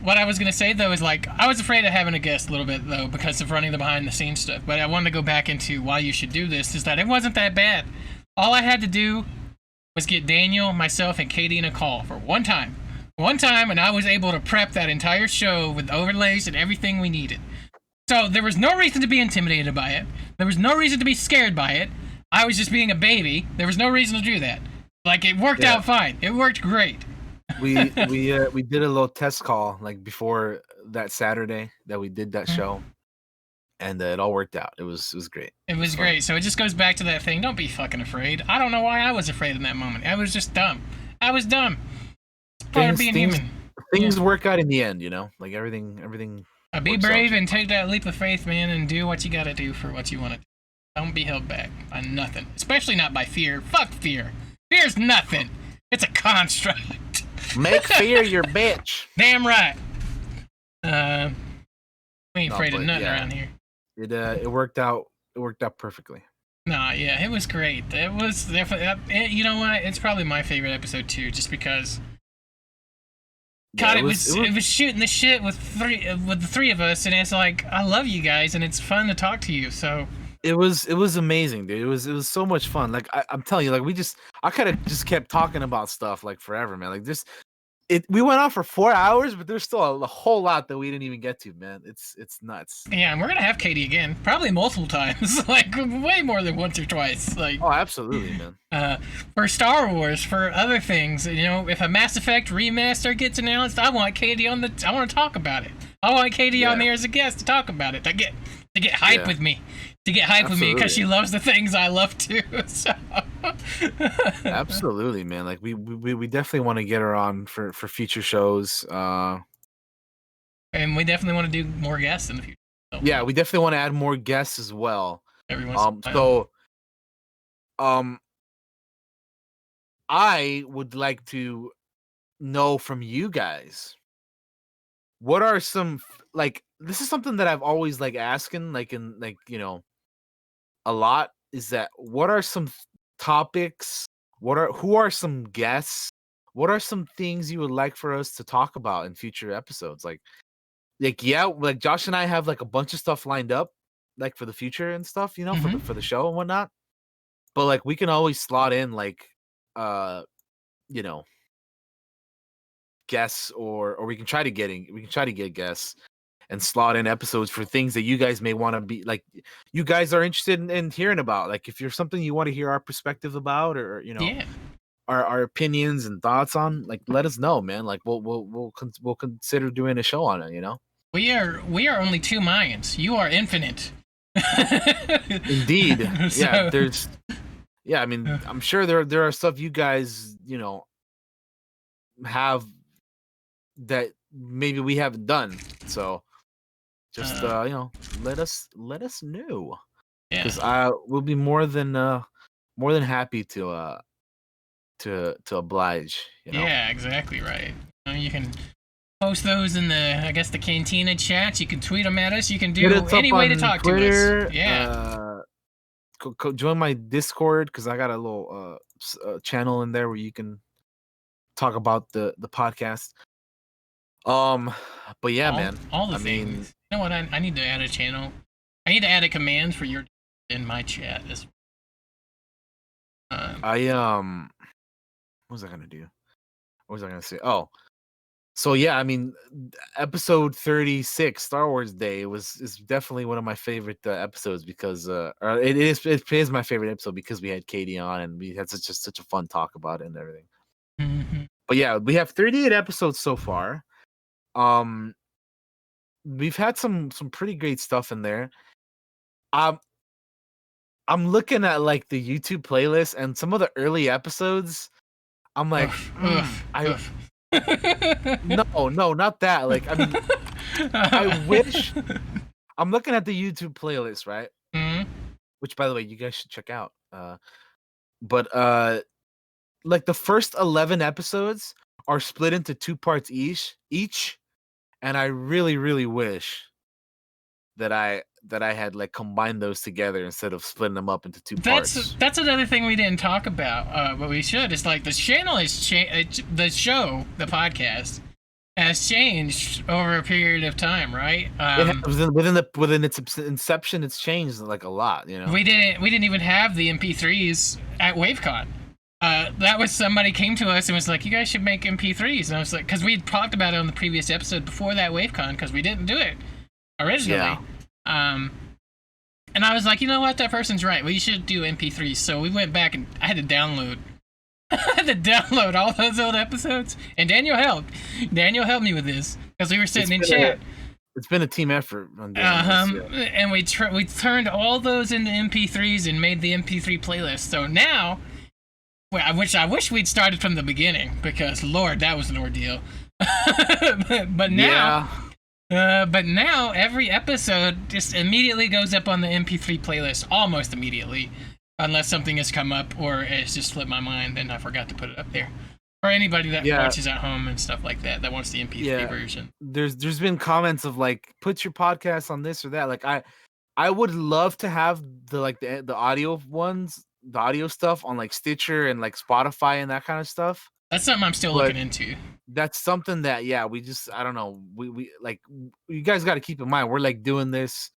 What I was gonna say though is I was afraid of having a guest a little bit though because of running the behind the scenes stuff. But I wanted to go back into why you should do this. Is that it wasn't that bad. All I had to do was get Daniel, myself, and Katie in a call for one time, and I was able to prep that entire show with overlays and everything we needed. So there was no reason to be intimidated by it. There was no reason to be scared by it. I was just being a baby. There was no reason to do that. It worked out fine. It worked great. We did a little test call before that Saturday that we did that show, and it all worked out. It was great. It was great. So it just goes back to that thing. Don't be fucking afraid. I don't know why I was afraid in that moment. I was just dumb. I was dumb. It's part of being human. Things work out in the end, everything. Be brave and take that leap of faith, man, and do what you gotta do for what you want to do. Don't be held back by nothing, especially not by fear. Fuck fear. Fear's nothing. It's a construct. Make fear your bitch. Damn right. We ain't afraid of nothing around here. It worked out. It worked out perfectly. Nah, yeah, it was great. It was definitely. You know what? It's probably my favorite episode too, just because. God, it was shooting the shit with the three of us, and it's I love you guys, and it's fun to talk to you. So it was amazing, dude. It was so much fun. I'm telling you, I could have just kept talking about stuff forever, man. We went on for 4 hours, but there's still a whole lot that we didn't even get to, man. It's nuts. Yeah, and we're gonna have Katie again, probably multiple times, way more than once or twice. Oh, absolutely, man. For Star Wars, for other things, if a Mass Effect remaster gets announced, I want Katie on I want to talk about it. I want Katie on there as a guest to talk about it. To get hype with me. To get hype with me because she loves the things I love too. So. Absolutely, man. We definitely want to get her on for future shows. And we definitely want to do more guests in the future. So. Yeah, we definitely want to add more guests as well. I would like to know from you guys, what are some this is something that I've always asking a lot, is that what are some topics who are some guests? What are some things you would like for us to talk about in future episodes? Like yeah, like Josh and I have like a bunch of stuff lined up, like for the future and stuff, for the show and whatnot. But like we can always slot in like you know, guests or we can try to get guests and slot in episodes for things that you guys may want to be like you guys are interested in hearing about. Like if you're something you want to hear our perspective about or Yeah. our opinions and thoughts on, like let us know, man. Like we'll consider doing a show on it, We are only two minds. You are infinite. Indeed. So, I mean, I'm sure there are stuff you guys, have that maybe we haven't done. So just let us know. yeah. Because we'll be more than happy to oblige. Yeah, exactly right. You can post those in the Cantina chats. You can tweet them at us. You can do any way to talk Twitter, to us. Yeah. Join my Discord because I got a little channel in there where you can talk about the podcast. But yeah, man. All the things. You know what? I need to add a channel. I need to add a command for your in my chat as what was I gonna do? What was I gonna say? Oh, so yeah, I mean, episode 36, Star Wars Day, is definitely one of my favorite episodes because it is my favorite episode because we had Katie on and we had such a fun talk about it and everything. Mm-hmm. But yeah, we have 38 episodes so far. We've had some pretty great stuff in there. I'm looking at like the YouTube playlist and some of the early episodes. I'm like, no, not that. Like, I mean, I wish. I'm looking at the YouTube playlist, right? Mm-hmm. Which, by the way, you guys should check out. But like the first 11 episodes are split into 2 parts each, and I really, really wish that I had like combined those together instead of splitting them up into 2 parts. That's another thing we didn't talk about, but we should. It's like the channel is the show, the podcast has changed over a period of time, right? Within its inception, it's changed like a lot. We didn't even have the MP3s at WaveCon. That was somebody came to us and was like, "You guys should make MP3s," and I was like, because we had talked about it on the previous episode before that WaveCon, because we didn't do it originally. Yeah. And I was like, you know what? That person's right. We should do MP3s. So we went back and I had to download. All those old episodes. And Daniel helped. Daniel helped me with this because we were sitting in chat. It's been a team effort. On doing this, yeah. And we turned all those into MP3s and made the MP3 playlist. So now, I wish we'd started from the beginning because Lord, that was an ordeal. but now. Yeah. But now every episode just immediately goes up on the MP3 playlist, almost immediately, unless something has come up or it's just slipped my mind and I forgot to put it up there. Or anybody that watches at home and stuff like that wants the MP3 version. There's been comments of like, put your podcast on this or that. Like I would love to have the audio ones, the audio stuff on like Stitcher and like Spotify and that kind of stuff. That's something I'm still looking into. That's something that we just, I don't know, we like, you guys got to keep in mind we're like doing this,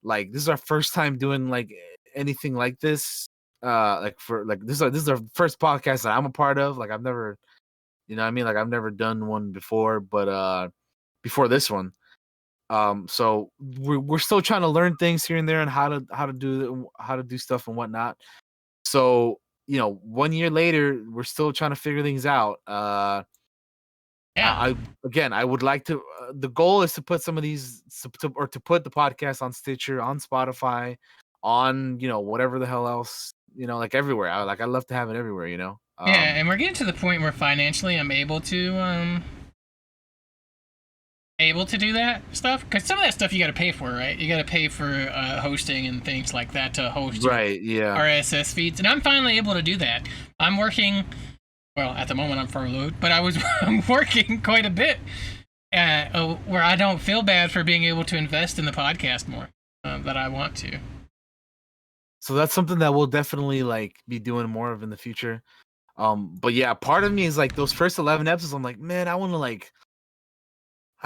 like this is our first time doing like anything like this, like for like this is our first podcast that I'm a part of. Like I've never, you know what I mean, like I've never done one before, but before this one, so we're still trying to learn things here and there and how to do stuff and whatnot. So 1 year later, we're still trying to figure things out. I would like to. The goal is to put some of these, to put the podcast on Stitcher, on Spotify, on whatever the hell else, like everywhere. I'd love to have it everywhere. Yeah, and we're getting to the point where financially I'm able to do that stuff, because some of that stuff you got to pay for, right? You got to pay for hosting and things like that to host RSS feeds, and I'm finally able to do that. I'm working, well, at the moment I'm furloughed, but I'm working quite a bit where I don't feel bad for being able to invest in the podcast more that I want to. So that's something that we'll definitely like be doing more of in the future. But yeah, part of me is like those first 11 episodes. I'm like, man, I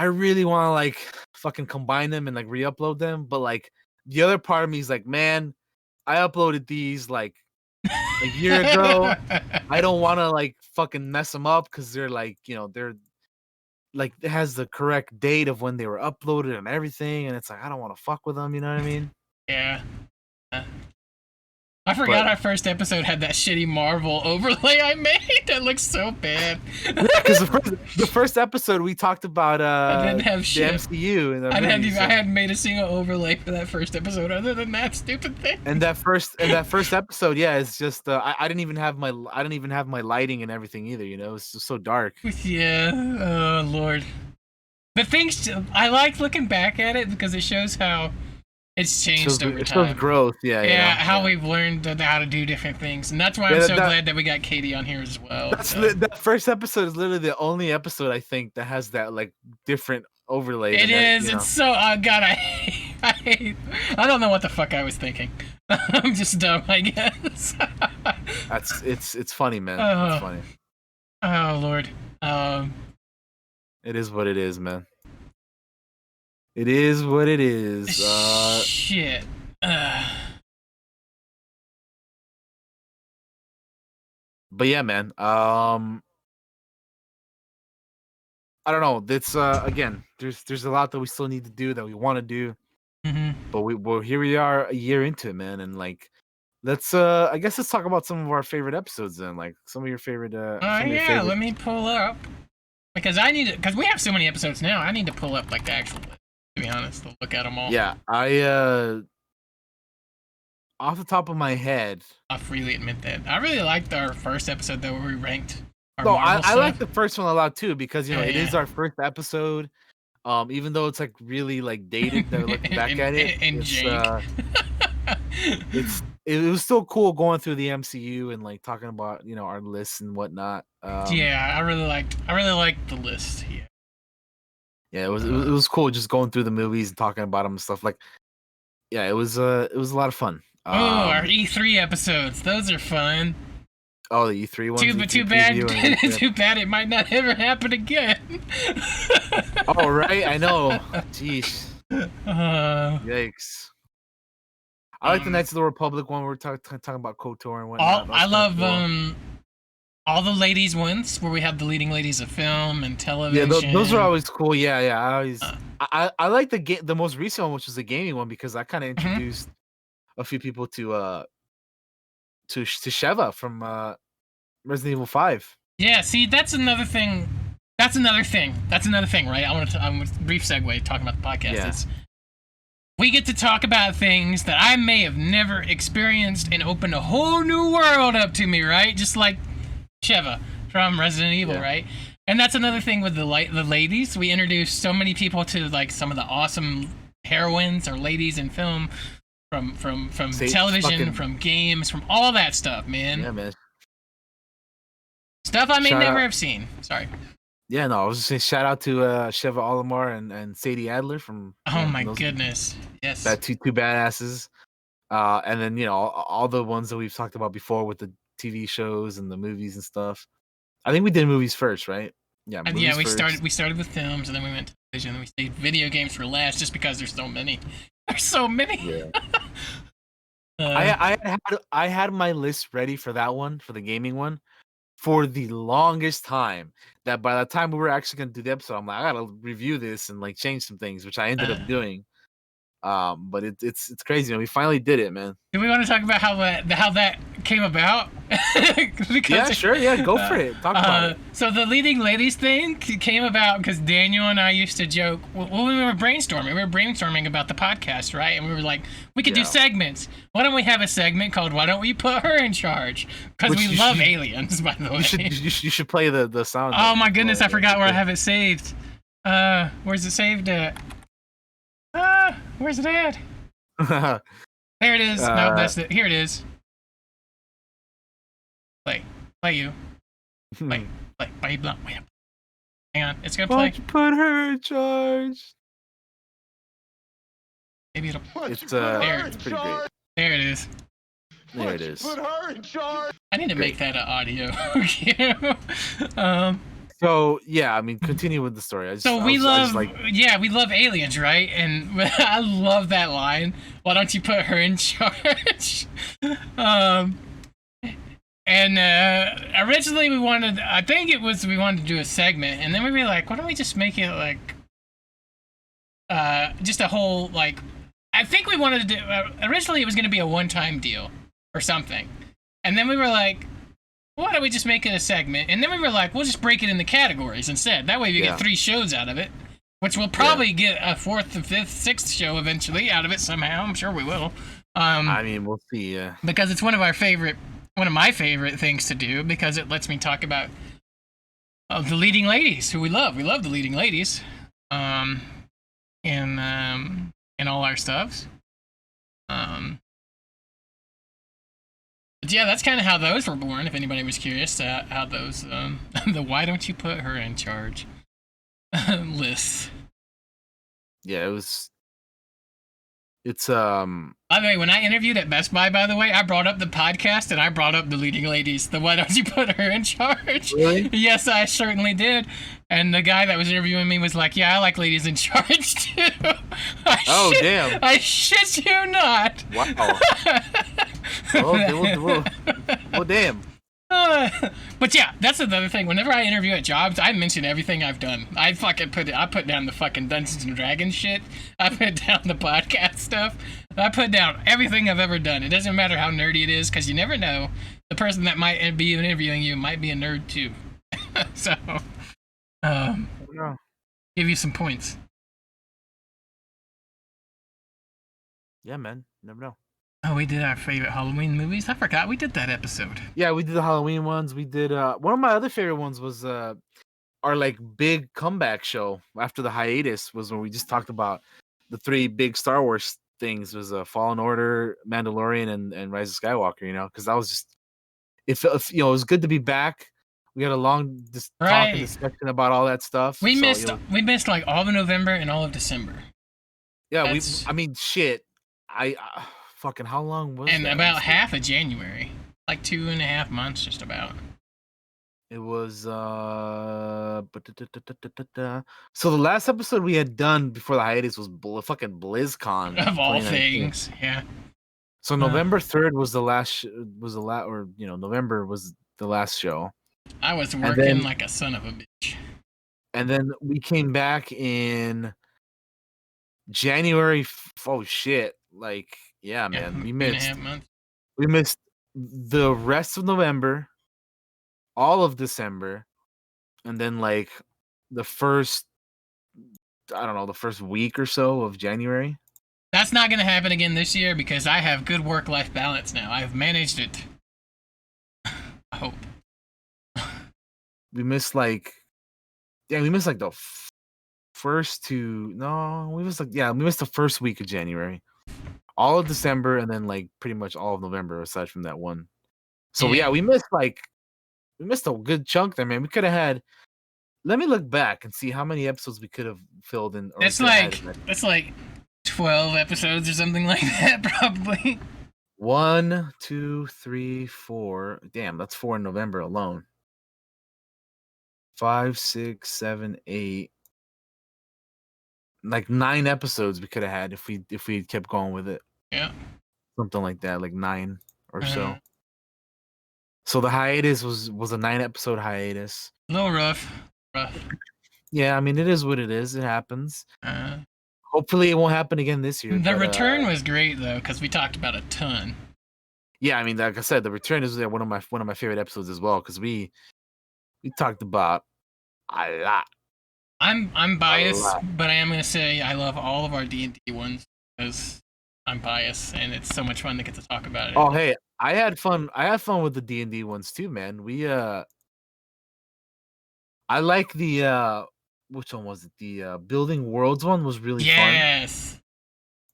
really want to like fucking combine them and like re-upload them. But like the other part of me is like, man, I uploaded these like a year ago. I don't want to like fucking mess them up because they're like, they're like it has the correct date of when they were uploaded and everything, and it's like I don't want to fuck with them. You know what I mean? Yeah. I forgot But our first episode had that shitty Marvel overlay I made. That looks so bad. yeah, because the first episode we talked about I didn't have the shit. MCU and the I movies, hadn't made a single overlay for that first episode other than that stupid thing. and that first episode, yeah, it's just I didn't even have my lighting and everything either. It's just so dark. Yeah. Oh Lord. The things I like looking back at it because it shows how it's changed over It time. shows growth, yeah. Yeah, how we've learned how to do different things, and that's why I'm so glad that we got Katie on here as well. That first episode is literally the only episode I think that has that like different overlay. It is. It's so. God, I don't know what the fuck I was thinking. I'm just dumb, I guess. It's funny, man. It's funny. Oh Lord. It is what it is, man. It is what it is. Shit. But yeah, man. I don't know. It's again, there's a lot that we still need to do that we want to do. Mm-hmm. But here we are a year into it, man, and like let's I guess let's talk about some of our favorite episodes then, like some of your favorite yeah, let me pull up because we have so many episodes now. I need to pull up like the actual list, to be honest, to look at them all. Yeah, I off the top of my head, I'll freely admit that I really liked our first episode though, where we ranked our no, Marvel I like stuff. the first one a lot too because it is our first episode. Even though it's like really like dated, looking back at it, it was still cool going through the MCU and like talking about our lists and whatnot. Yeah, I really liked the list here. Yeah, it was cool just going through the movies and talking about them and stuff. Like, yeah, it was a lot of fun. Our E3 episodes, those are fun. Oh, the E3 ones. Too bad it might not ever happen again. Oh right, I know. Jeez. Yikes. I like the Knights of the Republic one. We're talking about KOTOR and whatnot. I love cool. All the ladies ones where we have the leading ladies of film and television. Yeah, those are always cool. Yeah. I like the most recent one, which is the gaming one, because I kind of introduced a few people to Sheva from Resident Evil 5. Yeah, see, that's another thing. Right? I want to brief segue talking about the podcast. Yeah. We get to talk about things that I may have never experienced and open a whole new world up to me, right? Just like Sheva from Resident Evil, right? And that's another thing with the ladies. We introduced so many people to like some of the awesome heroines or ladies in film from television, from games, from all that stuff, man. Yeah, man. Stuff I may never have seen. Sorry. Yeah, no, I was just saying shout out to Sheva Olimar and Sadie Adler from. Oh my goodness! Yes. That two badasses, and then all the ones that we've talked about before with the TV shows and the movies and stuff. I think we did movies first, right? Yeah. Yeah, we started with films and then we went to television and then we stayed video games for last just because there's so many. There's so many. Yeah. I had my list ready for that one, for the gaming one, for the longest time. That by the time we were actually gonna do the episode, I'm like, I gotta review this and like change some things, which I ended up doing. But it's crazy, man. We finally did it, man. Do we want to talk about how that came about? Yeah, sure. Yeah, go for it. Talk about it. So the leading ladies thing came about because Daniel and I used to joke. Well, we were brainstorming about the podcast, right? And we were like, we could do segments. Why don't we have a segment called "Why Don't We Put Her in Charge?" Because we love aliens, by the way. You should play the sound. Oh my goodness, I forgot where I have it saved. Where's it saved at? Where's it at? There it is. No, that's it. Here it is. Play you. Play. Wait up. Hang on, it's gonna play. Why don't you put her in charge? Maybe it'll. It's pretty great. There it is. There it is. Put her in charge. I need to make Great. that an audio. um, So yeah, I mean, continue with the story. we love aliens, right? And I love that line. Why don't you put her in charge? And originally we wanted to do a segment, and then we were like, why don't we just make it like just a whole like. I think we wanted to do. Originally, it was going to be a one-time deal or something, and then we were like, why don't we just make it a segment? And then we were like, we'll just break it into categories instead. That way, we get 3 shows out of it, which we'll probably get a 4th, 5th, 6th show eventually out of it somehow. I'm sure we will. I mean, we'll see. Yeah. Because it's one of my favorite things to do, because it lets me talk about the leading ladies who we love. We love the leading ladies. In all our stuffs. But yeah, that's kind of how those were born, if anybody was curious how those, the why don't you put her in charge lists. Yeah, it's By the way, when I interviewed at Best Buy, by the way, I brought up the podcast and I brought up the leading ladies. The why don't you put her in charge? Really? Yes, I certainly did. And the guy that was interviewing me was like, yeah, I like ladies in charge too. Damn. I shit you not. Wow. well, damn. But yeah, that's another thing. Whenever I interview at jobs, I mention everything I've done. I put down the fucking Dungeons and Dragons shit. I put down the podcast stuff. I put down everything I've ever done. It doesn't matter how nerdy it is, because you never know. The person that might be interviewing you might be a nerd too. So, give you some points. Yeah, man. Never know. Oh, we did our favorite Halloween movies. I forgot we did that episode. Yeah, we did the Halloween ones. We did one of my other favorite ones was our like big comeback show after the hiatus, was when we just talked about the 3 big Star Wars things. It was Fallen Order, Mandalorian, and Rise of Skywalker, you know, because that was just it was good to be back. We had a long talk and discussion about all that stuff. We missed like all of November and all of December. Yeah, I mean shit. Fucking how long was and that? About half of January, like 2.5 months, just about. It was so the last episode we had done before the hiatus was fucking BlizzCon of all things. Yeah. So November 3rd was the last November was the last show. I was working like a son of a bitch. And then we came back in January. Oh shit. Like, yeah, man. We missed the rest of November, all of December, and then like the first week or so of January. That's not going to happen again this year because I have good work-life balance now. I've managed it. I hope. We missed like the first 2. No, we missed the first week of January, all of December, and then like pretty much all of November aside from that one. So we missed a good chunk there, man. We could have had. Let me look back and see how many episodes we could have filled in. It's like 12 episodes or something like that, probably. 1, 2, 3, 4. Damn, that's 4 in November alone. 5, 6, 7, 8. Like 9 episodes we could have had if we had kept going with it. Yeah. Something like that, like 9 or so. So the hiatus was a 9-episode hiatus. A little rough. Yeah, I mean, it is what it is. It happens. Hopefully it won't happen again this year. The return was great though, because we talked about a ton. Yeah, I mean, like I said, the return is one of my favorite episodes as well, because we talked about a lot. I'm biased, but I am gonna say I love all of our D&D ones because I'm biased, and it's so much fun to get to talk about it. Oh, hey, I had fun with the D&D ones too, man. I like the which one was it? The Building Worlds one was really fun. Yes.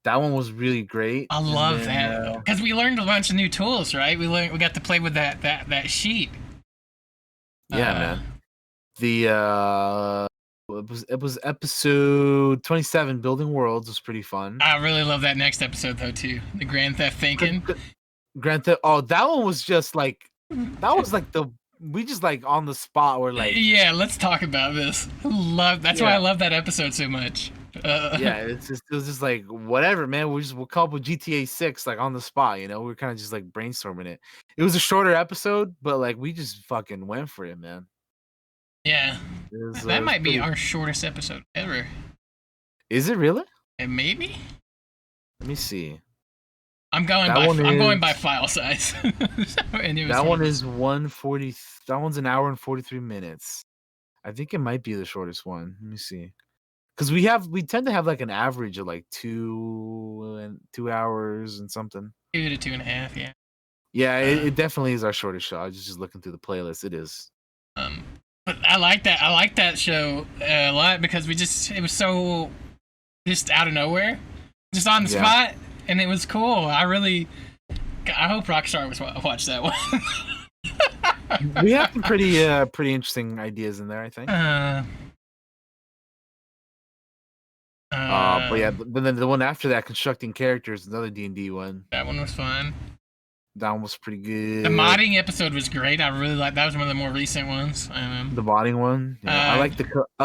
That one was really great. I love that because we learned a bunch of new tools, right? We got to play with that sheet. Yeah, man. The it was episode 27. Building Worlds was pretty fun. I really love that next episode though too. The Grand Theft thinking. Grand Theft. Oh, that one was just like that was like the we just like on the spot. We're like, Yeah, let's talk about this. That's why I yeah, love that episode so much. yeah. It was just like whatever, man. We'll come up with GTA 6 like on the spot. You know, we are kind of just like brainstorming it. It was a shorter episode, but like we just fucking went for it, man. Yeah, It that was might be pretty. our shortest episode ever. Is it really? And maybe Let me see. I'm That one going by is file size. And it was that one is 140. That one's an hour and 43 minutes. I think it might be the shortest one. Let me see. Because we tend to have like an average of like 2 hours and something. 2 to 2.5. Yeah. Yeah, it definitely is our shortest show. I was just looking through the playlist. It is. But I like that. I like that show a lot because it was so just out of nowhere, just on the spot, and it was cool. I hope Rockstar was watch that one. We have some pretty interesting ideas in there, I think. But yeah, but then the one after that, constructing characters, another D&D one. That one was fun. That one was pretty good. The modding episode was great. I really liked that. Was one of the more recent ones. The modding one. Yeah, I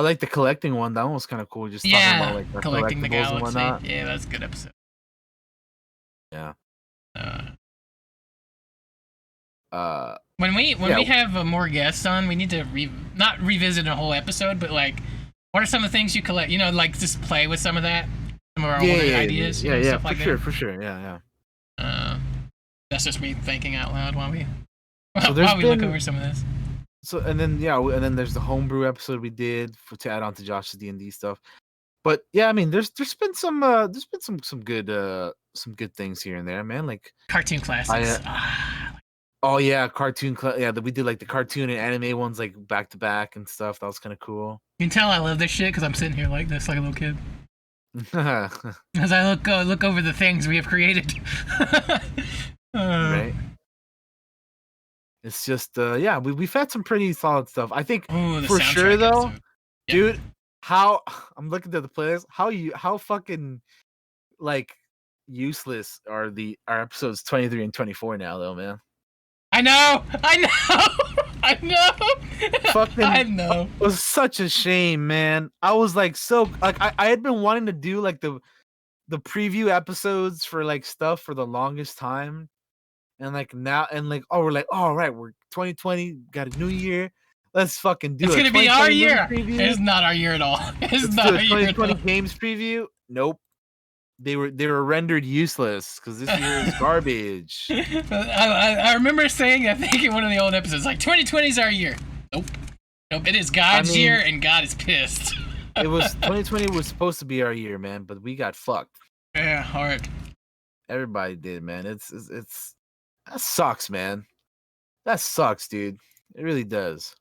like the collecting one. That one was kind of cool. Just talking about like collecting the galaxy. And whatnot. Yeah, that's a good episode. Yeah. When we have more guests on, we need to not revisit a whole episode, but like, what are some of the things you collect? You know, like just play with some of that, some of our older ideas. Yeah, stuff like that. For sure. Yeah. That's just me thinking out loud while we look over some of this. So and then there's the homebrew episode we did to add on to Josh's D&D stuff. But yeah, I mean, there's been some good things here and there, man. Like cartoon classics. Oh yeah, we did like the cartoon and anime ones like back to back and stuff. That was kind of cool. You can tell I love this shit because I'm sitting here like this, like a little kid. As I look over the things we have created. Right. It's just we've had some pretty solid stuff. I think for sure though, dude. How I'm looking at the playlist. How fucking like useless are our episodes 23 and 24 now though, man. I know. Fucking, I know. It was such a shame, man. I was like I had been wanting to do like the preview episodes for like stuff for the longest time. And like now we're like, all right, we're 2020, got a new year. Let's fucking do it. It's gonna be our year. It's not our year at all. It's not our year 2020 games preview. Nope. They were rendered useless because this year is garbage. I remember saying, I think in one of the old episodes, like 2020 is our year. Nope. It is God's year, and God is pissed. It was 2020 was supposed to be our year, man, but we got fucked. Yeah, hard. Everybody did, man. It's that sucks, man. That sucks, dude. It really does.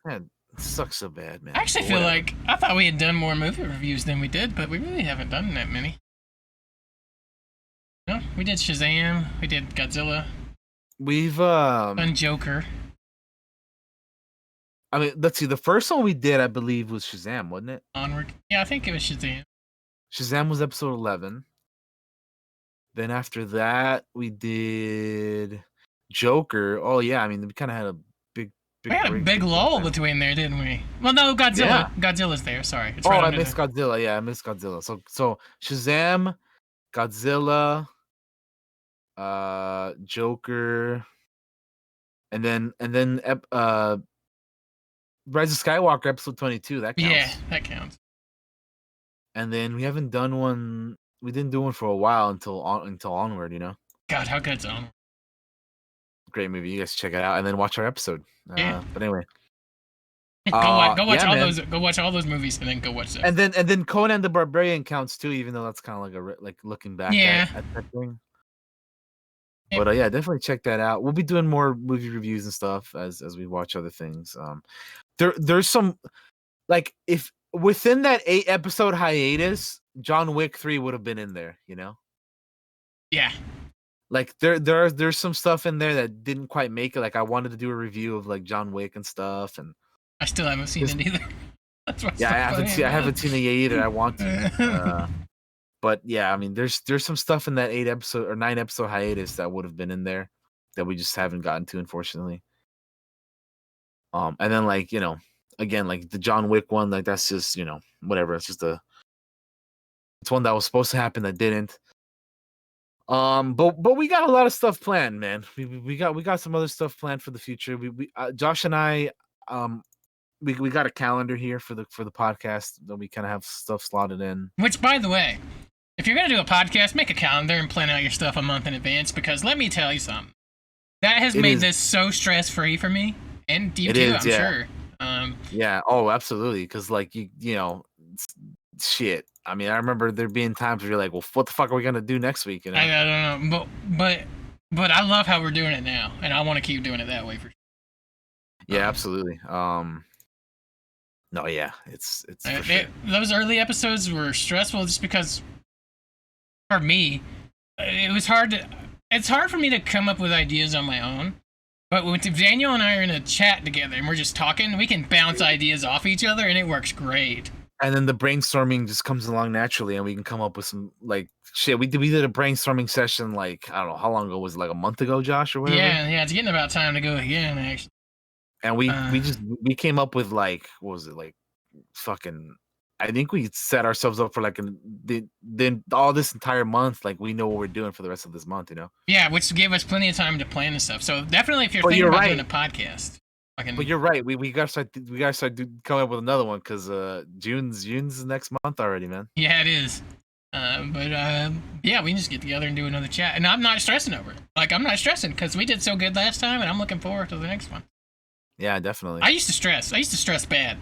Man, it sucks so bad, man. I actually feel like I thought we had done more movie reviews than we did, but we really haven't done that many. No, we did Shazam. We did Godzilla. We've done Joker. I mean, let's see. The first one we did, I believe, was Shazam, wasn't it? Onward. Yeah, I think it was Shazam. Shazam was episode 11. Then after that, we did Joker. Oh yeah, I mean, we kind of had a big. We had a big lull between there, didn't we? Well, no, Godzilla. Yeah. Godzilla's there. Sorry. It's right I missed there. Godzilla. Yeah, I missed Godzilla. So Shazam, Godzilla, Joker, and then Rise of Skywalker episode 22. That counts. Yeah, that counts. And then we haven't done one. We didn't do one for a while until Onward, you know. God, how good's Onward? Great movie. You guys check it out and then watch our episode. Yeah. But anyway, go watch all those. Go watch all those movies and then go watch them. And then Conan the Barbarian counts too, even though that's kind of like looking back at that thing. Yeah. But yeah, definitely check that out. We'll be doing more movie reviews and stuff as we watch other things. There's some like if within that 8-episode hiatus, John Wick 3 would have been in there, you know? Yeah. Like there's some stuff in there that didn't quite make it. Like I wanted to do a review of like John Wick and stuff, and I still haven't seen it either. That's I haven't seen it yet either. I want to. But yeah, I mean, there's some stuff in that 8 episode or 9 episode hiatus that would have been in there that we just haven't gotten to, unfortunately. And then like again, like the John Wick one, like that's just whatever. It's just it's one that was supposed to happen that didn't. But we got a lot of stuff planned, man. We got some other stuff planned for the future. Josh and I, we got a calendar here for the podcast that we kind of have stuff slotted in. Which, by the way, if you're gonna do a podcast, make a calendar and plan out your stuff a month in advance. Because let me tell you something, that has made this so stress free for me, and you too, I'm sure. Yeah. Oh, absolutely. Because like shit. I mean, I remember there being times where you're like, well, what the fuck are we gonna do next week? I don't know, but I love how we're doing it now, and I want to keep doing it that way for sure. Yeah, absolutely. No, yeah, it's for sure. Those early episodes were stressful just because, for me, it was hard to. It's hard for me to come up with ideas on my own. But when Daniel and I are in a chat together and we're just talking, we can bounce ideas off each other, and it works great. And then the brainstorming just comes along naturally, and we can come up with some like shit. We did a brainstorming session like I don't know how long ago was it, like a month ago, Josh, or whatever. Yeah, it's getting about time to go again, actually. And we came up with like what was it like fucking. I think we set ourselves up for like then all this entire month, like we know what we're doing for the rest of this month, Yeah, which gave us plenty of time to plan and stuff. So definitely, if you're thinking about doing a podcast. But you're right. We gotta start coming up with another one because June's next month already, man. Yeah, it is. Yeah, we can just get together and do another chat, and I'm not stressing over it. Like I'm not stressing because we did so good last time, and I'm looking forward to the next one. Yeah, definitely. I used to stress bad.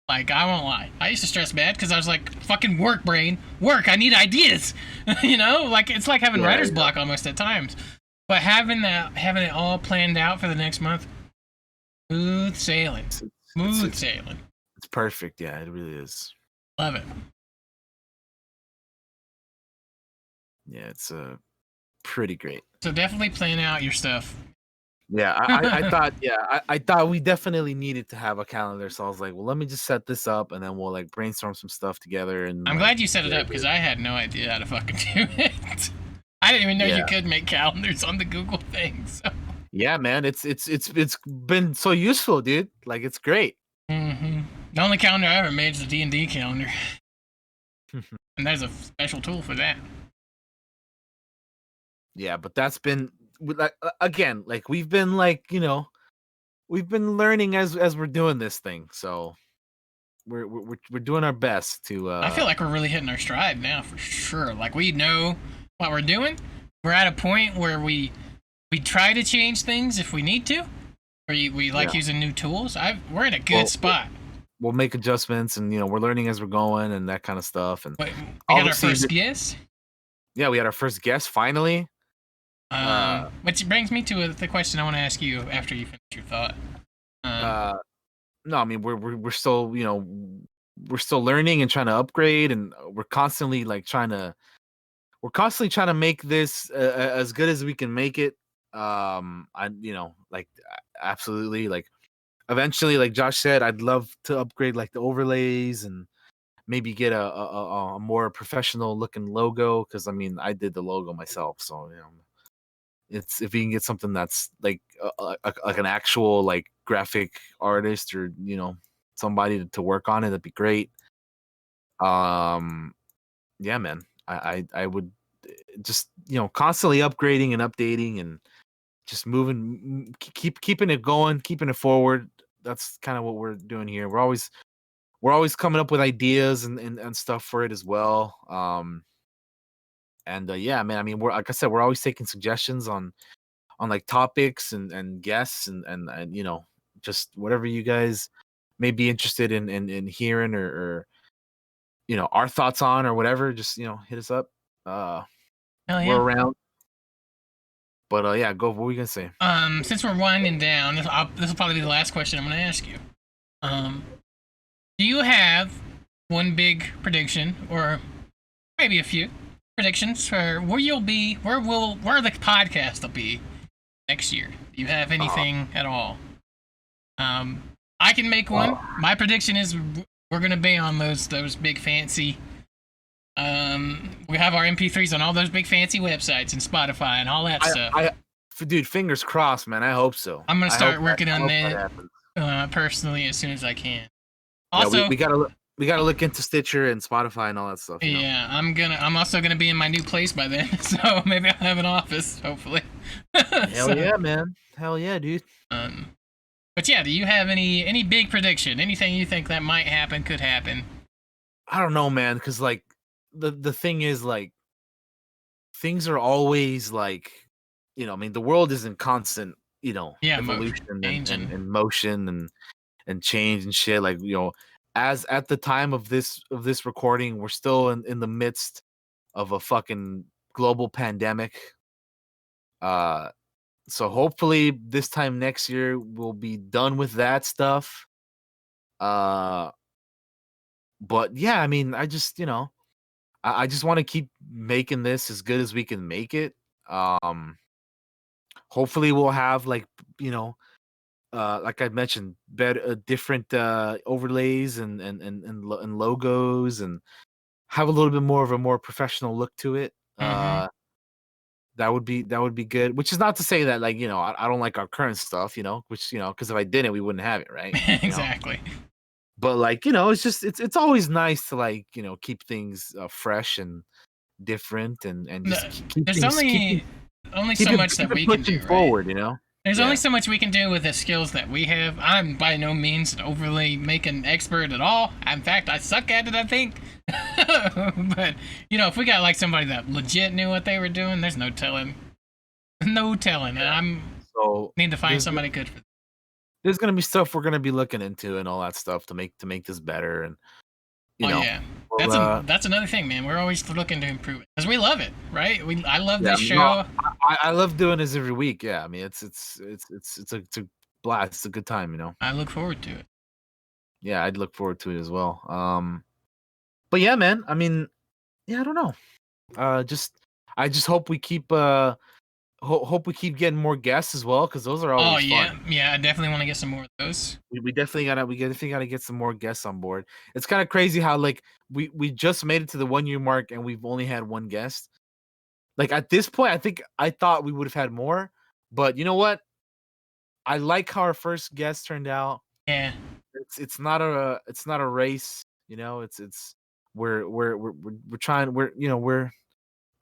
Like I won't lie, I used to stress bad because I was like, fucking work, brain, work. I need ideas. Like it's like having writer's block almost at times. But having it all planned out for the next month. Smooth sailing. Sailing. It's perfect. Yeah, it really is. Love it. Yeah, it's pretty great. So definitely plan out your stuff. Yeah, I thought. Yeah, I thought we definitely needed to have a calendar. So I was like, well, let me just set this up, and then we'll like brainstorm some stuff together. And I'm glad you set it up because I had no idea how to fucking do it. I didn't even know you could make calendars on the Google thing. So. Yeah, man, it's been so useful, dude. Like it's great. Mm-hmm. The only calendar I ever made is the D&D calendar, and there's a special tool for that. Yeah, but that's been like again, like we've been like we've been learning as we're doing this thing, so we're doing our best to. I feel like we're really hitting our stride now for sure. Like we know what we're doing. We're at a point where we try to change things if we need to, or we like using new tools. We're in a good spot. We'll make adjustments, and we're learning as we're going, and that kind of stuff. And we had our first guest. Yeah, we had our first guest finally. Which brings me to the question I want to ask you after you finish your thought. No, I mean we're still we're still learning and trying to upgrade, and we're constantly trying to make this as good as we can make it. Absolutely, like eventually, like Josh said, I'd love to upgrade like the overlays and maybe get a more professional looking logo, because I mean I did the logo myself, so it's if you can get something that's like an actual like graphic artist or somebody to work on it, that'd be great. Yeah, man, I would just constantly upgrading and updating and just moving, keeping it going, keeping it forward. That's kind of what we're doing here. We're always coming up with ideas and stuff for it as well. Yeah, man, I mean, like I said, we're always taking suggestions on like topics and guests and just whatever you guys may be interested in hearing or our thoughts on or whatever. Just hit us up. We're around. But yeah, go. What were you gonna say? Since we're winding down, this will probably be the last question I'm gonna ask you. Do you have one big prediction, or maybe a few predictions for where the podcast will be next year? Do you have anything at all? I can make one. My prediction is we're gonna be on those big fancy We have our MP3s on all those big fancy websites and Spotify and all that stuff. Dude, fingers crossed, man. I hope so. I'm gonna start working I on hope that that happens. personally as soon as I can. Yeah, Also, we gotta look into Stitcher and Spotify and all that stuff. You know? yeah, I'm also gonna be in my new place by then, so maybe I'll have an office, hopefully. Hell So, yeah, man. Hell yeah, dude. um, but yeah, do you have any big prediction? Anything you think that might happen, could happen? I don't know, man, because like the thing is like things are always like, I mean, the world is in constant, Yeah, evolution changing. and motion and change and shit. Like, as at the time of this recording, we're still in the midst of a fucking global pandemic. Uh so hopefully this time next year we'll be done with that stuff. Uh but yeah, I mean, I just, I just want to keep making this as good as we can make it. Um Hopefully we'll have like, like I mentioned, better different overlays and logos, and have a little bit more of a more professional look to it. Mm-hmm. That would be good. Which is not to say that, like, I don't like our current stuff, which, because if I didn't, we wouldn't have it, right? Exactly. But like, it's always nice to, like, keep things fresh and different, and No, just keep there's things only so much keep that it we can pushing do, right? forward, There's only Yeah. so much we can do with the skills that we have. I'm by no means overly making expert at all. In fact, I suck at it, I think. But if we got like somebody that legit knew what they were doing, there's no telling. No telling. And Yeah. I'm So need to find there's somebody good for that. there's gonna be stuff we're gonna be looking into and all that stuff to make this better, and you Oh know, yeah. we'll That's another thing, man. We're always looking to improve it because we love it, right? I love yeah, this no, show. I love doing this every week. Yeah, I mean, it's a blast. It's a good time. I look forward to it. Yeah, I'd look forward to it as well. But yeah, man. I mean, yeah, I don't know. Just I just hope we keep hope we keep getting more guests as well, because those are Oh always yeah, fun. yeah. I definitely want to get some more of those. We definitely gotta get some more guests on board. It's kind of crazy how, like, we just made it to the 1 year mark and we've only had one guest. Like, at this point, I thought we would have had more, but you know what? I like how our first guest turned out. Yeah. It's not a race. It's we're trying. We're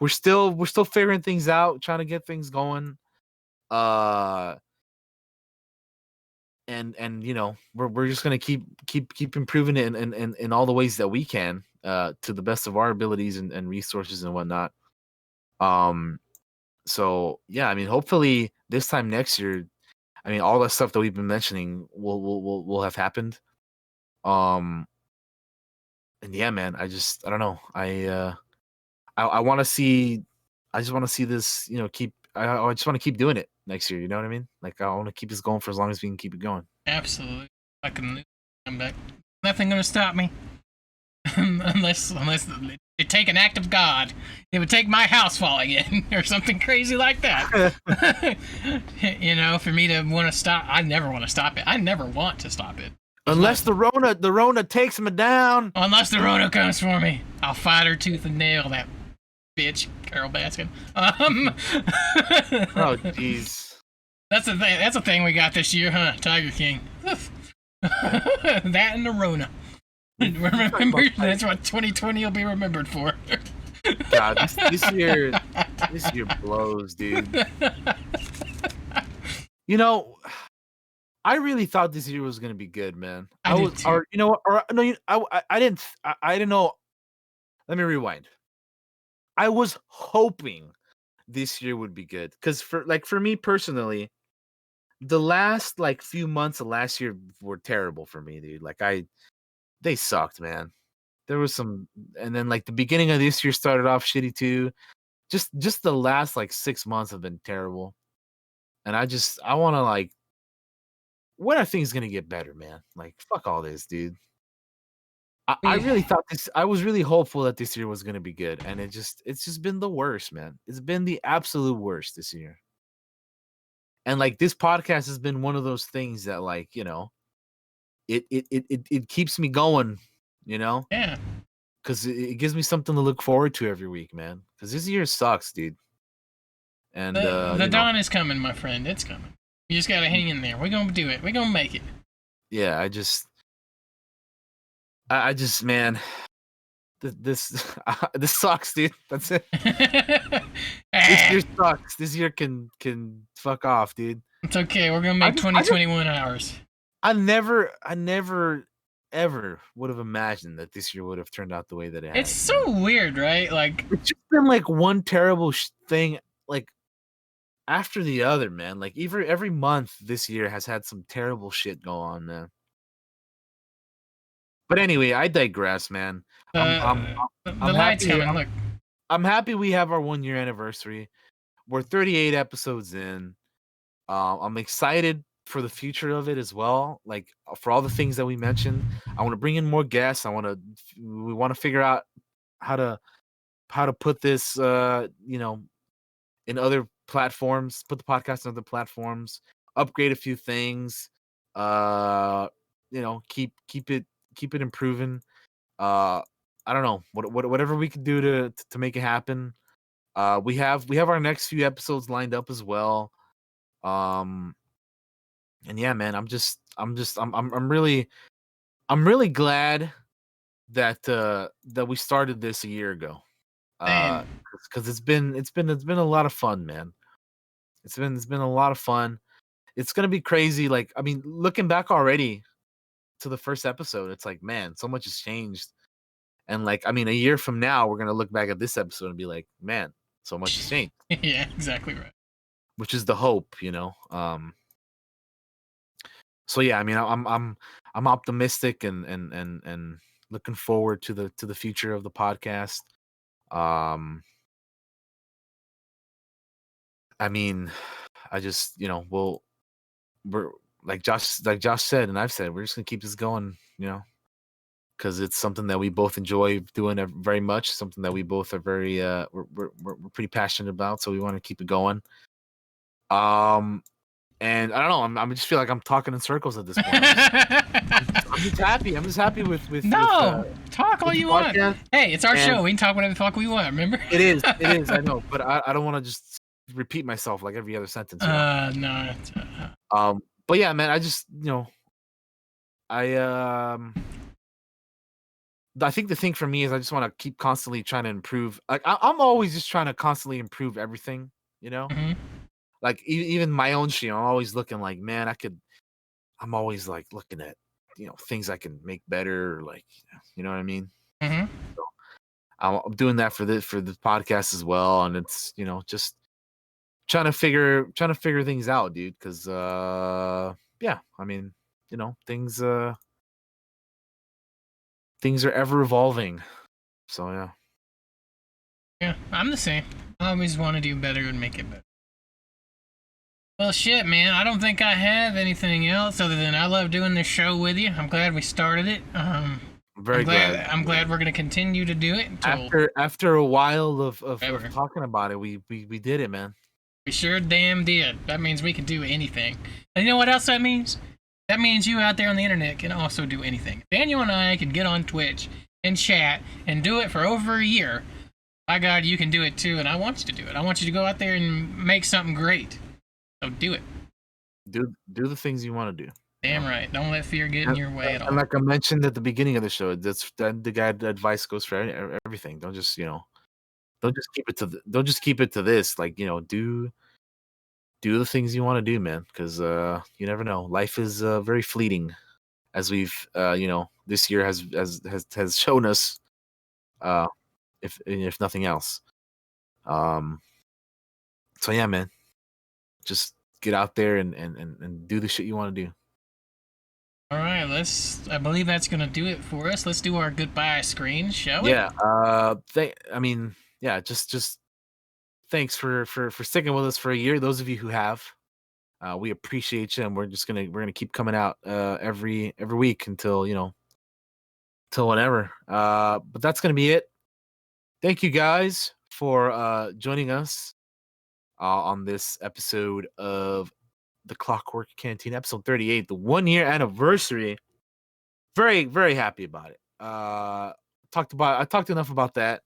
still figuring things out, trying to get things going. Uh and we're just gonna keep improving it in all the ways that we can, to the best of our abilities and resources and whatnot. Um so yeah, I mean, hopefully this time next year, I mean, all the stuff that we've been mentioning will have happened. Um and yeah, man, I don't know. I want to see. I just want to see this. Keep. I just want to keep doing it next year. You know what I mean? Like, I want to keep this going for as long as we can keep it going. Absolutely. I can come back. Nothing gonna stop me. unless it take an act of God. It would take my house falling in or something crazy like that. For me to want to stop, I never want to stop it. I never want to stop it. Unless the Rona takes me down. Unless the Rona comes for me, I'll fight her tooth and nail, that bitch, Carol Baskin. Oh, jeez. That's the thing. That's the thing we got this year, huh? Tiger King. That and the Rona. Remember, that's what 2020 will be remembered for. God, this year blows, dude. You know, I really thought this year was gonna be good, man. I did too. Or no, I didn't, I didn't know. Let me rewind. I was hoping this year would be good, because for me personally, the last like few months of last year were terrible for me, dude. Like, they sucked, man. There was some, and then like the beginning of this year started off shitty too. Just the last like 6 months have been terrible, and I want to, like, when are things gonna get better, man? Like, fuck all this, dude. I We, really thought this. I was really hopeful that this year was gonna be good, and it's just been the worst, man. It's been the absolute worst this year. And like, this podcast has been one of those things that, like, it keeps me going, you know? yeah. because it gives me something to look forward to every week, man. Because this year sucks, dude. And The dawn is coming, my friend. It's coming. You just gotta hang in there. We're gonna do it. We're gonna make it. yeah, I just, man, this this sucks, dude. That's it. This year sucks. This year can fuck off, dude. It's okay. We're gonna make 2021 hours. I never ever would have imagined that this year would have turned out the way that it has. It's so weird, right? Like, it's just been like one terrible thing, like after the other, man. Like every month this year has had some terrible shit go on, man. But anyway, I digress, man. the light's coming. Look, I'm happy we have our 1 year anniversary. We're 38 episodes in. I'm excited for the future of it as well. Like for all the things that we mentioned, I want to bring in more guests. We want to figure out how to put this, in other platforms. Put the podcast on other platforms. Upgrade a few things. Keep it improving. I don't know whatever we can do to make it happen. We have our next few episodes lined up as well. And yeah, man, I'm really glad that we started this a year ago. Because it's been a lot of fun, man. It's been a lot of fun. It's gonna be crazy. Like, I mean, looking back already to the first episode, it's like, man, so much has changed. And like, I mean, a year from now, we're gonna look back at this episode and be like, man, so much has changed. Yeah, exactly right. Which is the hope, So yeah, I mean, I'm optimistic and looking forward to the future of the podcast. I mean, I just we're like Josh said, and I've said, we're just gonna keep this going, because it's something that we both enjoy doing very much. Something that we both are very we're pretty passionate about, so we want to keep it going. And I don't know. I just feel like I'm talking in circles at this point. I'm just happy. I'm just happy with talk all you want. Hey, it's our show. We can talk whatever the fuck we want. Remember? It is. I know, but I don't want to just repeat myself like every other sentence. No. But yeah, man. I just I think the thing for me is I just want to keep constantly trying to improve. Like I'm always just trying to constantly improve everything. Mm-hmm. Like even my own shit, I'm always looking like, man, I'm always like looking at, things I can make better, or like, you know what I mean? Mm-hmm. So I'm doing that for the podcast as well, and it's just trying to figure things out, dude. Because yeah, I mean, things are ever evolving. So yeah. Yeah, I'm the same. I always want to do better and make it better. Well, shit, man. I don't think I have anything else other than I love doing this show with you. I'm glad we started it. Very glad. I'm glad we're gonna continue to do it after a while of talking about it. We did it, man. We sure damn did. That means we can do anything. And you know what else that means? That means you out there on the internet can also do anything. Daniel and I can get on Twitch and chat and do it for over a year. By God, you can do it too, and I want you to do it. I want you to go out there and make something great. So do it. Do the things you want to do. Damn right. Don't let fear get in your way at all. And like I mentioned at the beginning of the show, the advice goes for everything. Don't just don't just keep it to this. Like, do the things you want to do, man. Because you never know. Life is very fleeting, as we've this year has shown us. If nothing else. So yeah, man. Just get out there and do the shit you want to do. All right, I believe that's gonna do it for us. Let's do our goodbye screen, shall we? Yeah. Just thanks for sticking with us for a year. Those of you who have, we appreciate you, and we're gonna keep coming out every week until till whenever. But that's gonna be it. Thank you guys for joining us on this episode of the Clockwork Cantina, episode 38, the 1 year anniversary. Very, very happy about it. I talked enough about that.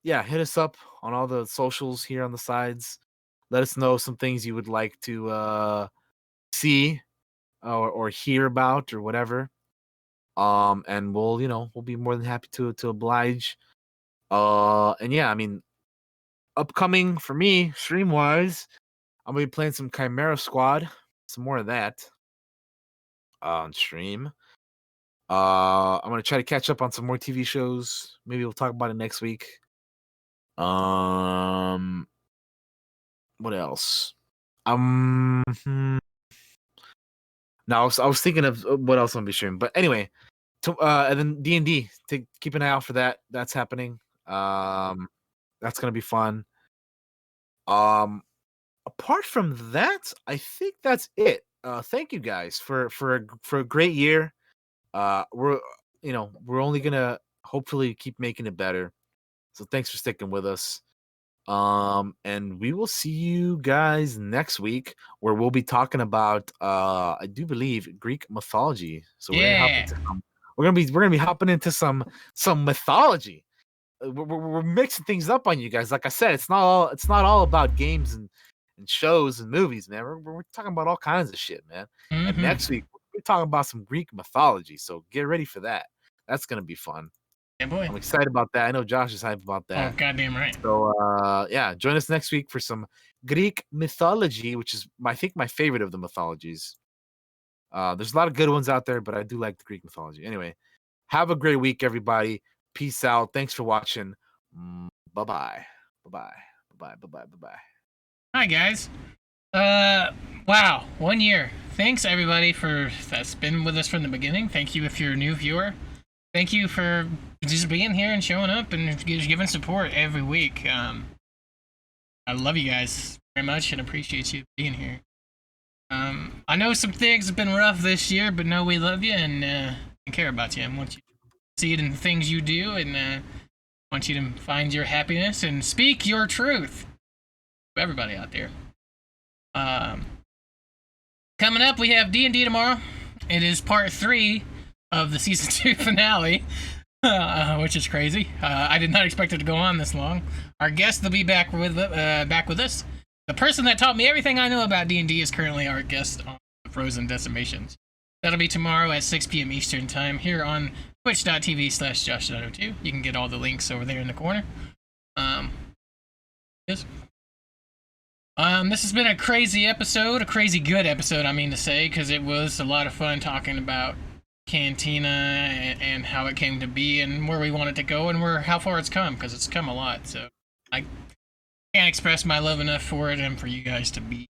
Yeah, hit us up on all the socials here on the sides. Let us know some things you would like to see or hear about or whatever. And we'll be more than happy to oblige. And yeah, I mean, upcoming for me, stream wise, I'm gonna be playing some Chimera Squad, some more of that on stream. I'm gonna try to catch up on some more TV shows. Maybe we'll talk about it next week. What else? Now I was thinking of what else I'm gonna be streaming, but anyway, and then D&D. Keep an eye out for that. That's happening. That's gonna be fun. Apart from that, I think that's it. Thank you guys for a great year. We're only gonna hopefully keep making it better. So thanks for sticking with us. And we will see you guys next week where we'll be talking about I do believe Greek mythology. So we're gonna be hopping into some mythology. We're mixing things up on you guys. Like I said, it's not all about games and shows and movies, man. We're talking about all kinds of shit, man. Mm-hmm. And next week we're talking about some Greek mythology. So get ready for that. That's gonna be fun. Yeah, boy. I'm excited about that. I know Josh is hyped about that. Oh, goddamn right. So yeah, join us next week for some Greek mythology, which is I think my favorite of the mythologies. There's a lot of good ones out there, but I do like the Greek mythology. Anyway, have a great week, everybody. Peace out. Thanks for watching. Bye-bye. Bye-bye. Bye-bye. Bye-bye. Bye-bye. Hi, guys. Wow, 1 year. Thanks, everybody, that's been with us from the beginning. Thank you if you're a new viewer. Thank you for just being here and showing up and giving support every week. I love you guys very much and appreciate you being here. I know some things have been rough this year, but know we love you and care about you and want you to see it in the things you do and want you to find your happiness and speak your truth to everybody out there. Coming up, we have D&D tomorrow. It is part 3 of the season 2 finale, which is crazy. I did not expect it to go on this long. Our guest will be back with us. The person that taught me everything I know about D&D is currently our guest on Frozen Decimations. That'll be tomorrow at 6 p.m. Eastern Time here on twitch.tv/Josh02. You can get all the links over there in the corner. This has been a crazy episode, a crazy good episode, I mean to say, because it was a lot of fun talking about Cantina and how it came to be and where we want it to go and how far it's come, because it's come a lot. So I can't express my love enough for it and for you guys to be.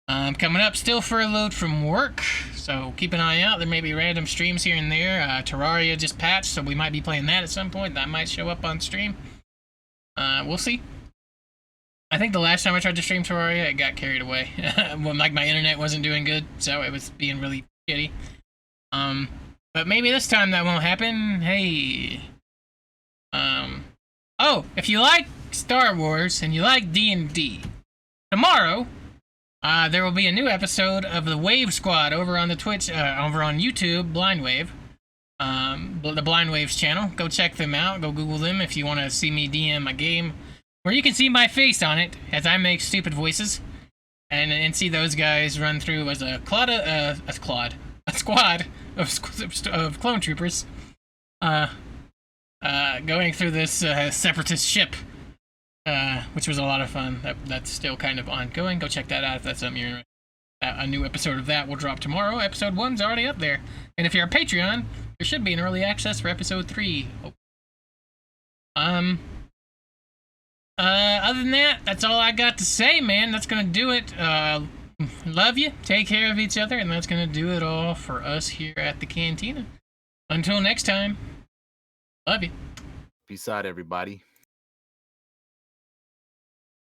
Coming up, still furloughed from work, so keep an eye out. There may be random streams here and there. Terraria just patched, so we might be playing that at some point. That might show up on stream. We'll see. I think the last time I tried to stream Terraria, it got carried away. Well, like my internet wasn't doing good, so it was being really shitty. But maybe this time that won't happen. Hey. Oh, if you like Star Wars and you like D&D, tomorrow, there will be a new episode of the Wave Squad over on the Twitch, over on YouTube, Blind Wave. The Blind Waves channel. Go check them out. Go Google them if you want to see me DM a game where you can see my face on it as I make stupid voices and see those guys run through as a squad of clone troopers going through this separatist ship, which was a lot of fun. That's still kind of ongoing. Go check that out if that's something you're interested in. A new episode of that will drop tomorrow. Episode 1's already up there. And if you're a Patreon, there should be an early access for episode 3. Other than that, that's all I got to say, man. That's gonna do it. Love you. Take care of each other, and that's gonna do it all for us here at the Cantina. Until next time, love you. Peace out, everybody.